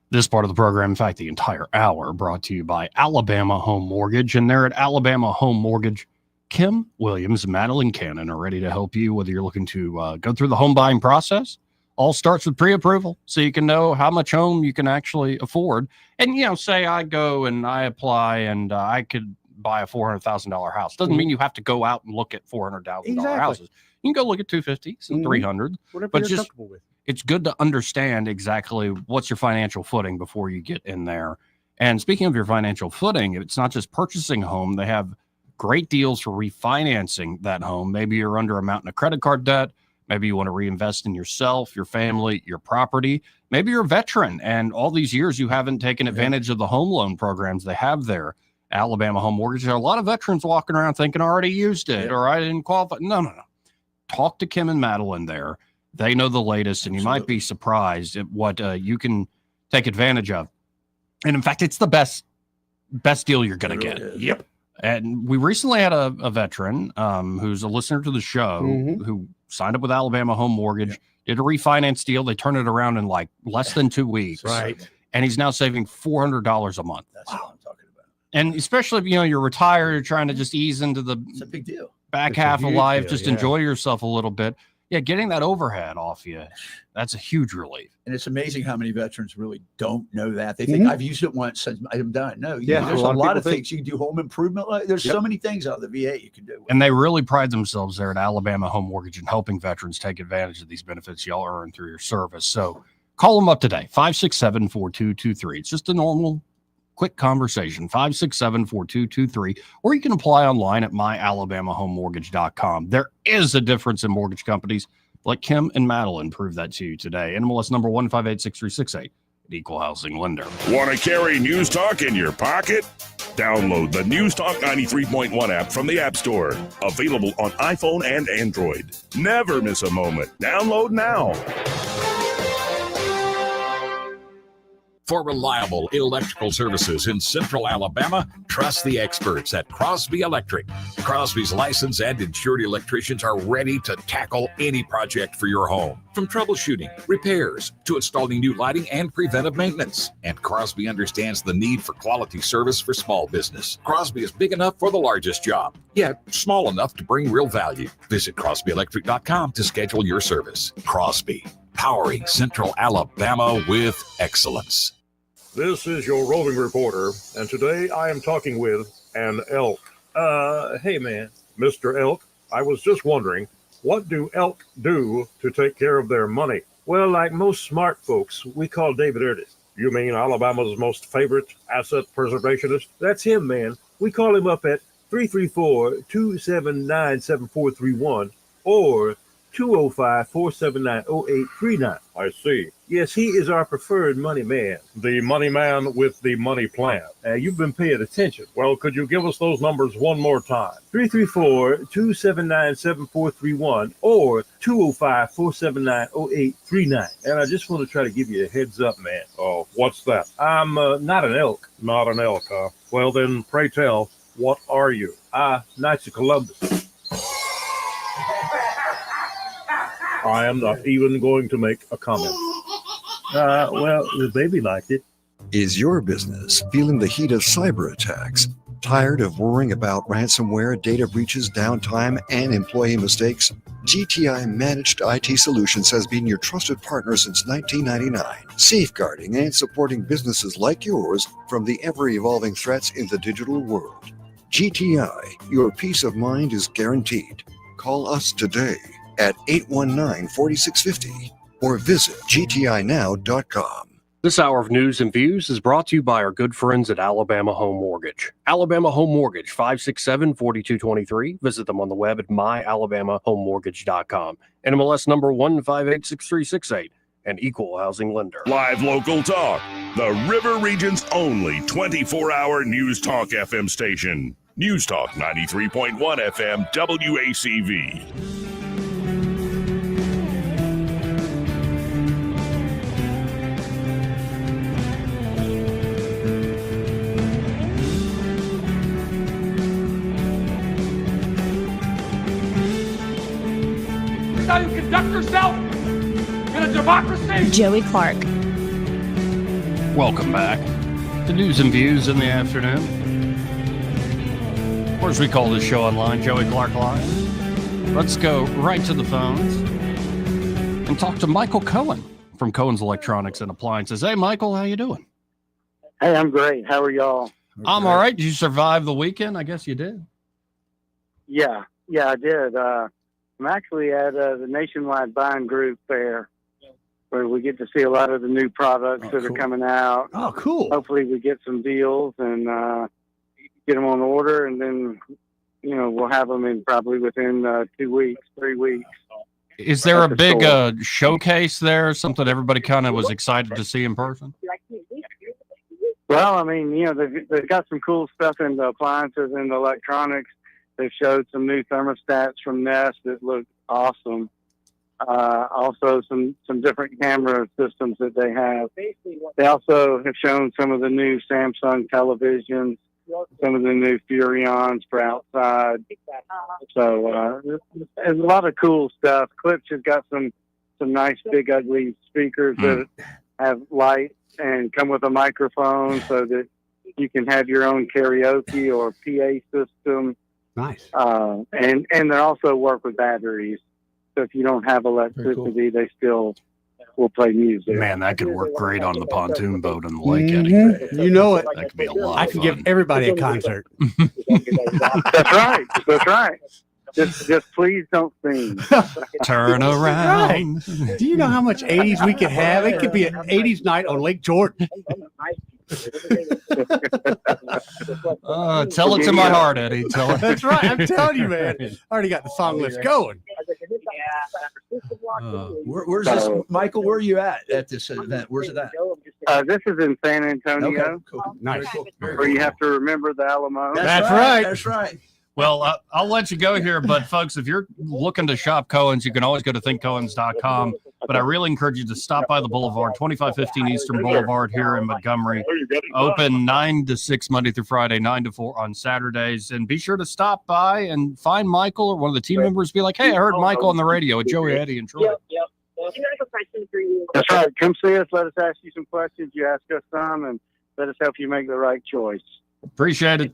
This part of the program, in fact, the entire hour, brought to you by Alabama Home Mortgage. And there at Alabama Home Mortgage, Kim Williams and Madeline Cannon are ready to help you, whether you're looking to go through the home buying process. All starts with pre-approval, so you can know how much home you can actually afford. And, you know, say I go and I apply and I could buy a $400,000 house. Doesn't mean you have to go out and look at $400,000 houses. You can go look at 250s and 300s. Whatever but you're just comfortable with. it's good to understand exactly what's your financial footing before you get in there. And speaking of your financial footing, it's not just purchasing a home. They have great deals for refinancing that home. Maybe you're under a mountain of credit card debt. Maybe you want to reinvest in yourself, your family, your property. Maybe you're a veteran and all these years you haven't taken advantage of the home loan programs they have there. Alabama Home Mortgage. There are a lot of veterans walking around thinking I already used it or I didn't qualify. No. Talk to Kim and Madeline there. They know the latest, and you might be surprised at what you can take advantage of. And in fact, it's the best deal you're going to get. Yep. And we recently had a veteran who's a listener to the show who signed up with Alabama Home Mortgage, did a refinance deal. They turned it around in like less than 2 weeks. Right. And he's now saving $400 a month. That's what I'm talking about. And especially if, you know, you're retired, you're trying to just ease into the It's a big deal. back half of life, just enjoy yourself a little bit. Yeah, getting that overhead off you, that's a huge relief. And it's amazing how many veterans really don't know that. They think I've used it once, I'm done. No, there's a lot of things you can do. Home improvement. There's so many things out of the VA you can do. And they really pride themselves there at Alabama Home Mortgage in helping veterans take advantage of these benefits y'all earn through your service. So call them up today, 567-4223. It's just a normal, quick conversation, 567-4223, or you can apply online at myalabamahomemortgage.com. There is a difference in mortgage companies. Let Kim and Madeline prove that to you today. NMLS number 1586368, Equal Housing Lender. Want to carry News Talk in your pocket? Download the News Talk 93.1 app from the App Store. Available on iPhone and Android. Never miss a moment. Download now. For reliable electrical services in Central Alabama, trust the experts at Crosby Electric. Crosby's licensed and insured electricians are ready to tackle any project for your home. From troubleshooting, repairs, to installing new lighting and preventive maintenance. And Crosby understands the need for quality service for small business. Crosby is big enough for the largest job, yet small enough to bring real value. Visit CrosbyElectric.com to schedule your service. Crosby, powering Central Alabama with excellence. This is your roving reporter, and today I am talking with an elk. Hey man, Mr. Elk, I was just wondering, what do elk do to take care of their money? Well, like most smart folks, we call David Erdis. You mean Alabama's most favorite asset preservationist? That's him, man. We call him up at 334-279-7431 or 205-479-0839. I see. Yes, he is our preferred money man. The money man with the money plan. You've been paying attention. Well, could you give us those numbers one more time? 334-279-7431 or 205-479-0839. And I just want to try to give you a heads up, man. Oh, what's that? I'm not an elk. Not an elk, huh? Well, then, pray tell, what are you? Knights of Columbus. I am not even going to make a comment. Well, the baby liked it. Is your business feeling the heat of cyber attacks? Tired of worrying about ransomware, data breaches, downtime, and employee mistakes? GTI Managed IT Solutions has been your trusted partner since 1999, safeguarding and supporting businesses like yours from the ever-evolving threats in the digital world. GTI, your peace of mind is guaranteed. Call us today at 819-4650 or visit gtinow.com. This hour of news and views is brought to you by our good friends at Alabama Home Mortgage. Alabama Home Mortgage, 567-4223. Visit them on the web at myalabamahomemortgage.com. NMLS number 1586368, an equal housing lender. Live local talk, the River Region's only 24-hour News Talk FM station. News Talk 93.1 FM WACV. How you conduct yourself in a democracy. Joey Clark. Welcome back to News and Views in the afternoon. Or as we call this show online, Joey Clark Live. Let's go right to the phones and talk to Michael Cohen from Cohen's Electronics and Appliances. Hey, Michael, how you doing? Hey, I'm great. How are y'all? I'm all right. Did you survive the weekend? I guess you did. Yeah, I did. I'm actually at the Nationwide Buying Group Fair, where we get to see a lot of the new products that are coming out. Oh, cool. Hopefully we get some deals and get them on order, and then, we'll have them in probably within 2 weeks, 3 weeks. Is there a big showcase there, something everybody kind of was excited to see in person? Well, I mean, they've got some cool stuff in the appliances and the electronics. They've showed some new thermostats from Nest that look awesome. Also, some different camera systems that they have. They also have shown some of the new Samsung televisions, some of the new Furions for outside. So there's a lot of cool stuff. Klipsch has got some nice big ugly speakers that have lights and come with a microphone so that you can have your own karaoke or PA system. Nice. And they also work with batteries. So if you don't have electricity, they still will play music. Man, that could work great on the pontoon boat in the lake, Eddie. You know it. That could be a lot I of can fun. give everybody a concert. That's right. That's right. Just please don't sing. Turn around. Do you know how much 80s we could have? It could be an 80s night on Lake Jordan. Tell it to my heart, Eddie. Tell it. That's right. I'm telling you, man. I already got the song list going. Where's this, Michael? Where are you at this event? Where's it at? This is in San Antonio. Okay, cool. Nice. Where you have to remember the Alamo. That's right. That's right. Well, I'll let you go here, but folks, if you're looking to shop Cohen's, you can always go to thinkcohens.com. But I really encourage you to stop by the Boulevard, 2515 Eastern Boulevard here in Montgomery. Open 9 to 6 Monday through Friday, 9 to 4 on Saturdays. And be sure to stop by and find Michael or one of the team members. Be like, hey, I heard Michael on the radio with Joey, Eddie, and Troy. That's right. Come see us. Let us ask you some questions. You ask us some, and let us help you make the right choice. Appreciate it.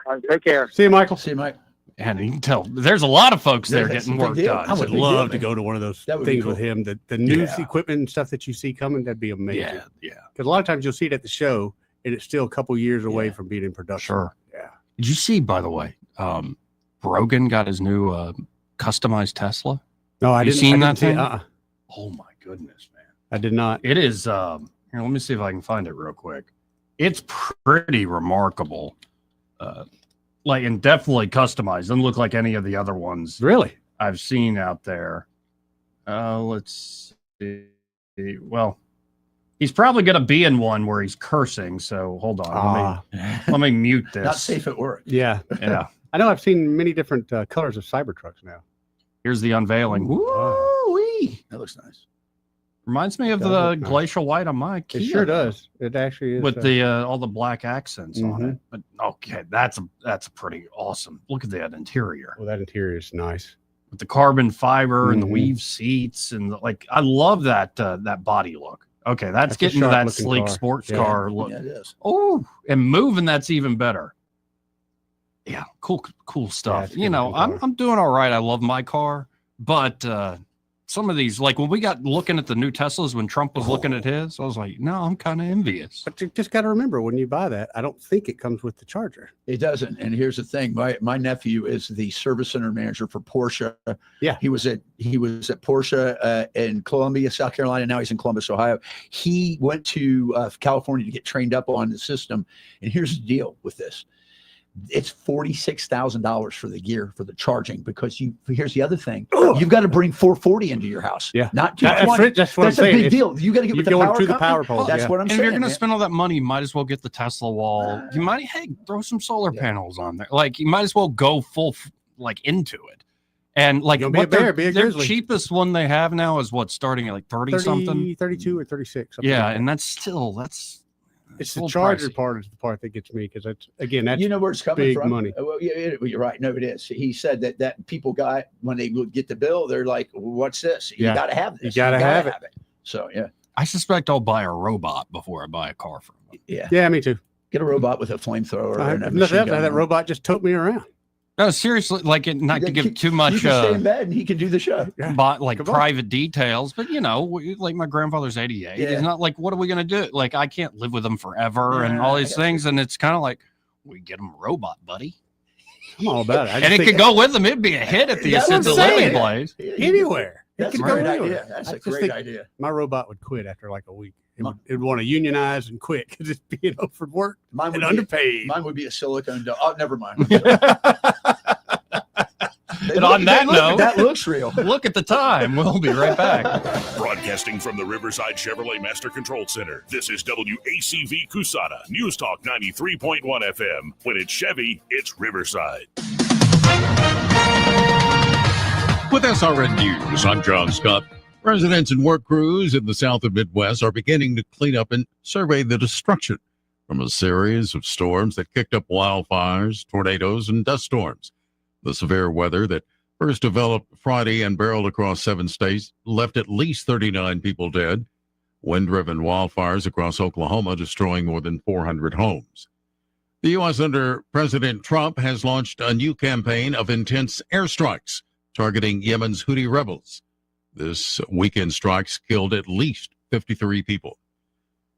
All right, take care. See you, Michael. See you, Mike. And you can tell there's a lot of folks there getting work done. I would love to go to one of those things with him. The news Yeah. equipment and stuff that you see coming, that'd be amazing. Yeah. Because a lot of times you'll see it at the show, and it's still a couple years away from being in production. Sure. Yeah. Did you see, by the way, Brogan got his new customized Tesla? No, I You didn't. seen I that didn't see thing? it. Oh my goodness, man! I did not. It is. Here, let me see if I can find it real quick. It's pretty remarkable. And definitely customized. Doesn't look like any of the other ones. Really? I've seen out there. Let's see. Well, he's probably going to be in one where he's cursing. So hold on. Let me mute this. Not safe at work. Yeah. Yeah. I know I've seen many different colors of Cybertrucks now. Here's the unveiling. Woo-wee. That looks nice. Reminds me of Does the look nice. glacial white on my Kia. It sure does. It actually is. With the all the black accents on Mhm. it. But okay, that's a pretty awesome. Look at that interior. Well, that interior is nice. with the carbon fiber and the weave seats and I love that that body look. Okay, that's getting to that sleek sports car look. Yeah, it is. Oh, and moving, that's even better. Yeah, cool stuff. I'm doing all right. I love my car, but some of these, like when we got looking at the new Teslas when Trump was looking at his, I was like, no, I'm kind of envious. But you just got to remember, when you buy that, I don't think it comes with the charger. It doesn't. And here's the thing: my nephew is the service center manager for Porsche. Yeah, he was at Porsche in Columbia, South Carolina. Now he's in Columbus, Ohio. He went to California to get trained up on the system. And here's the deal with this: it's $46,000 for the gear for the charging, because here's the other thing: you've got to bring 440 into your house. Yeah, not 220. That's what that's I'm a saying. big deal. You got to get with the power through the company. power pole. That's what I'm and saying. if you're going to spend all that money, you might as well get the Tesla wall. You might throw some solar panels on there. Like you might as well go full into it. And like be a bear, be a their grizzly. cheapest one they have now is starting at like 30 something, 32 or 36. Yeah, and that's still it's the charger part is the part that gets me, because that's where it's coming big from. money. Well, yeah, you're right. No, it is. He said that people got, when they would get the bill, they're like, "What's this? You got to have this. You got to have it." So yeah, I suspect I'll buy a robot before I buy a car from him. Yeah, me too. Get a robot with a flamethrower. And a machine that gun. robot just took me around. No, seriously, not to give too much. You can stay in bed and he can do the show. Private details, but like my grandfather's 88. Yeah. It's not like, what are we gonna do? Like, I can't live with him forever and all these things, and it's kind of like, we get him a robot, buddy. I'm all about it. And it could go with him. It'd be a hit at the assisted living place. Anywhere. That's It a could go great anywhere. idea. That's a I just great think idea. My robot would quit after like a week. It would want to unionize and quit because it's being overworked and underpaid. Mine would be a silicone dog. Oh, never mind. And on that note, that looks real. Look at the time. We'll be right back. Broadcasting from the Riverside Chevrolet Master Control Center, this is WACV Cusada, News Talk 93.1 FM. When it's Chevy, it's Riverside. With SRN News, I'm John Scott. Residents and work crews in the South and Midwest are beginning to clean up and survey the destruction from a series of storms that kicked up wildfires, tornadoes, and dust storms. The severe weather that first developed Friday and barreled across 7 states left at least 39 people dead. Wind-driven wildfires across Oklahoma destroying more than 400 homes. The U.S. under President Trump has launched a new campaign of intense airstrikes targeting Yemen's Houthi rebels. This weekend strikes killed at least 53 people.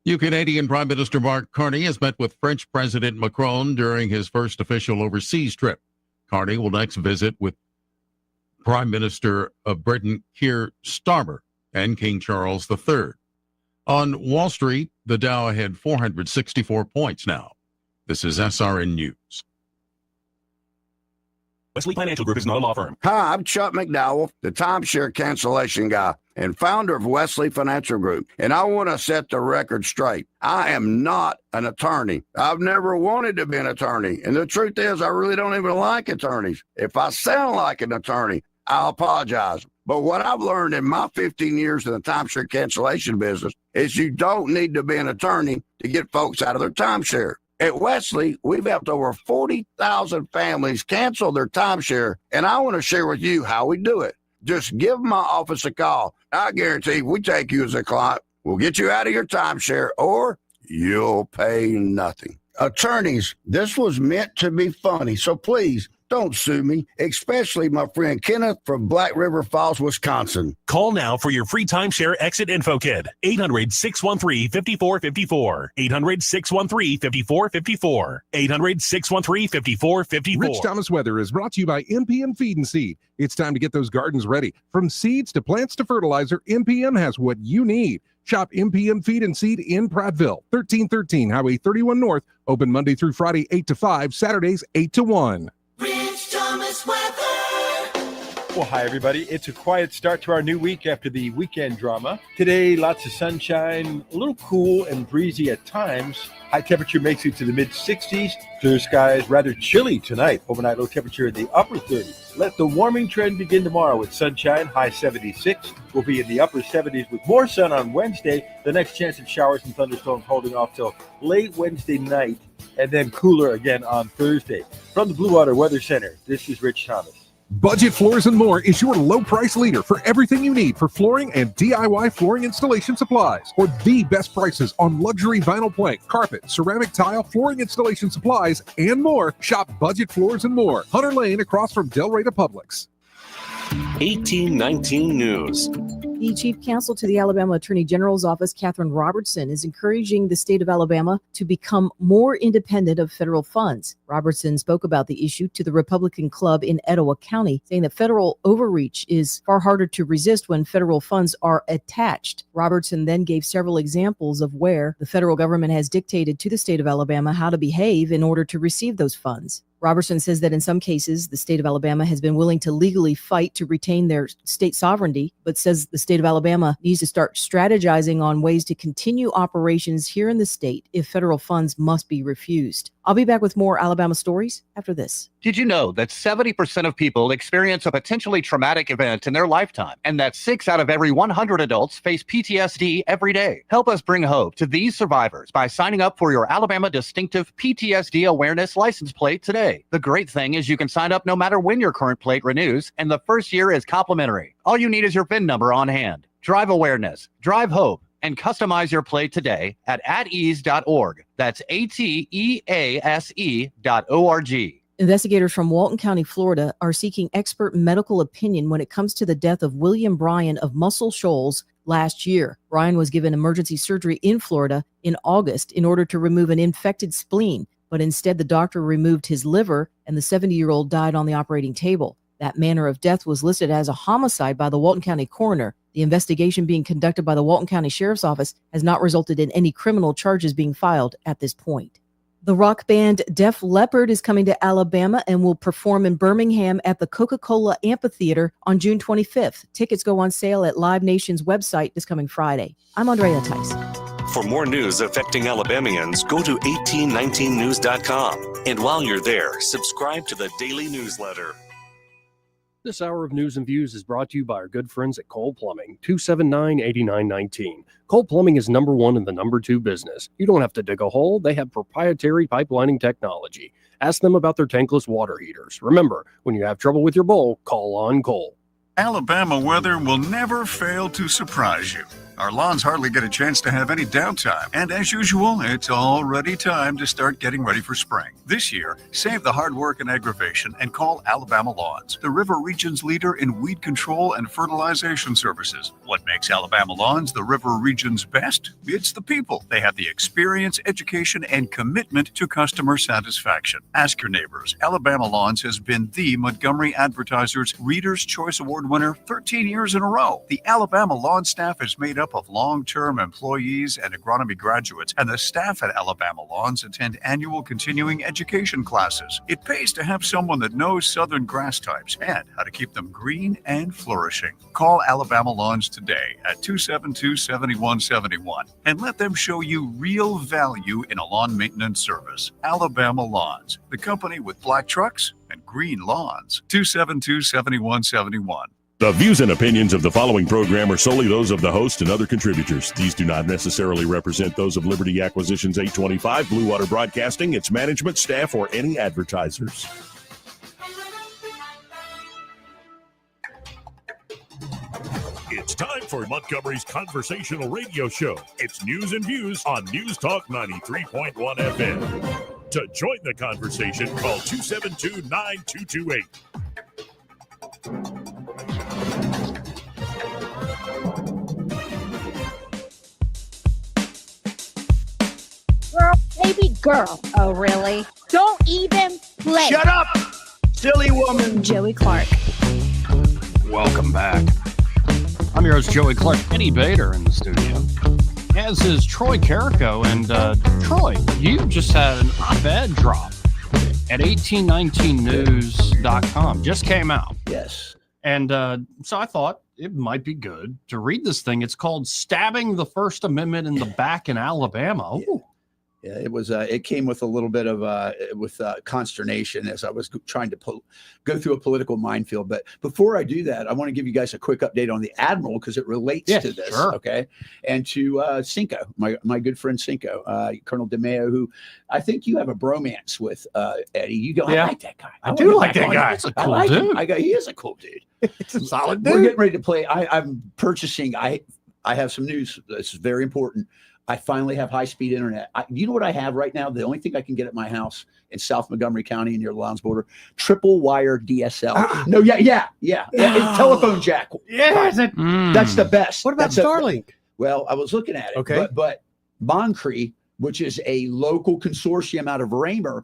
New Canadian Prime Minister Mark Carney has met with French President Macron during his first official overseas trip. Carney will next visit with Prime Minister of Britain Keir Starmer and King Charles III. On Wall Street, the Dow had 464 points now. This is SRN News. Wesley Financial Group is not a law firm. Hi, I'm Chuck McDowell, the timeshare cancellation guy and founder of Wesley Financial Group. And I want to set the record straight. I am not an attorney. I've never wanted to be an attorney. And the truth is, I really don't even like attorneys. If I sound like an attorney, I'll apologize. But what I've learned in my 15 years in the timeshare cancellation business is you don't need to be an attorney to get folks out of their timeshare. At Wesley, we've helped over 40,000 families cancel their timeshare, and I want to share with you how we do it. Just give my office a call. I guarantee if we take you as a client, we'll get you out of your timeshare, or you'll pay nothing. Attorneys, this was meant to be funny, so please don't sue me, especially my friend Kenneth from Black River Falls, Wisconsin. Call now for your free timeshare exit info kit. 800-613-5454. 800-613-5454. 800-613-5454. Rich Thomas Weather is brought to you by MPM Feed and Seed. It's time to get those gardens ready. From seeds to plants to fertilizer, MPM has what you need. Shop MPM Feed and Seed in Prattville, 1313 Highway 31 North. Open Monday through Friday, 8 to 5, Saturdays, 8 to 1. Rich Thomas Weather. Well, hi, everybody. It's a quiet start to our new week after the weekend drama. Today, lots of sunshine, a little cool and breezy at times. High temperature makes it to the mid-60s. Clear skies, rather chilly tonight. Overnight low temperature in the upper 30s. Let the warming trend begin tomorrow with sunshine, high 76. We'll be in the upper 70s with more sun on Wednesday. The next chance of showers and thunderstorms holding off till late Wednesday night, and then cooler again on Thursday. From the Blue Water Weather Center, this is Rich Thomas. Budget Floors and More is your low price leader for everything you need for flooring and DIY flooring installation supplies. For the best prices on luxury vinyl plank, carpet, ceramic tile, flooring installation supplies, and more, shop Budget Floors and More, Hunter Lane across from Del Rey to Publix. 1819 News. The chief counsel to the Alabama Attorney General's office, Catherine Robertson, is encouraging the state of Alabama to become more independent of federal funds. Robertson spoke about the issue to the Republican Club in Etowah County, saying that federal overreach is far harder to resist when federal funds are attached. Robertson then gave several examples of where the federal government has dictated to the state of Alabama how to behave in order to receive those funds. Robertson says that in some cases, the state of Alabama has been willing to legally fight to retain their state sovereignty, but says the state of Alabama needs to start strategizing on ways to continue operations here in the state if federal funds must be refused. I'll be back with more Alabama stories after this. Did you know that 70% of people experience a potentially traumatic event in their lifetime, and that 6 out of every 100 adults face PTSD every day? Help us bring hope to these survivors by signing up for your Alabama Distinctive PTSD Awareness license plate today. The great thing is you can sign up no matter when your current plate renews, and the first year is complimentary. All you need is your VIN number on hand. Drive awareness, drive hope, and customize your plate today at atease.org. That's ATEASE.org. Investigators from Walton County, Florida, are seeking expert medical opinion when it comes to the death of William Bryan of Muscle Shoals last year. Bryan was given emergency surgery in Florida in August in order to remove an infected spleen, but instead the doctor removed his liver and the 70-year-old died on the operating table. That manner of death was listed as a homicide by the Walton County coroner. The investigation being conducted by the Walton County Sheriff's Office has not resulted in any criminal charges being filed at this point. The rock band Def Leppard is coming to Alabama and will perform in Birmingham at the Coca-Cola Amphitheater on June 25th. Tickets go on sale at Live Nation's website this coming Friday. I'm Andrea Tice. For more news affecting Alabamians, go to 1819news.com. And while you're there, subscribe to the daily newsletter. This hour of News and Views is brought to you by our good friends at Cole Plumbing, 279-8919. Cole Plumbing is number one in the number two business. You don't have to dig a hole. They have proprietary pipelining technology. Ask them about their tankless water heaters. Remember, when you have trouble with your bowl, call on Cole. Alabama weather will never fail to surprise you. Our lawns hardly get a chance to have any downtime, and as usual, it's already time to start getting ready for spring. This year, save the hard work and aggravation and call Alabama Lawns, the River Region's leader in weed control and fertilization services. What makes Alabama Lawns the River Region's best? It's the people. They have the experience, education, and commitment to customer satisfaction. Ask your neighbors. Alabama Lawns has been the Montgomery Advertiser's Reader's Choice Award winner 13 years in a row. The Alabama Lawn staff is made up of long-term employees and agronomy graduates, and the staff at Alabama Lawns attend annual continuing education classes. It pays to have someone that knows southern grass types and how to keep them green and flourishing. Call Alabama Lawns today at 272-7171 and let them show you real value in a lawn maintenance service. Alabama Lawns, the company with black trucks and green lawns. 272-7171. The views and opinions of the following program are solely those of the host and other contributors. These do not necessarily represent those of Liberty Acquisitions 825, Blue Water Broadcasting, its management, staff, or any advertisers. It's time for Montgomery's conversational radio show. It's News and Views on News Talk 93.1 FM. To join the conversation, call 272-9228. Girl, baby girl. Oh, really? Don't even play. Shut up, silly woman. Joey Clark. Welcome back. I'm your host, Joey Clark. Eddie Bader in the studio, as is Troy Carrico. And Troy, you just had an op-ed drop at 1819news.com. Just came out. Yes. And so I thought it might be good to read this thing. It's called Stabbing the First Amendment in the Back in Alabama. Ooh. Yeah, it was. It came with a little bit of consternation as I was trying to go through a political minefield. But before I do that, I want to give you guys a quick update on the Admiral because it relates to this. Sure. Okay, and to Cinco, my good friend Cinco, Colonel DeMeo, who I think you have a bromance with, Eddie. You go, I like that guy. I do like that guy. He's a cool dude. He is a cool dude. It's a solid dude. We're getting ready to play. I'm purchasing. I have some news. This is very important. I finally have high-speed internet. You know what I have right now? The only thing I can get at my house in South Montgomery County near the Lowndes border, triple wire DSL. No, telephone jack. Yeah, that's the best. What about Starlink? Well, I was looking at it. Okay, but Moncree, which is a local consortium out of Raymer,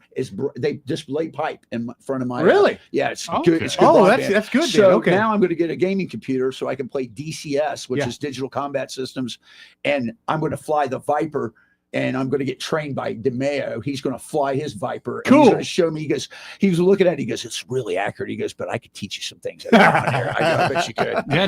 they just lay pipe in front of my really. Yeah, it's okay. good. It's good that's good. So okay. now I'm going to get a gaming computer so I can play DCS, which is Digital Combat Systems, and I'm going to fly the Viper. And I'm going to get trained by DeMeo. He's going to fly his Viper. And he's going to show me. He was looking at it. He goes, it's really accurate. He goes, but I could teach you some things. I bet you could. Yeah,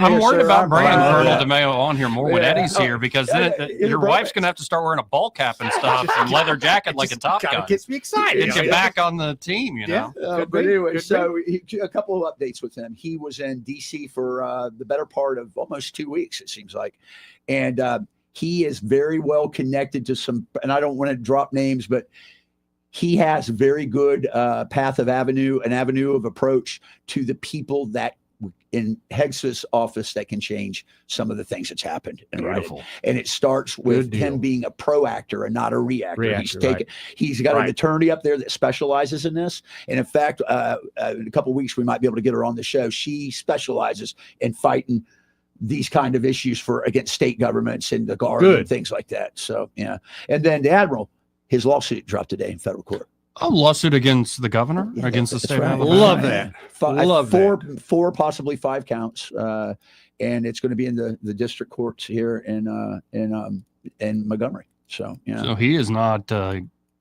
I'm worried about bringing Colonel DeMeo on here more when Eddie's here because then your wife's going to have to start wearing a ball cap and stuff and leather jacket like a Top Gun. Gets me excited. Get you back on the team, you know. But anyway, so a couple of updates with him. He was in D.C. for the better part of almost 2 weeks, it seems like. And he is very well connected to some, and I don't want to drop names, but he has very good an avenue of approach to the people that in Hex's office that can change some of the things that's happened. Beautiful. And it starts with him being a proactor and not a reactor. He's got an attorney up there that specializes in this. And in fact, in a couple of weeks, we might be able to get her on the show. She specializes in fighting these kind of issues against state governments and the Guard and things like that. So, yeah. And then the Admiral, his lawsuit dropped today in federal court. A lawsuit against the governor, against the state of Alabama. Love that. Four, possibly 5 counts. And it's going to be in the district courts here in Montgomery. So, yeah. So he is not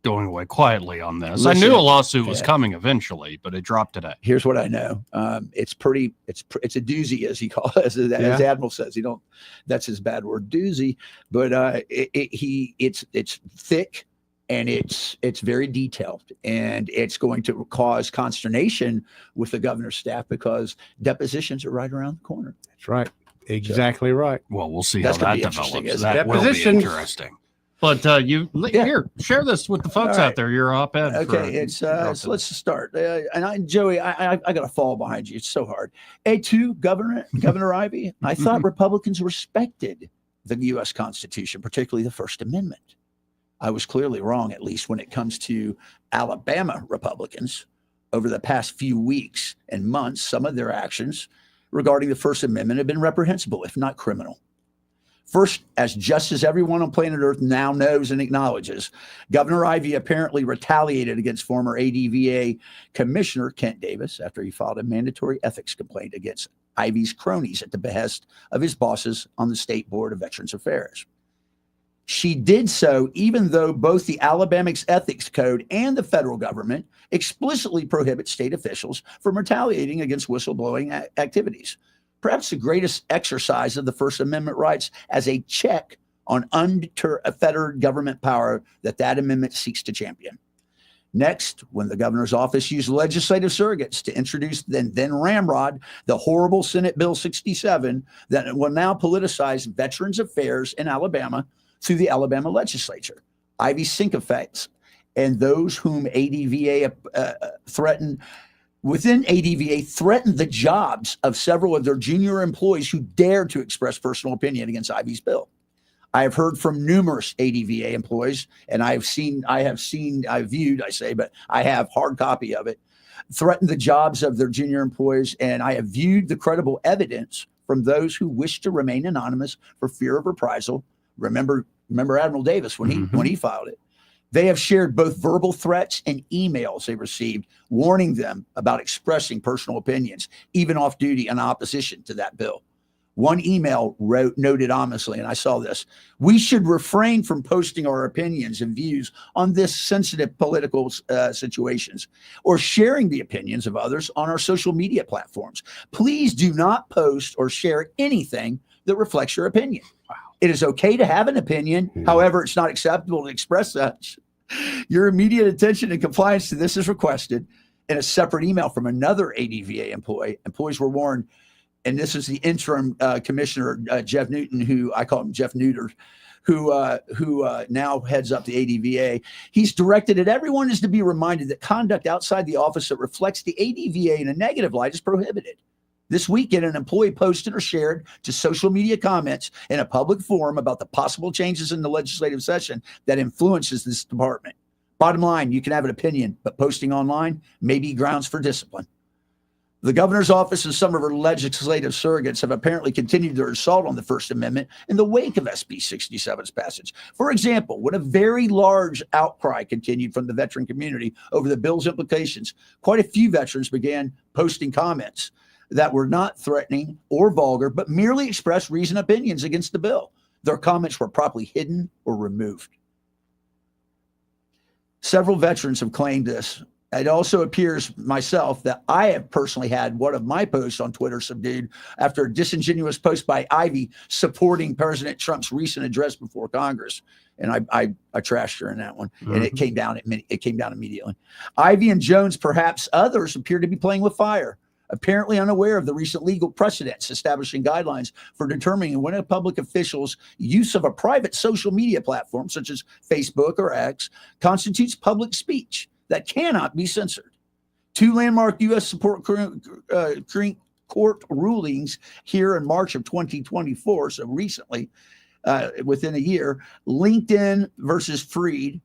going away quietly on this. I knew a lawsuit was coming eventually, but it dropped today. Here's what I know. It's a doozy, as he calls it, as Admiral says. That's his bad word, doozy. But it's thick and it's very detailed, and it's going to cause consternation with the governor's staff because depositions are right around the corner. That's right. Exactly right. Well, we'll see how that develops. That will be interesting. But here, share this with the folks out there. Your op-ed. Okay, so let's start. Joey, I got to fall behind you. It's so hard. A2, Governor Ivey. I thought Republicans respected the U.S. Constitution, particularly the First Amendment. I was clearly wrong, at least when it comes to Alabama Republicans. Over the past few weeks and months, some of their actions regarding the First Amendment have been reprehensible, if not criminal. First, just as everyone on planet Earth now knows and acknowledges, Governor Ivey apparently retaliated against former ADVA Commissioner Kent Davis after he filed a mandatory ethics complaint against Ivey's cronies at the behest of his bosses on the State Board of Veterans Affairs. She did so even though both the Alabama's ethics code and the federal government explicitly prohibit state officials from retaliating against whistleblowing activities. Perhaps the greatest exercise of the First Amendment rights as a check on unfettered government power that amendment seeks to champion. Next, when the governor's office used legislative surrogates to introduce then ramrod the horrible Senate Bill 67 that will now politicize veterans affairs in Alabama through the Alabama legislature. Ivy sycophants and those whom ADVA threatened the jobs of several of their junior employees who dared to express personal opinion against Ivey's bill. I have heard from numerous ADVA employees, and I have hard copy of it, threatened the jobs of their junior employees, and I have viewed the credible evidence from those who wish to remain anonymous for fear of reprisal. Remember Admiral Davis when he filed it. They have shared both verbal threats and emails they received warning them about expressing personal opinions, even off duty in opposition to that bill. One email noted ominously, and I saw this: we should refrain from posting our opinions and views on this sensitive political situations or sharing the opinions of others on our social media platforms. Please do not post or share anything that reflects your opinion. Wow. It is okay to have an opinion. However, it's not acceptable to express such. Your immediate attention and compliance to this is requested. In a separate email from another ADVA employee, employees were warned, and this is the interim commissioner, Jeff Newton, who I call him Jeff Neuter, who now heads up the ADVA. He's directed that everyone is to be reminded that conduct outside the office that reflects the ADVA in a negative light is prohibited. This weekend, an employee posted or shared to social media comments in a public forum about the possible changes in the legislative session that influences this department. Bottom line, you can have an opinion, but posting online may be grounds for discipline. The governor's office and some of her legislative surrogates have apparently continued their assault on the First Amendment in the wake of SB 67's passage. For example, when a very large outcry continued from the veteran community over the bill's implications, quite a few veterans began posting comments that were not threatening or vulgar, but merely expressed reasoned opinions against the bill. Their comments were promptly hidden or removed. Several veterans have claimed this. It also appears myself that I have personally had one of my posts on Twitter subdued after a disingenuous post by Ivy supporting President Trump's recent address before Congress. And I trashed her in that one, and it came down immediately. Ivy and Jones, perhaps others, appear to be playing with fire, apparently unaware of the recent legal precedents establishing guidelines for determining when a public official's use of a private social media platform, such as Facebook or X, constitutes public speech that cannot be censored. Two landmark U.S. Supreme Court rulings here in March of 2024, so recently, within a year, LinkedIn versus Freed,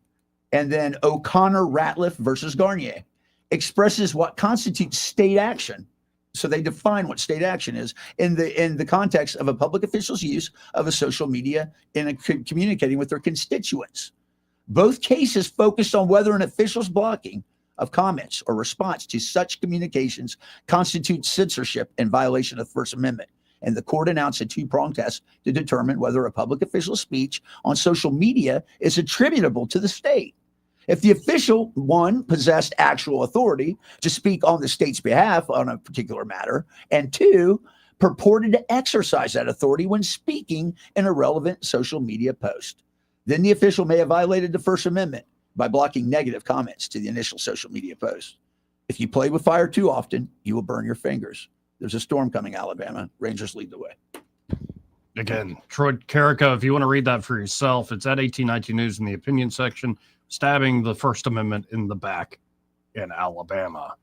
and then O'Connor-Ratliff versus Garnier, expresses what constitutes state action. So they define what state action is in the context of a public official's use of a social media in communicating with their constituents. Both cases focused on whether an official's blocking of comments or response to such communications constitutes censorship in violation of the First Amendment. And the court announced a two-pronged test to determine whether a public official's speech on social media is attributable to the state. If the official, one, possessed actual authority to speak on the state's behalf on a particular matter, and two, purported to exercise that authority when speaking in a relevant social media post, then the official may have violated the First Amendment by blocking negative comments to the initial social media post. If you play with fire too often, you will burn your fingers. There's a storm coming, Alabama. Rangers lead the way. Again, Troy Carrico, if you want to read that for yourself, it's at 1819 News in the opinion section, stabbing the First Amendment in the back in Alabama.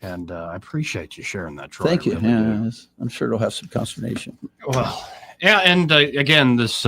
And I appreciate you sharing that, Troy. Thank you. Really Yeah, I'm sure it'll have some consternation. Well, yeah, and again, this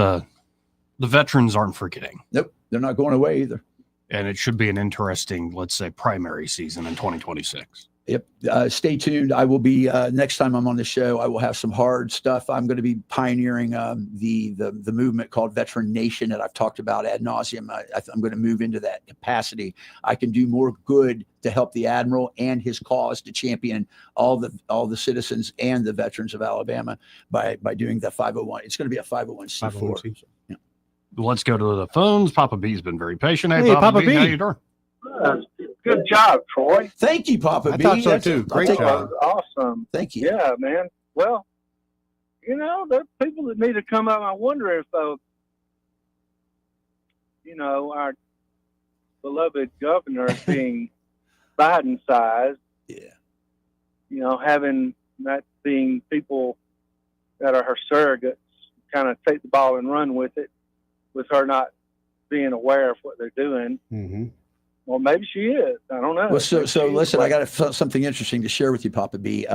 the veterans aren't forgetting. Nope, they're not going away either. And it should be an interesting, let's say, primary season in 2026. Yep. Stay tuned. I will be next time I'm on the show. I will have some hard stuff. I'm going to be pioneering the movement called Veteran Nation that I've talked about ad nauseum. I'm going to move into that capacity. I can do more good to help the admiral and his cause to champion all the citizens and the veterans of Alabama by doing the 501. It's going to be a 501c4. Yeah. Let's go to the phones. Papa B's been very patient. Hey, Papa B. How you doing? Good job, Troy. Thank you, Papa B. I thought so too. Great That job. was awesome. Thank you. Yeah, man. Well, there's people that need to come out. I wonder if, our beloved governor being Biden-sized, having that being people that are her surrogates kind of take the ball and run with it, with her not being aware of what they're doing. Mm-hmm. Well, maybe she is. I don't know. Well, so listen, I got something interesting to share with you, Papa B.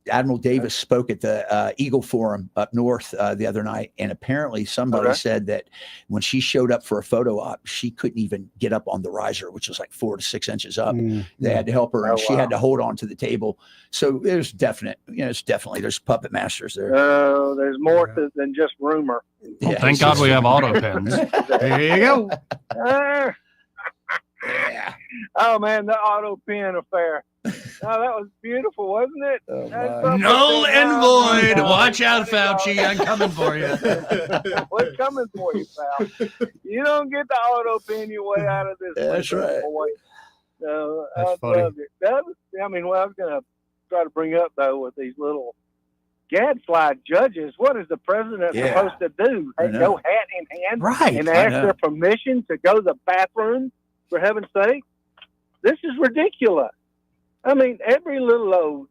Admiral Davis spoke at the Eagle Forum up north the other night, and apparently somebody said that when she showed up for a photo op, she couldn't even get up on the riser, which was like 4 to 6 inches up. They had to help her, and she had to hold on to the table. So there's there's puppet masters there. There's more than just rumor. Well, thank God we have Autopens. There you go. Yeah. Oh man, the Autopen affair. Oh, that was beautiful, wasn't it? Null and void. Watch out, Fauci. I'm coming for you. We're coming for you, pal. You don't get the Autopen your way out of this. That's right. Boy. So That's I funny. loved it. What I was going to try to bring up though with these little gadfly judges. What is the president supposed to do? Go hat in hand and ask their permission to go to the bathroom, for heaven's sake? This is ridiculous. I mean, every little old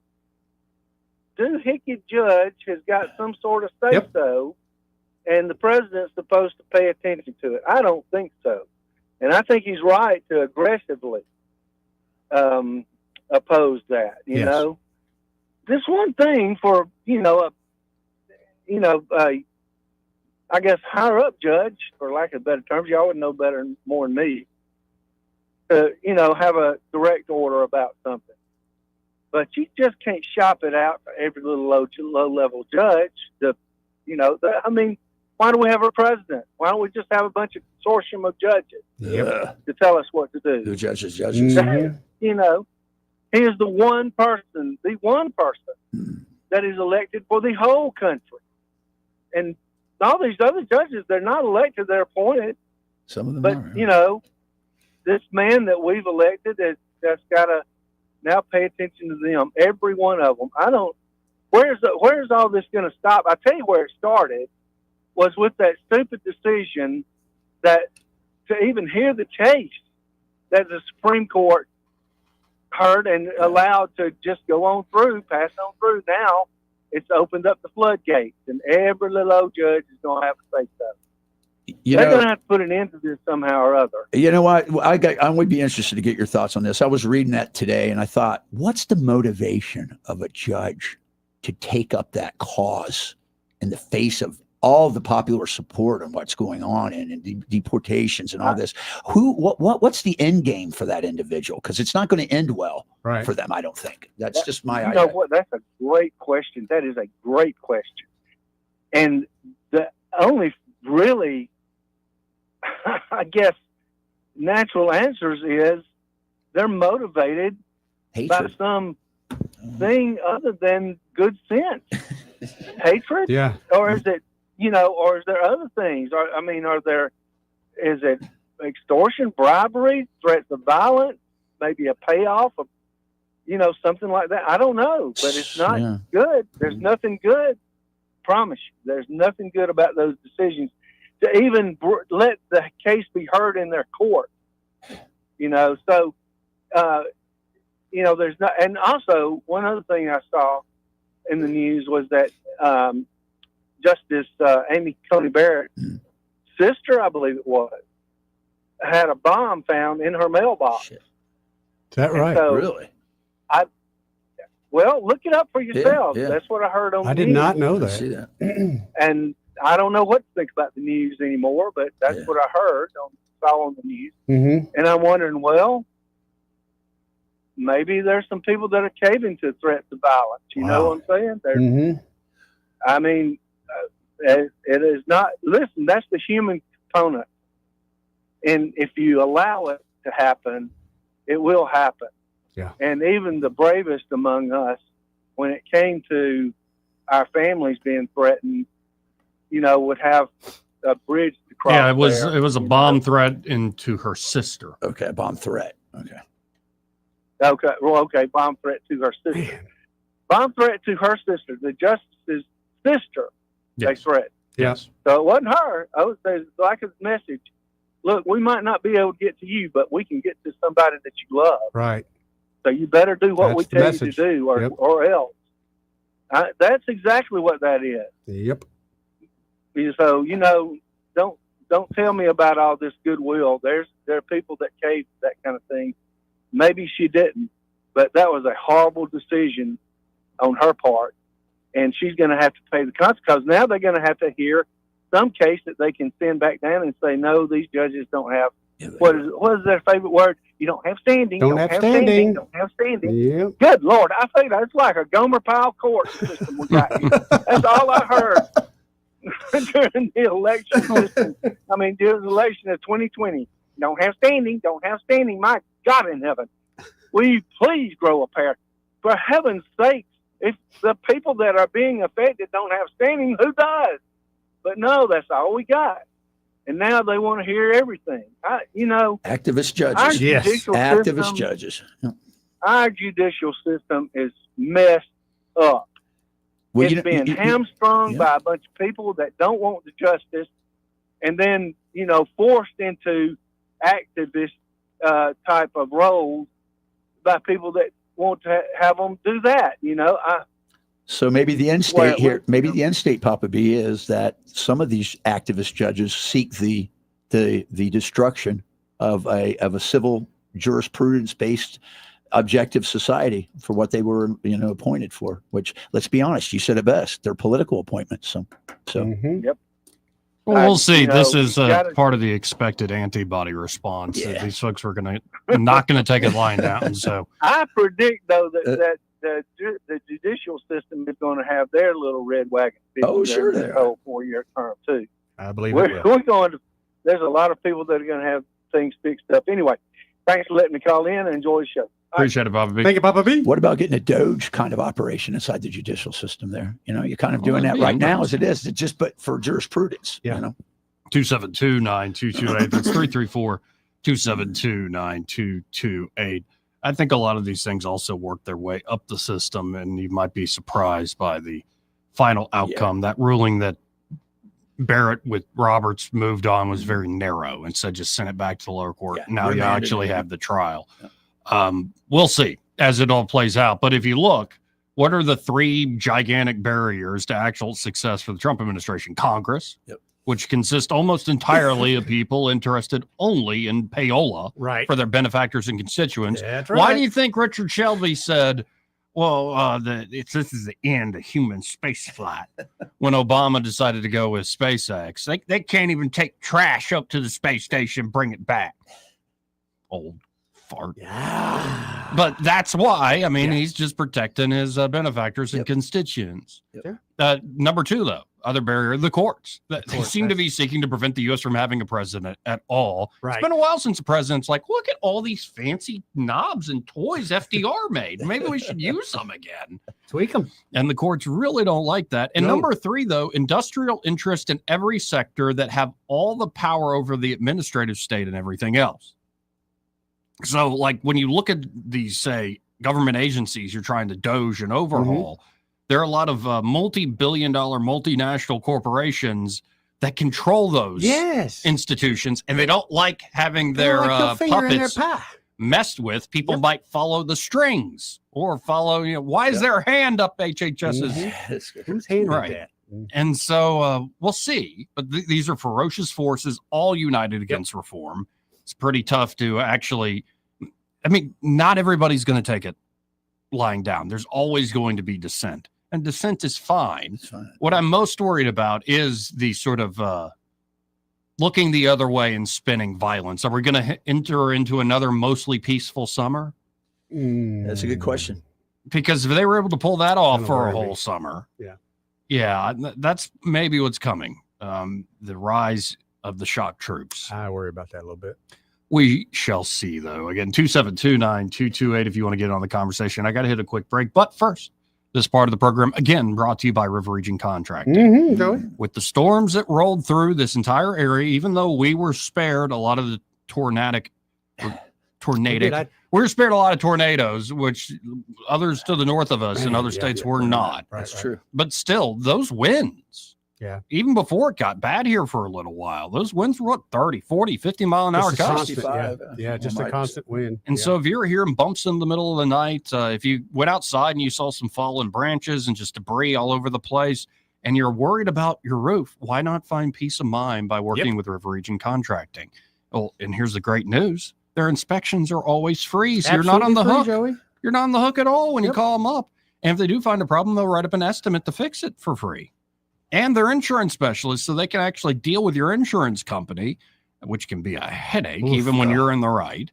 doohickey judge has got some sort of say-so, and the president's supposed to pay attention to it. I don't think so. And I think he's right to aggressively oppose that, you know. This one thing for, I guess higher up judge, for lack of better terms, y'all would know better more than me, to, have a direct order about something. But you just can't shop it out for every little low-level judge. I mean, why do we have a president? Why don't we just have a bunch of consortium of judges to tell us what to do? Who judges? He is the one person that is elected for the whole country. And all these other judges, they're not elected, they're appointed. Some of them are. This man that we've elected that's got to now pay attention to them, every one of them. Where's all this going to stop? I tell you where it started was with that stupid decision that to even hear the case that the Supreme Court heard and allowed to just go on through, pass on through. Now it's opened up the floodgates, and every little old judge is going to have to say so. They're going to have to put an end to this somehow or other. You know what? I would be interested to get your thoughts on this. I was reading that today, and I thought, what's the motivation of a judge to take up that cause in the face of all the popular support on what's going on and deportations and all this? What's the end game for that individual? Because it's not going to end well for them, I don't think. That's just my idea. You know what? That's a great question. That is a great question. And the only really, I guess, natural answers is they're motivated by some thing other than good sense. Hatred? Yeah. Or is it, or is there other things? Is it extortion, bribery, threats of violence, maybe a payoff of, something like that? I don't know, but it's not good. There's nothing good. Promise you, there's nothing good about those decisions to even let the case be heard in their court. So, there's not. And also, one other thing I saw in the news was that Justice Amy Coney Barrett's sister, I believe it was, had a bomb found in her mailbox. Is that right? So really? Well, look it up for yourself. Yeah. That's what I heard on the I did news. not know that. See that. And I don't know what to think about the news anymore, but that's what I heard saw on the news. Mm-hmm. And I'm wondering, well, maybe there's some people that are caving to threats of violence. You know what I'm saying? I mean, it is not. Listen, that's the human component, and if you allow it to happen, it will happen. Yeah. And even the bravest among us, when it came to our families being threatened, would have a bridge to cross. Yeah, it was a bomb threat into her sister. Okay, a bomb threat. Okay. Okay. Bomb threat to her sister. Man. Bomb threat to her sister. The justice's sister. They threatened. Yes. So it wasn't her. There's like a message. Look, we might not be able to get to you, but we can get to somebody that you love. Right. So you better do what we tell you to do, or else. That's exactly what that is. Yep. So don't tell me about all this goodwill. There are people that cave to that kind of thing. Maybe she didn't, but that was a horrible decision on her part, and she's going to have to pay the consequences. Now they're going to have to hear some case that they can send back down and say, no, these judges don't have. What is their favorite word? You don't have standing. Don't have standing. Don't have standing. Yep. Good Lord, I say that it's like a Gomer Pyle court system we got here. That's all I heard during the election system. During the election of 2020. Don't have standing. Don't have standing. My God in heaven, will you please grow a pair? For heaven's sakes, if the people that are being affected don't have standing, who does? But no, that's all we got. And now they want to hear everything. Activist judges. Yes. Activist judges. Our judicial system is messed up. Well, it's being hamstrung by a bunch of people that don't want the justice, and then forced into activist type of roles by people that want to have them do that. So maybe the end state here, maybe the end state, Papa B, is that some of these activist judges seek the destruction of a civil jurisprudence based objective society for what they were appointed for. Which, let's be honest, you said it best. They're political appointments. So Yep. Well, we'll see. This is part of the expected antibody response. That these folks were not going to take it lying down. So I predict, though, that the judicial system is going to have their little red wagon. Sure, their whole 4-year term too. I believe we're going to. There's a lot of people that are going to have things fixed up. Anyway, thanks for letting me call in and enjoy the show. Appreciate it, Papa B. Thank you, Papa B. What about getting a Doge kind of operation inside the judicial system there? You're kind of doing that right now as it is. It's just but for jurisprudence. 272-9228. That's 334-272-9228. I think a lot of these things also work their way up the system, and you might be surprised by the final outcome. That ruling that Barrett with Roberts moved on was very narrow and said just send it back to the lower court. Now you actually have the trial. We'll see as it all plays out. But if you look, what are the 3 gigantic barriers to actual success for the Trump administration? Congress, which consists almost entirely of people interested only in payola for their benefactors and constituents. That's Why do you think Richard Shelby said, well, this is the end of human space flight when Obama decided to go with SpaceX? They can't even take trash up to the space station, bring it back. Old fart. But that's why. I mean, he's just protecting his benefactors and constituents. Number 2, though, other barrier, the courts. They seem to be seeking to prevent the U.S. from having a president at all. It's been a while since the president's like, look at all these fancy knobs and toys FDR made. Maybe we should use them again. Tweak them. And the courts really don't like that. And number 3, though, industrial interest in every sector that have all the power over the administrative state and everything else. So, like, when you look at these, say, government agencies you're trying to doge and overhaul, there are a lot of multi-billion-dollar multinational corporations that control those institutions, and they don't like having their puppets messed with. People might follow the strings or follow, why is their hand up HHS's? Whose hand is that? And so we'll see. But these are ferocious forces, all united against reform. It's pretty tough to actually, not everybody's going to take it lying down. There's always going to be dissent. And dissent is fine. What I'm most worried about is the sort of looking the other way and spinning violence. Are we going to enter into another mostly peaceful summer? That's a good question. Because if they were able to pull that off for a whole summer, that's maybe what's coming. The rise of the shock troops. I worry about that a little bit. We shall see, though. Again, 272-9228 if you want to get on the conversation. I got to hit a quick break. But first, this part of the program, again, brought to you by River Region Contracting. With the storms that rolled through this entire area, even though we were spared a lot of the tornadic, we were spared a lot of tornadoes, which others to the north of us in other states were not. That's true. But still, those winds, even before it got bad here for a little while, those winds were what, 30, 40, 50 mile an hour gusts. Just a constant wind. And so if you're hearing bumps in the middle of the night, if you went outside and you saw some fallen branches and just debris all over the place, and you're worried about your roof, why not find peace of mind by working with River Region Contracting? Well, and here's the great news. Their inspections are always free, so you're not on the hook. Joey. You're not on the hook at all when you call them up. And if they do find a problem, they'll write up an estimate to fix it for free. And they're insurance specialists, so they can actually deal with your insurance company, which can be a headache even when you're in the right.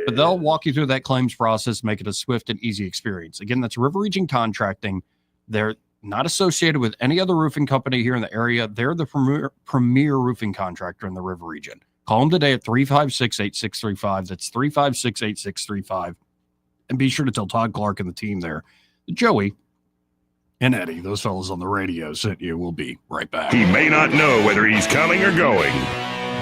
But they'll walk you through that claims process, make it a swift and easy experience. Again, that's River Region Contracting. They're not associated with any other roofing company here in the area. They're the premier roofing contractor in the River Region. Call them today at 356-8635. That's 356-8635. And be sure to tell Todd Clark and the team there, Joey and Eddie, those fellas on the radio sent you. We'll be right back. He may not know whether he's coming or going,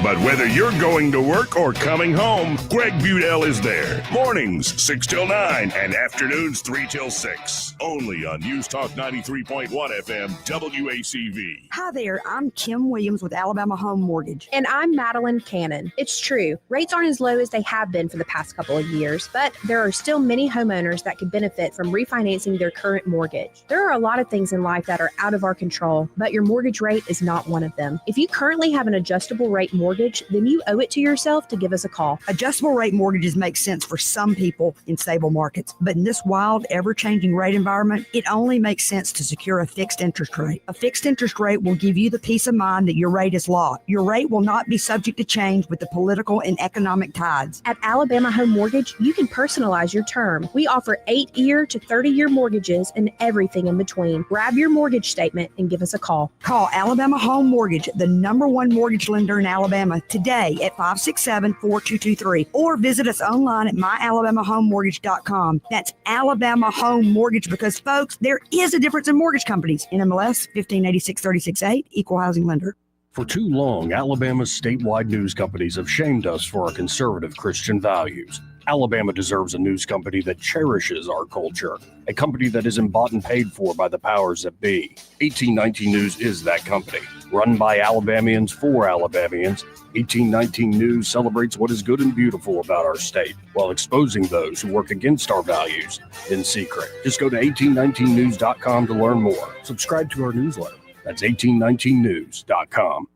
But whether you're going to work or coming home, Greg Budell is there. Mornings 6 till 9 and afternoons 3 till 6. Only on News Talk 93.1 FM WACV. Hi there, I'm Kim Williams with Alabama Home Mortgage. And I'm Madeline Cannon. It's true, rates aren't as low as they have been for the past couple of years, but there are still many homeowners that could benefit from refinancing their current mortgage. There are a lot of things in life that are out of our control, but your mortgage rate is not one of them. If you currently have an adjustable rate mortgage, then you owe it to yourself to give us a call. Adjustable rate mortgages make sense for some people in stable markets, but in this wild, ever-changing rate environment, it only makes sense to secure a fixed interest rate. A fixed interest rate will give you the peace of mind that your rate is locked. Your rate will not be subject to change with the political and economic tides. At Alabama Home Mortgage, you can personalize your term. We offer 8-year to 30-year mortgages and everything in between. Grab your mortgage statement and give us a call. Call Alabama Home Mortgage, the #1 mortgage lender in Alabama, today at 567-4223, or visit us online at myalabamahomemortgage.com. That's Alabama Home Mortgage, because, folks, there is a difference in mortgage companies. NMLS 1586-36-8, Equal Housing Lender. For too long, Alabama's statewide news companies have shamed us for our conservative Christian values. Alabama deserves a news company that cherishes our culture, a company that isn't bought and paid for by the powers that be. 1819 News is that company. Run by Alabamians for Alabamians, 1819 News celebrates what is good and beautiful about our state, while exposing those who work against our values in secret. Just go to 1819news.com to learn more. Subscribe to our newsletter. That's 1819news.com.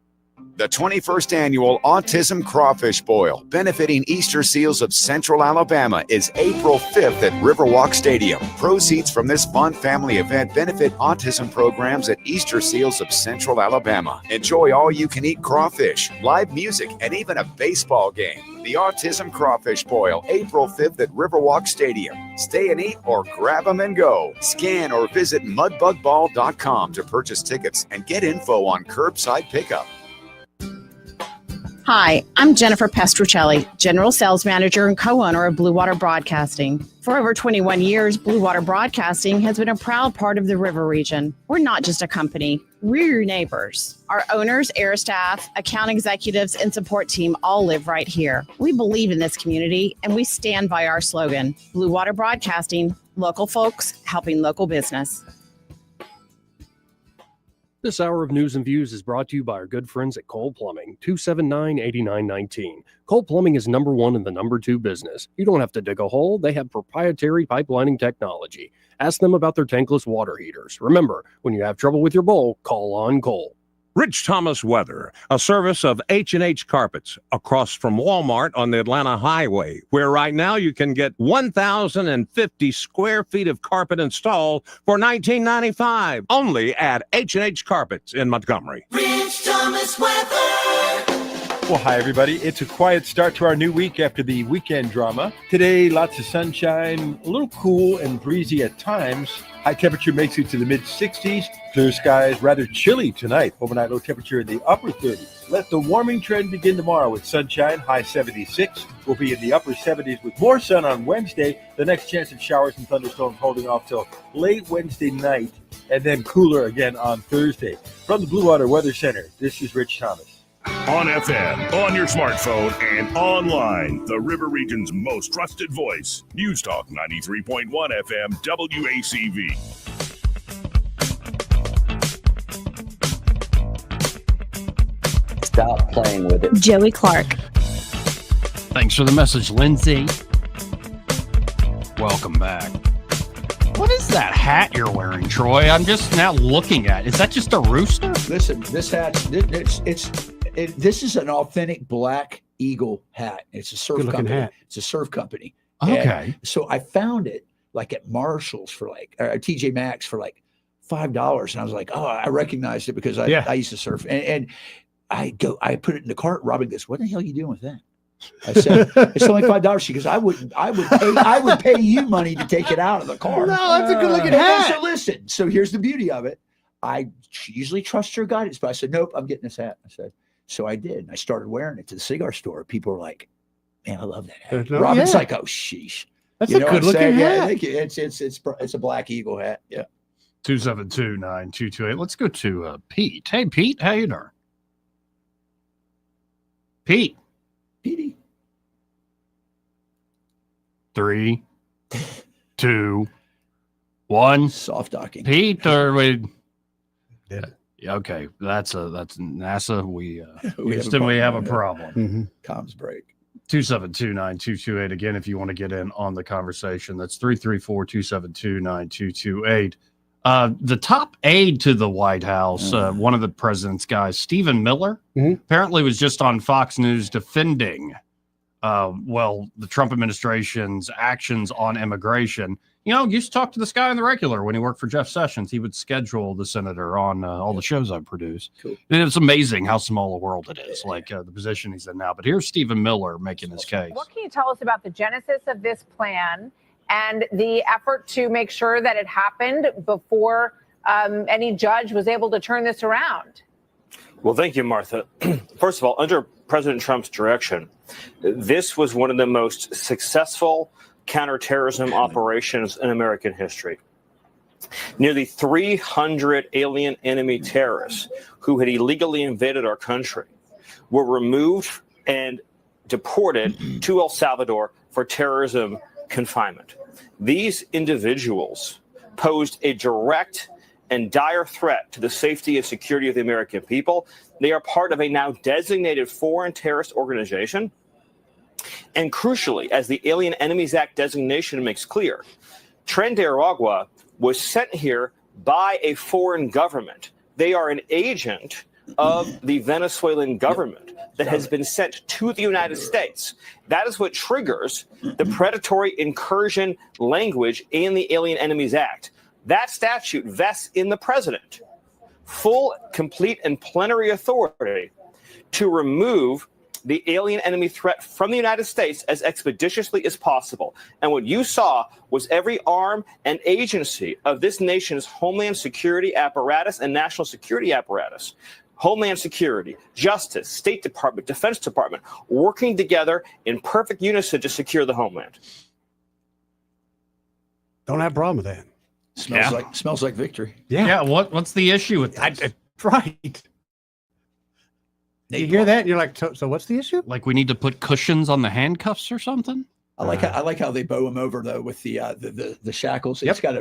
The 21st Annual Autism Crawfish Boil, benefiting Easter Seals of Central Alabama, is April 5th at Riverwalk Stadium. Proceeds from this fun family event benefit autism programs at Easter Seals of Central Alabama. Enjoy all-you-can-eat crawfish, live music, and even a baseball game. The Autism Crawfish Boil, April 5th at Riverwalk Stadium. Stay and eat or grab them and go. Scan or visit mudbugball.com to purchase tickets and get info on curbside pickup. Hi, I'm Jennifer Pestruccelli, General Sales Manager and co-owner of Blue Water Broadcasting. For over 21 years, Blue Water Broadcasting has been a proud part of the River region. We're not just a company, we're your neighbors. Our owners, air staff, account executives, and support team all live right here. We believe in this community, and we stand by our slogan, Blue Water Broadcasting, local folks helping local business. This hour of News and Views is brought to you by our good friends at Cole Plumbing, 279-8919. Cole Plumbing is #1 in the #2 business. You don't have to dig a hole. They have proprietary pipelining technology. Ask them about their tankless water heaters. Remember, when you have trouble with your bowl, call on Cole. Rich Thomas Weather, a service of H&H Carpets across from Walmart on the Atlanta Highway, where right now you can get 1,050 square feet of carpet installed for $19.95 only at H&H Carpets in Montgomery. Rich Thomas Weather. Well, hi, everybody. It's a quiet start to our new week after the weekend drama. Today, lots of sunshine, a little cool and breezy at times. High temperature makes it to the mid-60s. Clear skies, rather chilly tonight. Overnight low temperature in the upper 30s. Let the warming trend begin tomorrow with sunshine, high 76. We'll be in the upper 70s with more sun on Wednesday. The next chance of showers and thunderstorms holding off till late Wednesday night, and then cooler again on Thursday. From the Blue Water Weather Center, this is Rich Thomas. On FM, on your smartphone, and online, the River Region's most trusted voice. News Talk 93.1 FM WACV. Stop playing with it. Joey Clark. Thanks for the message, Lindsay. Welcome back. What is that hat you're wearing, Troy? I'm just now looking at it. Is that just a rooster? Listen, this hat, this is an authentic Black Eagle hat. It's a surf company. Hat. It's a surf company. Okay. And so I found it like at Marshall's for like, or TJ Maxx for like $5. And I was like, oh, I recognized it because I used to surf. And I put it in the cart. Robin goes, what the hell are you doing with that? I said, it's only $5. She goes, I would pay you money to take it out of the car. No, that's a good looking hat. So listen, so here's the beauty of it. I usually trust your guidance, but I said, nope, I'm getting this hat. I said, so I did. And I started wearing it to the cigar store. People were like, man, I love that hat. Robin's like, oh, sheesh. That's a good looking hat. Yeah, I think it's a Black Eagle hat. Yeah. 272-9228. Let's go to Pete. Hey, Pete, how you doing? Pete. Petey. 3, 2, 1. Soft docking. Pete, or we? Yeah. Okay, that's NASA. We have a problem. Comms break. 272-9228. Again, if you want to get in on the conversation, that's 334-272-9228. The top aide to the White House, one of the president's guys, Stephen Miller, apparently was just on Fox News defending, the Trump administration's actions on immigration. Used to talk to this guy on the regular when he worked for Jeff Sessions. He would schedule the senator on all the shows I produce. Cool. And it's amazing how small a world it is, the position he's in now. But here's Stephen Miller making his case. What can you tell us about the genesis of this plan and the effort to make sure that it happened before any judge was able to turn this around? Well, thank you, Martha. First of all, under President Trump's direction, this was one of the most successful counterterrorism operations in American history. Nearly 300 alien enemy terrorists who had illegally invaded our country were removed and deported to El Salvador for terrorism confinement. These individuals posed a direct and dire threat to the safety and security of the American people. They are part of a now designated foreign terrorist organization. And crucially, as the Alien Enemies Act designation makes clear, Tren de Aragua was sent here by a foreign government. They are an agent of the Venezuelan government that has been sent to the United States. That is what triggers the predatory incursion language in the Alien Enemies Act. That statute vests in the president full, complete, and plenary authority to remove the alien enemy threat from the United States as expeditiously as possible. And what you saw was every arm and agency of this nation's Homeland Security apparatus and national security apparatus, Homeland Security, Justice, State Department, Defense Department, working together in perfect unison to secure the homeland. Don't have a problem with that. Smells like victory. Yeah. What's the issue with this? Right. You hear that and you're like, so what's the issue? Like we need to put cushions on the handcuffs or something? I like how they bow him over though with the shackles. Yep. It's got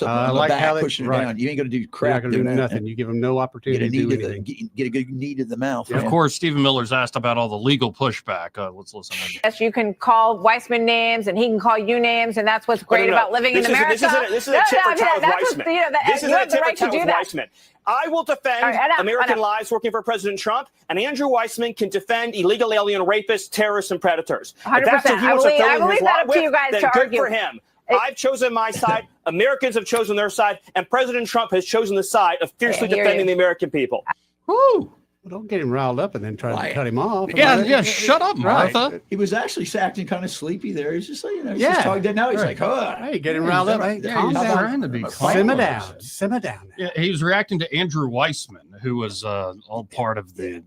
I like how they pushing it down. You ain't going to do crap. You're not going to do nothing. You give him no opportunity to do anything. Get a good knee to the mouth. Of course, Stephen Miller's asked about all the legal pushback. Let's listen. Yes, you can call Weissman names and he can call you names, and that's what's great about living in America. This is a tit for tat with Weissman. This is a tit for tat with Weissman. I will defend American lives working for President Trump, and Andrew Weissman can defend illegal alien rapists, terrorists, and predators. 100%. If that's what he wants to fill in his lot with, then good argue. for him. I've chosen my side. Americans have chosen their side, and President Trump has chosen the side of fiercely defending the American people. Woo! Well, don't get him riled up and then try to cut him off. Yeah, shut up, Martha. Right. He was actually acting kind of sleepy there. He's just like, just talking. Now he's like, hey, get him riled up. Hey, calm down. Trying to be calm. Simmer down. Yeah, he was reacting to Andrew Weissman, who was all part of the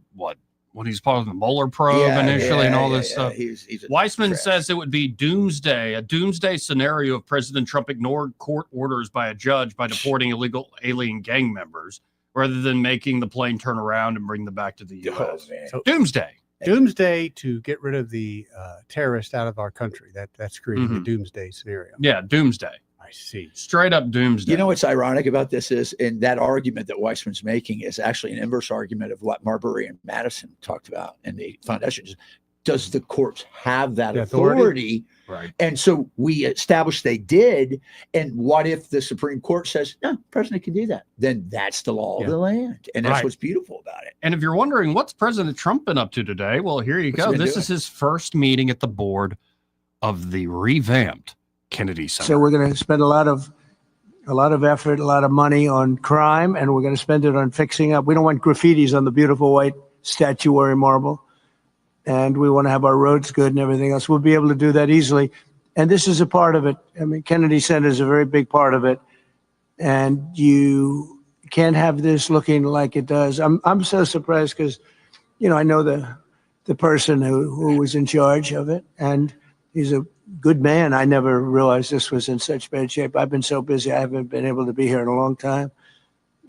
when he's part of the Mueller probe initially and all this stuff. Weissman says it would be a doomsday scenario if President Trump ignored court orders by a judge by deporting illegal alien gang members, rather than making the plane turn around and bring them back to the U.S. So doomsday. Doomsday to get rid of the terrorists out of our country. That's creating a doomsday scenario. Yeah, doomsday. I see. Straight up doomsday. You know what's ironic about this is, and that argument that Weissman's making is actually an inverse argument of what Marbury and Madison talked about in the foundation. Does the courts have that authority? Right. And so we established they did. And what if the Supreme Court says, no, the president can do that? Then that's the law of the land. And that's what's beautiful about it. And if you're wondering what's President Trump been up to today, well, here you go. This is his first meeting at the board of the revamped Kennedy Center. So we're going to spend a lot of effort, a lot of money on crime, and we're going to spend it on fixing up. We don't want graffitis on the beautiful white statuary marble. And we want to have our roads good and everything else. We'll be able to do that easily. And this is a part of it. I mean, Kennedy Center is a very big part of it. And you can't have this looking like it does. I'm so surprised because, I know the person who was in charge of it, and he's a good man. I never realized this was in such bad shape. I've been so busy. I haven't been able to be here in a long time.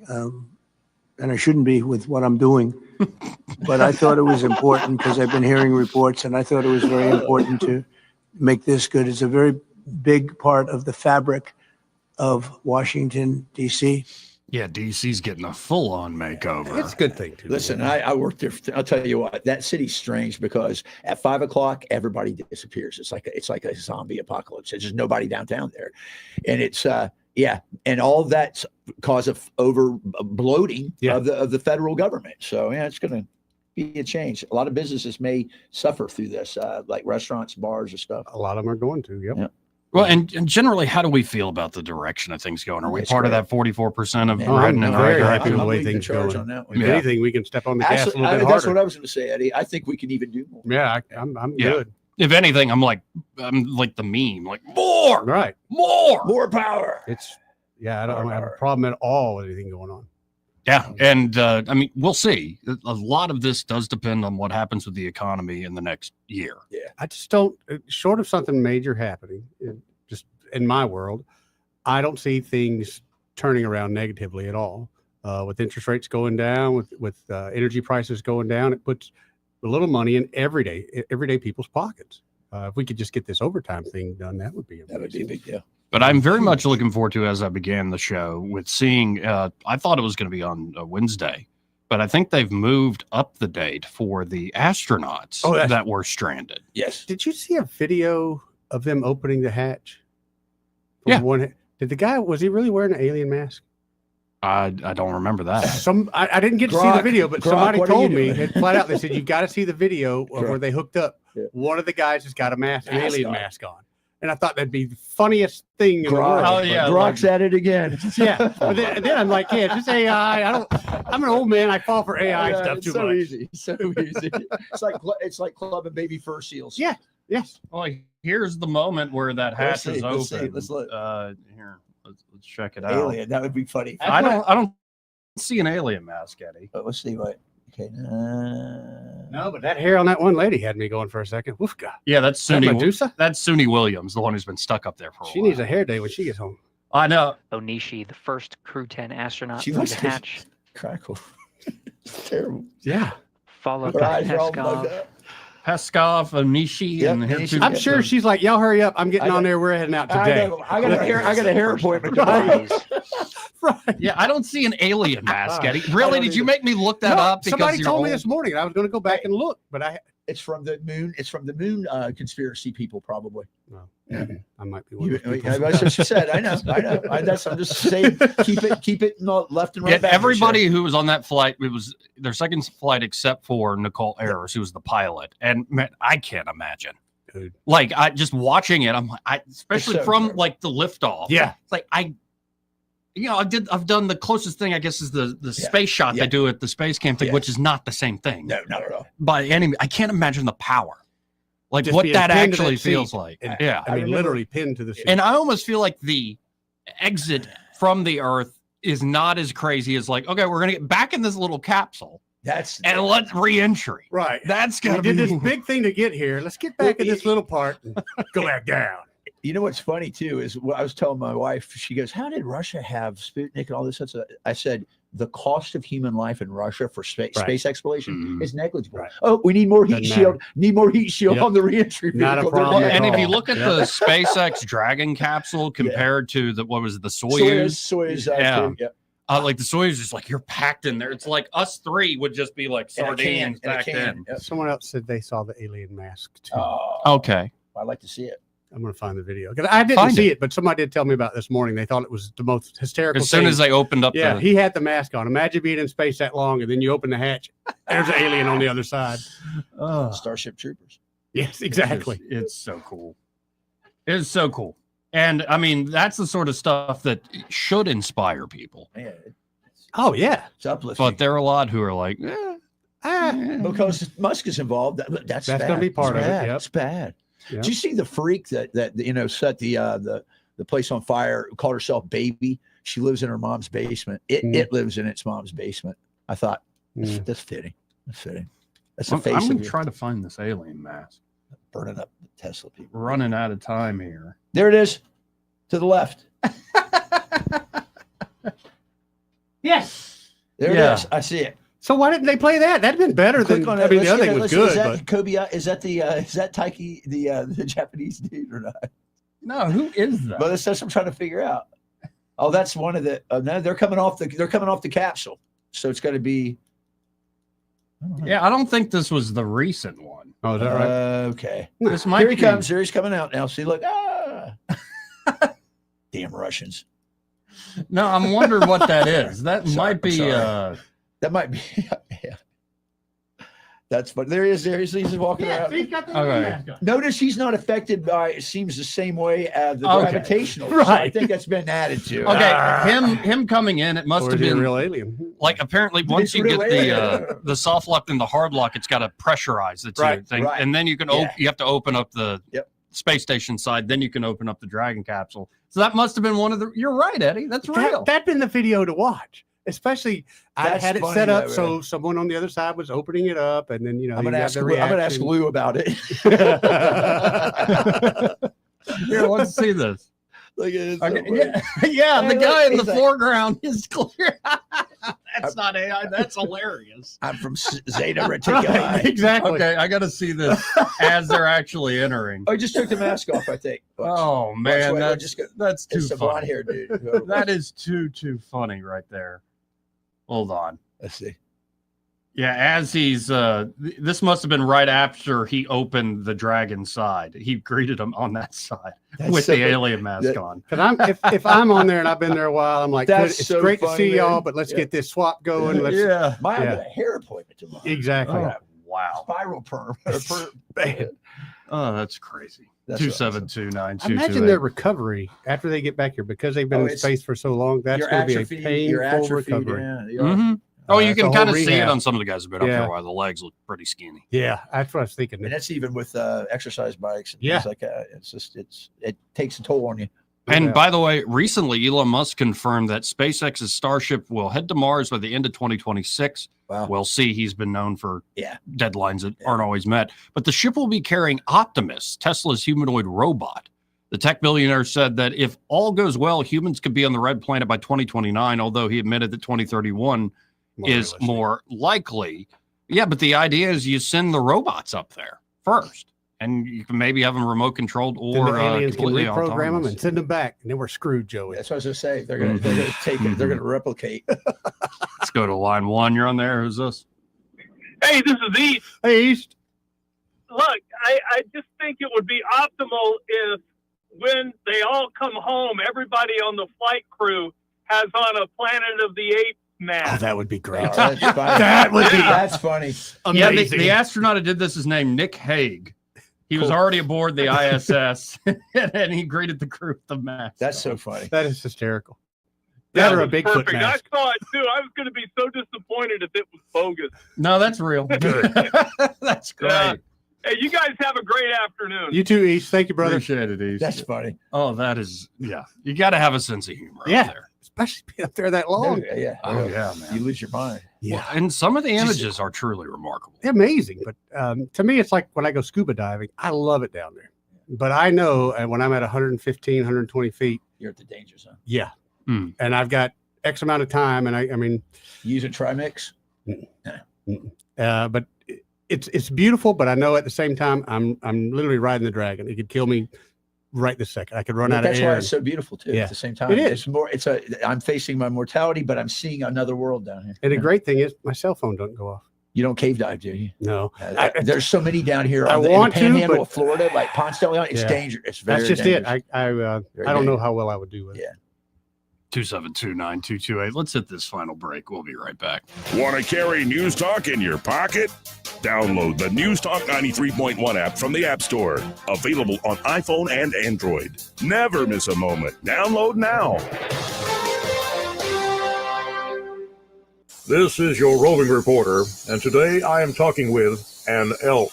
And I shouldn't be with what I'm doing. but I thought it was important because I've been hearing reports, and I thought it was very important to make this good. It's a very big part of the fabric of Washington, D.C. Yeah, DC's getting a full-on makeover. It's a good thing too. Listen, I worked there. I'll tell you what, that city's strange because at 5 o'clock, everybody disappears. It's like a zombie apocalypse. There's just nobody downtown there, and it's and all that's cause of over bloating of the federal government. So it's going to be a change. A lot of businesses may suffer through this, like restaurants, bars, and stuff. A lot of them are going to. Yep. Well, and generally, how do we feel about the direction of things going? Are we part of that 44% of I'm heading in the right very happy direction? with the way things going. On that one. If anything, we can step on the gas a little bit harder. That's what I was going to say, Eddie. I think we can even do more. Yeah, I'm good. If anything, I'm like the meme, like more, right? More power. I don't have a problem at all with anything going on. Yeah, and I mean, we'll see. A lot of this does depend on what happens with the economy in the next year. Yeah, I just don't. Short of something major happening, just in my world, I don't see things turning around negatively at all. With interest rates going down, with energy prices going down, it puts a little money in everyday people's pockets. If we could just get this overtime thing done, that would be a big deal. But I'm very much looking forward to, as I began the show, with seeing, I thought it was going to be on Wednesday, but I think they've moved up the date for the astronauts that were stranded. Yes. Did you see a video of them opening the hatch? Yeah. Did the guy, was he really wearing an alien mask? I don't remember that. I didn't get to see the video, but somebody what are told you me doing? flat out, they said, you've got to see the video of where they hooked up. Yeah. One of the guys has got a mask, an Mask alien on. mask on. And I thought that'd be the funniest thing in the world. Grok's at it again. Yeah. But then I'm like, yeah, just AI. I'm an old man. I fall for AI stuff it's too so much. easy. So easy. It's like clubbing baby fur seals. Yeah. Yes. Well, here's the moment where that hatch is open. Let's see. Let's look. Here, let's check it out. Alien. That would be funny. I don't see an alien mask, Eddie. But let's see what. Okay. No, but that hair on that one lady had me going for a second. Woof, God. Yeah, that's That Suni. Medusa? That's Suni Williams, the one who's been stuck up there for a She while. needs a hair day when she gets home. I know. Onishi, the first Crew 10 astronaut She from looks the hatch, crackle. It's terrible. Yeah. followed Her by eyes are all bugged Peskov. up. Peskov, Onishi, Yep, and Onishi. I'm sure she's like, y'all hurry up. I'm getting on there. We're heading out today. I got a hair appointment Right. tomorrow. Right. Yeah, I don't see an alien mask, Eddie. Really? Did you make me look that No, up? Because somebody you're told me old? this morning, and I was going to go back and look, but It's from the moon. It's from the moon conspiracy people, probably. Well, I might be one of those people. That's what she said. I know. I'm just saying, keep it left and right. Yeah, back, everybody who was on that flight, it was their second flight except for Nicole Ayers, who was the pilot. And man, I can't imagine. Dude. Like I just watching it, I'm like, especially so from true. like the liftoff. Yeah. It's like I've done the closest thing, I guess, is the space shot they do at the space camp thing, which is not the same thing. No, not at all. By any, I can't imagine the power, like Just what being that pinned to actually that seat. feels like. And- Yeah, I mean, literally pinned to the seat. and I almost feel like the exit from the Earth is not as crazy as like, okay, we're gonna get back in this little capsule and let's re-entry. Right. That's We gotta did be this big thing to get here. Let's get back in this little part and go back down. You know what's funny too is what I was telling my wife. She goes, "How did Russia have Sputnik and all this?" I said, "The cost of human life in Russia for space exploration is negligible. Right. Oh, we need more heat Doesn't shield. matter. Need more heat shield Yep. on the reentry Not a vehicle." problem at And if all. you look at the SpaceX Dragon capsule compared to the what was it, the Soyuz? Soyuz, yeah. yeah. Like the Soyuz is like you're packed in there. It's like us three would just be like In a can, sardines in a packed can. in. Yep. Someone else said they saw the alien mask too. Okay. I'd like to see it. I'm going to find the video because I didn't Find see it. it, but somebody did tell me about it this morning. They thought it was the most hysterical. As soon thing. as they opened up yeah, the he had the mask on. Imagine being in space that long, and then you open the hatch. There's an alien on the other side. Starship Troopers. Yes, exactly. It's so cool. It's so cool. And I mean, that's the sort of stuff that should inspire people. Man, Oh yeah, it's uplifting. But there are a lot who are like, Because Musk is involved. That's going to be part of it. Yep. It's bad. Yep. Did you see the freak that set the place on fire? Called herself Baby. She lives in her mom's basement. It lives in its mom's basement. I thought that's fitting. That's fitting. That's the face I'm of going to you. try to find this alien mask. Burning up the Tesla people. Running out of time here. There it is, to the left. Yes. There Yeah. it is. I see it. So why didn't they play that? That'd been better than. Click on I it. mean, the Let's other get thing it. was Let's- good. Is But that Kobe? Is that Taiki, the Japanese dude or not? No, who is that? But that's what I'm trying to figure out. Oh, that's one of the. No, they're coming off the capsule, so it's got to be. Yeah, I don't think this was the recent one. Oh, is that right? Okay. This might Here he be. comes. Here he's coming out now. See, look. Damn Russians. No, I'm wondering what that is. That might be. That might be. Yeah. That's but there he is. There he's walking around. He's got the Okay. mask on. Notice he's not affected by. It seems the same way as the Okay. gravitational. Right. So I think that's been added to. Okay, him coming in, it must Or have is he a been real alien? like apparently once It's you real get alien. the soft lock and the hard lock, it's got to pressurize the two Right, thing, right. and then you can Yeah. you have to open up the Yep. space station side, then you can open up the Dragon capsule. So that must have been one of the. You're right, Eddie. That's real. That'd been the video to watch. Especially, I That's had it funny, set up though, so man. someone on the other side was opening it up, and then I'm you gonna got ask. the I'm gonna ask reaction. Lou about it. Here, let's see this. Look at this. Okay, yeah, the Hey, guy look, in the he's like- foreground is clear. That's not AI. That's hilarious. I'm from Zeta Reticuli. Exactly. Okay, I got to see this as they're actually entering. Oh, he just took the mask off. I think. Watch. Oh man, wait, that's just go- that's too It's a blonde funny. hair dude. That is too funny right there. Hold on. Let's see. Yeah, as he's this must have been right after he opened the dragon side. He greeted him on that side That's with so the funny. alien mask That- on. Because if I'm on there and I've been there a while, I'm like, good, That's it's so great to funny, see y'all, man. but let's Yeah. get this swap going. Let's, Yeah. I Yeah. got a hair appointment tomorrow. Exactly. Oh, wow. Spiral perm. Man. Oh, that's crazy. That's 2729228. Imagine their recovery after they get back here because they've been Oh, in it's- space for so long. That's Your going to be a atrophy. Your painful atrophy. recovery. Yeah. Mhm. Oh, you it's a can whole kind of see it rehab. on some of the guys who've been up Yeah. there while the legs look pretty skinny. Yeah, that's what I was thinking. And that's even with exercise bikes and Yeah. things like that. It's just it takes a toll on you. And Yeah. by the way, recently Elon Musk confirmed that SpaceX's Starship will head to Mars by the end of 2026. Wow. We'll see. He's been known for Yeah. deadlines that aren't always met. But the ship will be carrying Optimus, Tesla's humanoid robot. The tech billionaire said that if all goes well, humans could be on the red planet by 2029, although he admitted that 2031 is more likely. Yeah, but the idea is you send the robots up there first, and you can maybe have them remote controlled Then or the aliens can completely reprogram them autonomous. and send them back, and then we're screwed, Joey. That's what I was gonna say. They're gonna take it. They're gonna replicate. Let's go to line one. You're on there. Who's this? Hey, this is East. Hey, East. Look, I just think it would be optimal if when they all come home, everybody on the flight crew has on a Planet of the Apes Oh, mask. that would be great. Oh, that's funny. That would be That's funny. Yeah, amazing. the astronaut who did this is named Nick Hague. He was Cool. already aboard the ISS, and he greeted the crew with the mask. That's so funny. That is hysterical. That or a Bigfoot Perfect. mask. I saw it too. I was going to be so disappointed if it was bogus. No, that's real. That's great. Yeah. Hey, you guys have a great afternoon. You too, East. Thank you, brother. Appreciate it, East. That's funny. Oh, that is, yeah. You got to have a sense of humor Yeah. up there. Especially being up there that long. Yeah. Oh, yeah, man. You lose your mind. Yeah. And some of the images are truly remarkable. Amazing. But to me, it's like when I go scuba diving, I love it down there. But I know when I'm at 115, 120 feet, You're at the danger zone. yeah. Mm. And I've got X amount of time. And I mean, You use a trimix. but it's beautiful. But I know at the same time, I'm literally riding the dragon. It could kill me right this second. I could run out of That's air. why it's so beautiful too. Yeah. At the same time, It is. I'm facing my mortality, but I'm seeing another world down here. And the great thing is, my cell phone doesn't go off. You don't cave dive, do you? No. There's so many down here. I in the want to, panhandle but- of Florida, like Ponce-de-Leon. It's Yeah. dangerous. It's very That's just dangerous. it. I don't know how well I would do with it. Yeah. 2729228. Let's hit this final break. We'll be right back. Want to carry News Talk in your pocket? Download the News Talk 93.1 app from the App Store. Available on iPhone and Android. Never miss a moment. Download now. This is your roving reporter, and today I am talking with an elk.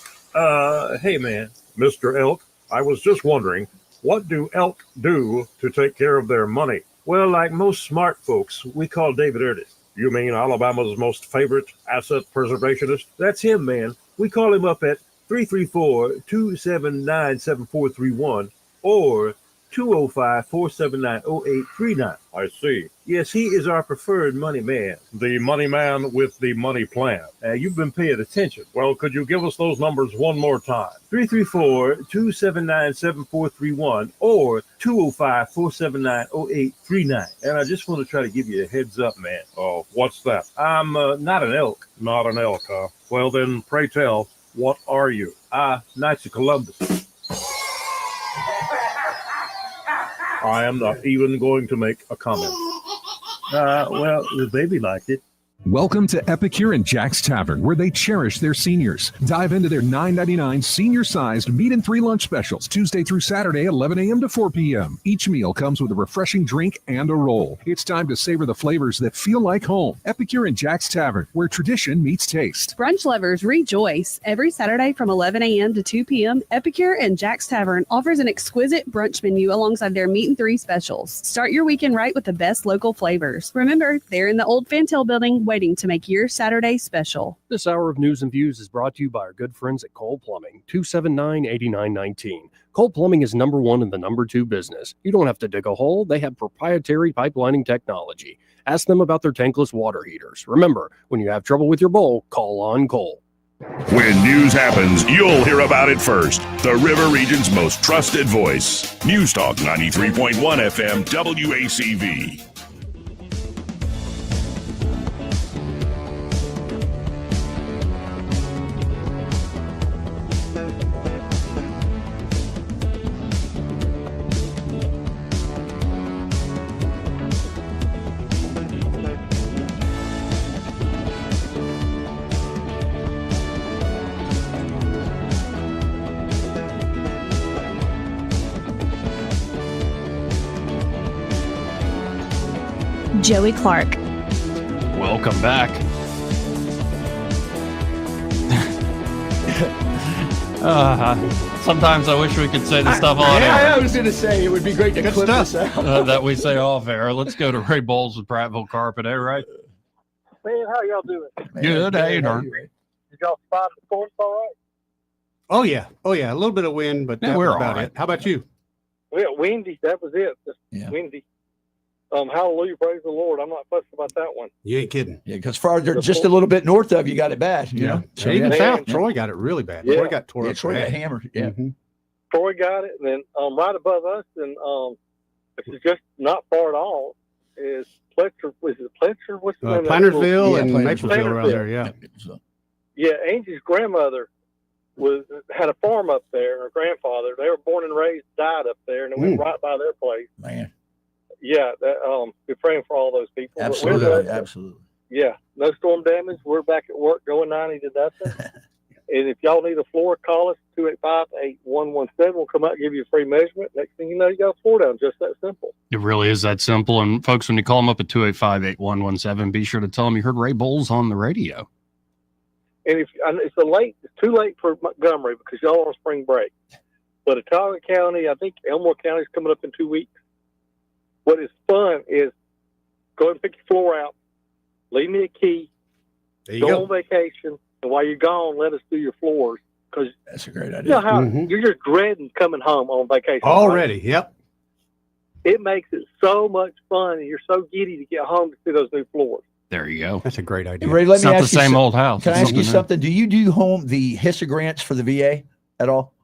Hey man, Mr. Elk, I was just wondering, what do elk do to take care of their money? Well, like most smart folks, we call David Erdis. You mean Alabama's most favorite asset preservationist? That's him, man. We call him up at 334-279-7431 or 205-479-0839. I see. Yes, he is our preferred money man. The money man with the money plan. You've been paying attention. Well, could you give us those numbers one more time? 334-279-7431 or 205-479-0839. And I just want to try to give you a heads up, man. Oh, what's that? I'm not an elk. Not an elk, huh? Well, then, pray tell, what are you? Knights of Columbus. I am not even going to make a comment. Well, the baby liked it. Welcome to Epicure and Jack's Tavern, where they cherish their seniors. Dive into their $9.99 senior-sized meat and 3 lunch specials, Tuesday through Saturday, 11 a.m. to 4 p.m. Each meal comes with a refreshing drink and a roll. It's time to savor the flavors that feel like home. Epicure and Jack's Tavern, where tradition meets taste. Brunch lovers rejoice. Every Saturday from 11 a.m. to 2 p.m., Epicure and Jack's Tavern offers an exquisite brunch menu alongside their meat and 3 specials. Start your weekend right with the best local flavors. Remember, they're in the old Fantail building, waiting to make your Saturday special. This hour of News and Views is brought to you by our good friends at Cole Plumbing, 279-8919. Cole Plumbing is number 1 in the number 2 business. You don't have to dig a hole. They have proprietary pipelining technology. Ask them about their tankless water heaters. Remember, when you have trouble with your bowl, call on Cole. When news happens, you'll hear about it first. The River Region's most trusted voice. News Talk 93.1 FM WACV. Joey Clark. Welcome back. Sometimes I wish we could say the stuff on air. I was going to say it would be great to clip this out. That we say off air. Let's go to Ray Bowles with Prattville Carpet, right? Man, how y'all doing? Good. How you doing? Did y'all spot the course all right? Oh yeah. A little bit of wind, but that was about it. How about you? Well, windy. That was it. Just windy. Hallelujah, praise the Lord. I'm not fussed about that one. You ain't kidding. Yeah, because farther, just a little bit north of you got it bad. You know? So even south, Troy got it really bad. Yeah. Troy got tore up. Troy got hammered. Yeah. Mm-hmm. Troy got it, and then right above us, and this is just not far at all, is Pletcher. Was it Pletcher? What's the name? Plantersville and Maplesville around there. Yeah. Yeah, Angie's grandmother had a farm up there. Her grandfather. They were born and raised, died up there, and it went right by their place. Man. Yeah, we're praying for all those people. Absolutely, absolutely. Yeah, no storm damage. We're back at work going 90 to nothing. And if y'all need a floor, call us, 285-8117. We'll come out and give you a free measurement. Next thing you know, you got a floor down. Just that simple. It really is that simple. And folks, when you call them up at 285-8117, be sure to tell them you heard Ray Bowles on the radio. And it's too late for Montgomery because y'all are on spring break. But Autauga County, I think Elmore County is coming up in 2 weeks. What is fun is go and pick your floor out, leave me a key, go on vacation, and while you're gone, let us do your floors. Because that's a great idea. You know how you're just dreading coming home on vacation. Already, right? Yep. It makes it so much fun, and you're so giddy to get home to see those new floors. There you go. That's a great idea. Ray, let it's me not ask the you same old house. Can I ask you something? Do you do the HISA grants for the VA at all?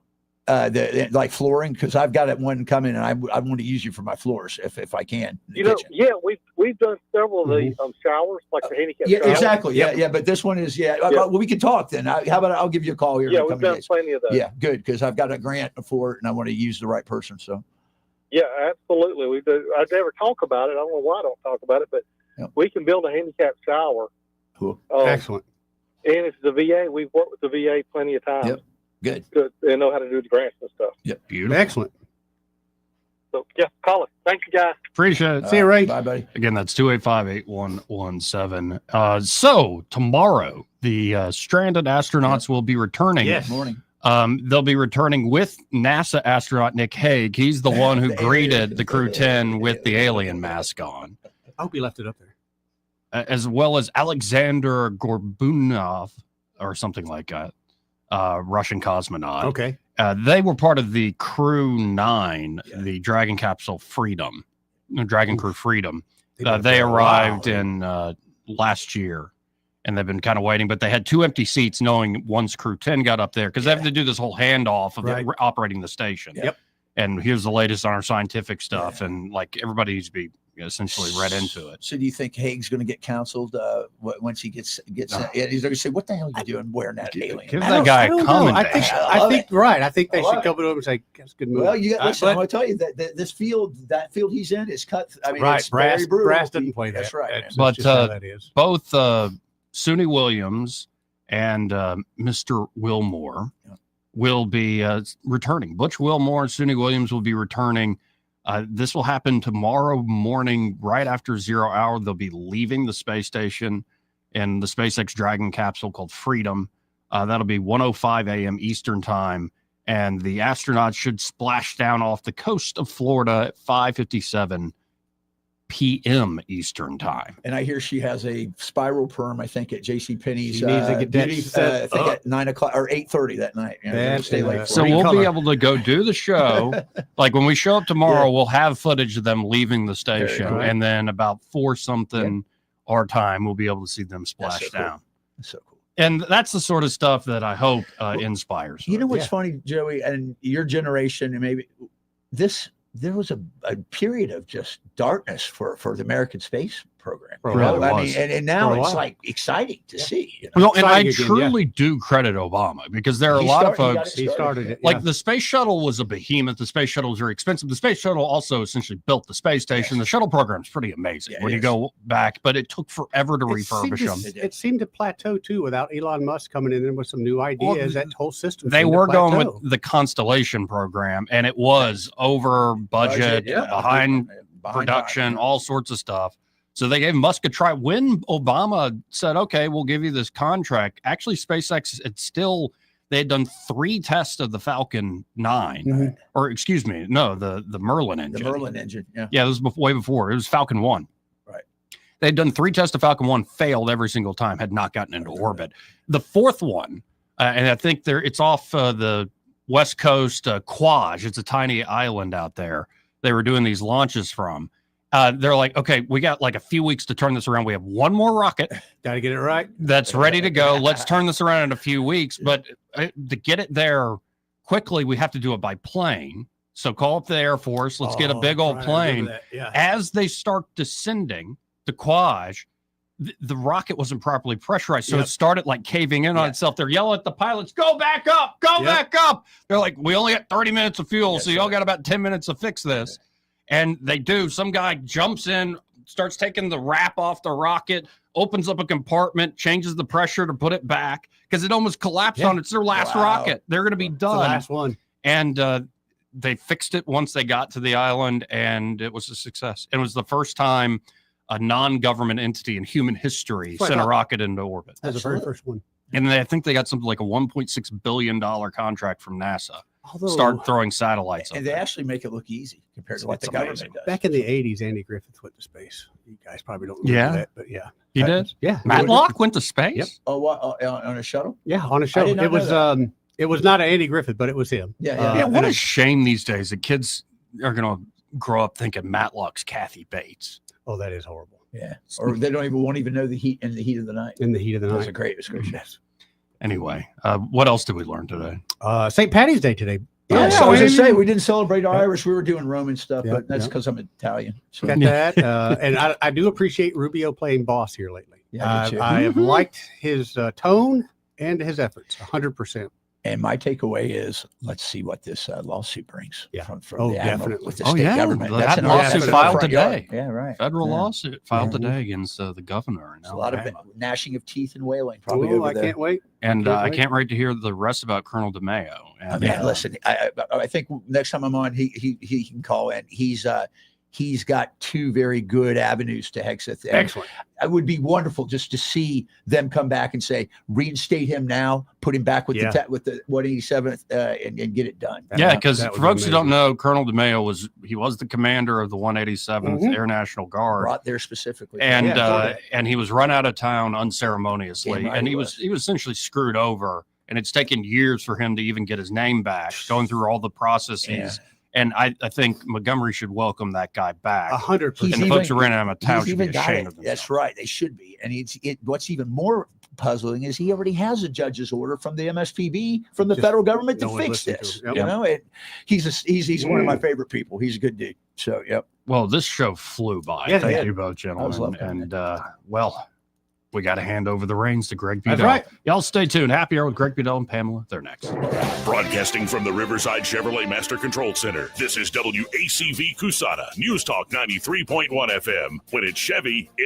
Like flooring, because I've got one coming, and I want to use you for my floors if I can. Yeah, we've done several of the showers, like the handicap. Yeah, showers. Exactly. Yeah. But this one is Well, we can talk then. How about I'll give you a call here? Yeah, we've done plenty of those. Yeah, good, because I've got a grant for it, and I want to use the right person. So. Yeah, absolutely. We do. I never talk about it. I don't know why I don't talk about it, but we can build a handicap shower. Cool. Excellent. And it's the VA. We've worked with the VA plenty of times. Yep. Good. They know how to do the grants and stuff. Yep. Beautiful. Excellent. So, call us. Thank you, guys. Appreciate it. See you, Ray. Bye, buddy. Again, that's 285-8117. So tomorrow, the stranded astronauts will be returning. Yes. Morning. They'll be returning with NASA astronaut Nick Hague. He's the one who greeted the Crew 10 with the alien mask on. I hope he left it up there. As well as Alexander Gorbunov or something like that. Russian cosmonaut. Okay. They were part of the Crew 9, the Dragon Capsule Freedom, Dragon Crew Freedom. They arrived in last year, and they've been kind of waiting, but they had 2 empty seats knowing once Crew 10 got up there, because they have to do this whole handoff of operating the station. Yep. And here's the latest on our scientific stuff, and like everybody needs to be essentially read into it. So do you think Haig's going to get counseled once he gets he's going to say, what the hell are you doing wearing that alien? Give that guy a commendation. I think they should come to him and say, that's a good move. Well, listen, I'm going to tell you that this field, he's in is cut. I mean, it's very brutal. Brass doesn't play that. That's right. But both Suni Williams and Mr. Wilmore will be returning. Butch Wilmore and Suni Williams will be returning. This will happen tomorrow morning, right after 0 hour. They'll be leaving the space station in the SpaceX Dragon capsule called Freedom. That'll be 1:05 a.m. Eastern time. And the astronauts should splash down off the coast of Florida at 5:57 p.m. Eastern time. And I hear she has a spiral perm, I think, at JCPenney's. She needs to get that I think at 9 o'clock or 8:30 that night. Stay late. So we'll be able to go do the show. Like when we show up tomorrow, we'll have footage of them leaving the station. And then about 4 something our time, we'll be able to see them splash down. That's so cool. And that's the sort of stuff that I hope inspires. You know what's funny, Joey, and your generation, and maybe there was a period of just darkness for the American space program. I mean, and now it's like exciting to see. Well, and I truly do credit Obama, because there are a lot of folks. He started it. Like the space shuttle was a behemoth. The space shuttle was very expensive. The space shuttle also essentially built the space station. The shuttle program is pretty amazing when you go back, but it took forever to refurbish them. It seemed to plateau too without Elon Musk coming in with some new ideas. That whole system. They were going with the Constellation program, and it was over budget, behind production, all sorts of stuff. So they gave Musk a try. When Obama said, okay, we'll give you this contract, actually SpaceX they had done 3 tests of the Falcon 9, or excuse me, no, the Merlin engine. The Merlin engine, Yeah, this was way before. It was Falcon 1. Right. They'd done 3 tests of Falcon 1, failed every single time, had not gotten into orbit. The 4th one, and I think it's off the West Coast, Quaj. It's a tiny island out there. They were doing these launches from. They're like, okay, we got like a few weeks to turn this around. We have one more rocket. Got to get it right. That's ready to go. Let's turn this around in a few weeks. But to get it there quickly, we have to do it by plane. So call up the Air Force. Let's get a big old plane. As they start descending to Quaj, the rocket wasn't properly pressurized. So it started like caving in on itself. They're yelling at the pilots, go back up, go back up. They're like, we only got 30 minutes of fuel. So y'all got about 10 minutes to fix this. And they do. Some guy jumps in, starts taking the wrap off the rocket, opens up a compartment, changes the pressure to put it back because it almost collapsed on it. It's their last rocket. They're going to be done. The last one. And they fixed it once they got to the island, and it was a success. It was the first time a non-government entity in human history sent a rocket into orbit. That was the very first one. And I think they got something like a $1.6 billion contract from NASA. Start throwing satellites up. And they actually make it look easy compared to what the government does. Back in the 80s, Andy Griffith went to space. You guys probably don't remember that, but he did. Yeah, Matlock went to space. Yep. Oh, what, on a shuttle? Yeah, on a shuttle. It was not Andy Griffith, but it was him. What a shame these days that kids are going to grow up thinking Matlock's Kathy Bates. Oh, that is horrible. Yeah, or they won't even know the heat in the heat of the night. In the heat of the night. That's a great description. Anyway, what else did we learn today? St. Patty's Day today. Yeah, so I was going to say, we didn't celebrate Irish. We were doing Roman stuff, but that's because I'm Italian. So. Got that. And I do appreciate Rubio playing boss here lately. Yeah, I have liked his tone and his efforts 100%. And my takeaway is, let's see what this lawsuit brings from the admiral with the state government. That lawsuit filed today. Yeah, right. Federal lawsuit filed today against the governor. A lot of gnashing of teeth and wailing. Probably over there. Can't wait. And I can't wait to hear the rest about Colonel DeMeo. And, listen, I think next time I'm on, he can call in. He's got 2 very good avenues to Hexeth. Excellent. It would be wonderful just to see them come back and say, reinstate him now, put him back with the 187th, and get it done. Yeah, because for folks who don't know, Colonel DeMeo was the commander of the 187th Air National Guard, brought there specifically, and he was run out of town unceremoniously, and he was essentially screwed over and it's taken years for him to even get his name back, going through all the processes. Yeah. And I think Montgomery should welcome that guy back. 100%. And the folks around him town he's should be even got ashamed it. of them. That's right. They should be. And what's even more puzzling is he already has a judge's order from the MSPB, from the federal government to fix this. To him. You know, he's one of my favorite people. He's a good dude. So, yep. Well, this show flew by. Yeah, Thank yeah. you both, I gentlemen. was loving And well, we got to hand over the reins to Greg That's Budell. right. Y'all stay tuned. Happy Hour with Greg Budell and Pamela. They're next. Broadcasting from the Riverside Chevrolet Master Control Center, this is WACV Cusana, News Talk 93.1 FM. When it's Chevy, it's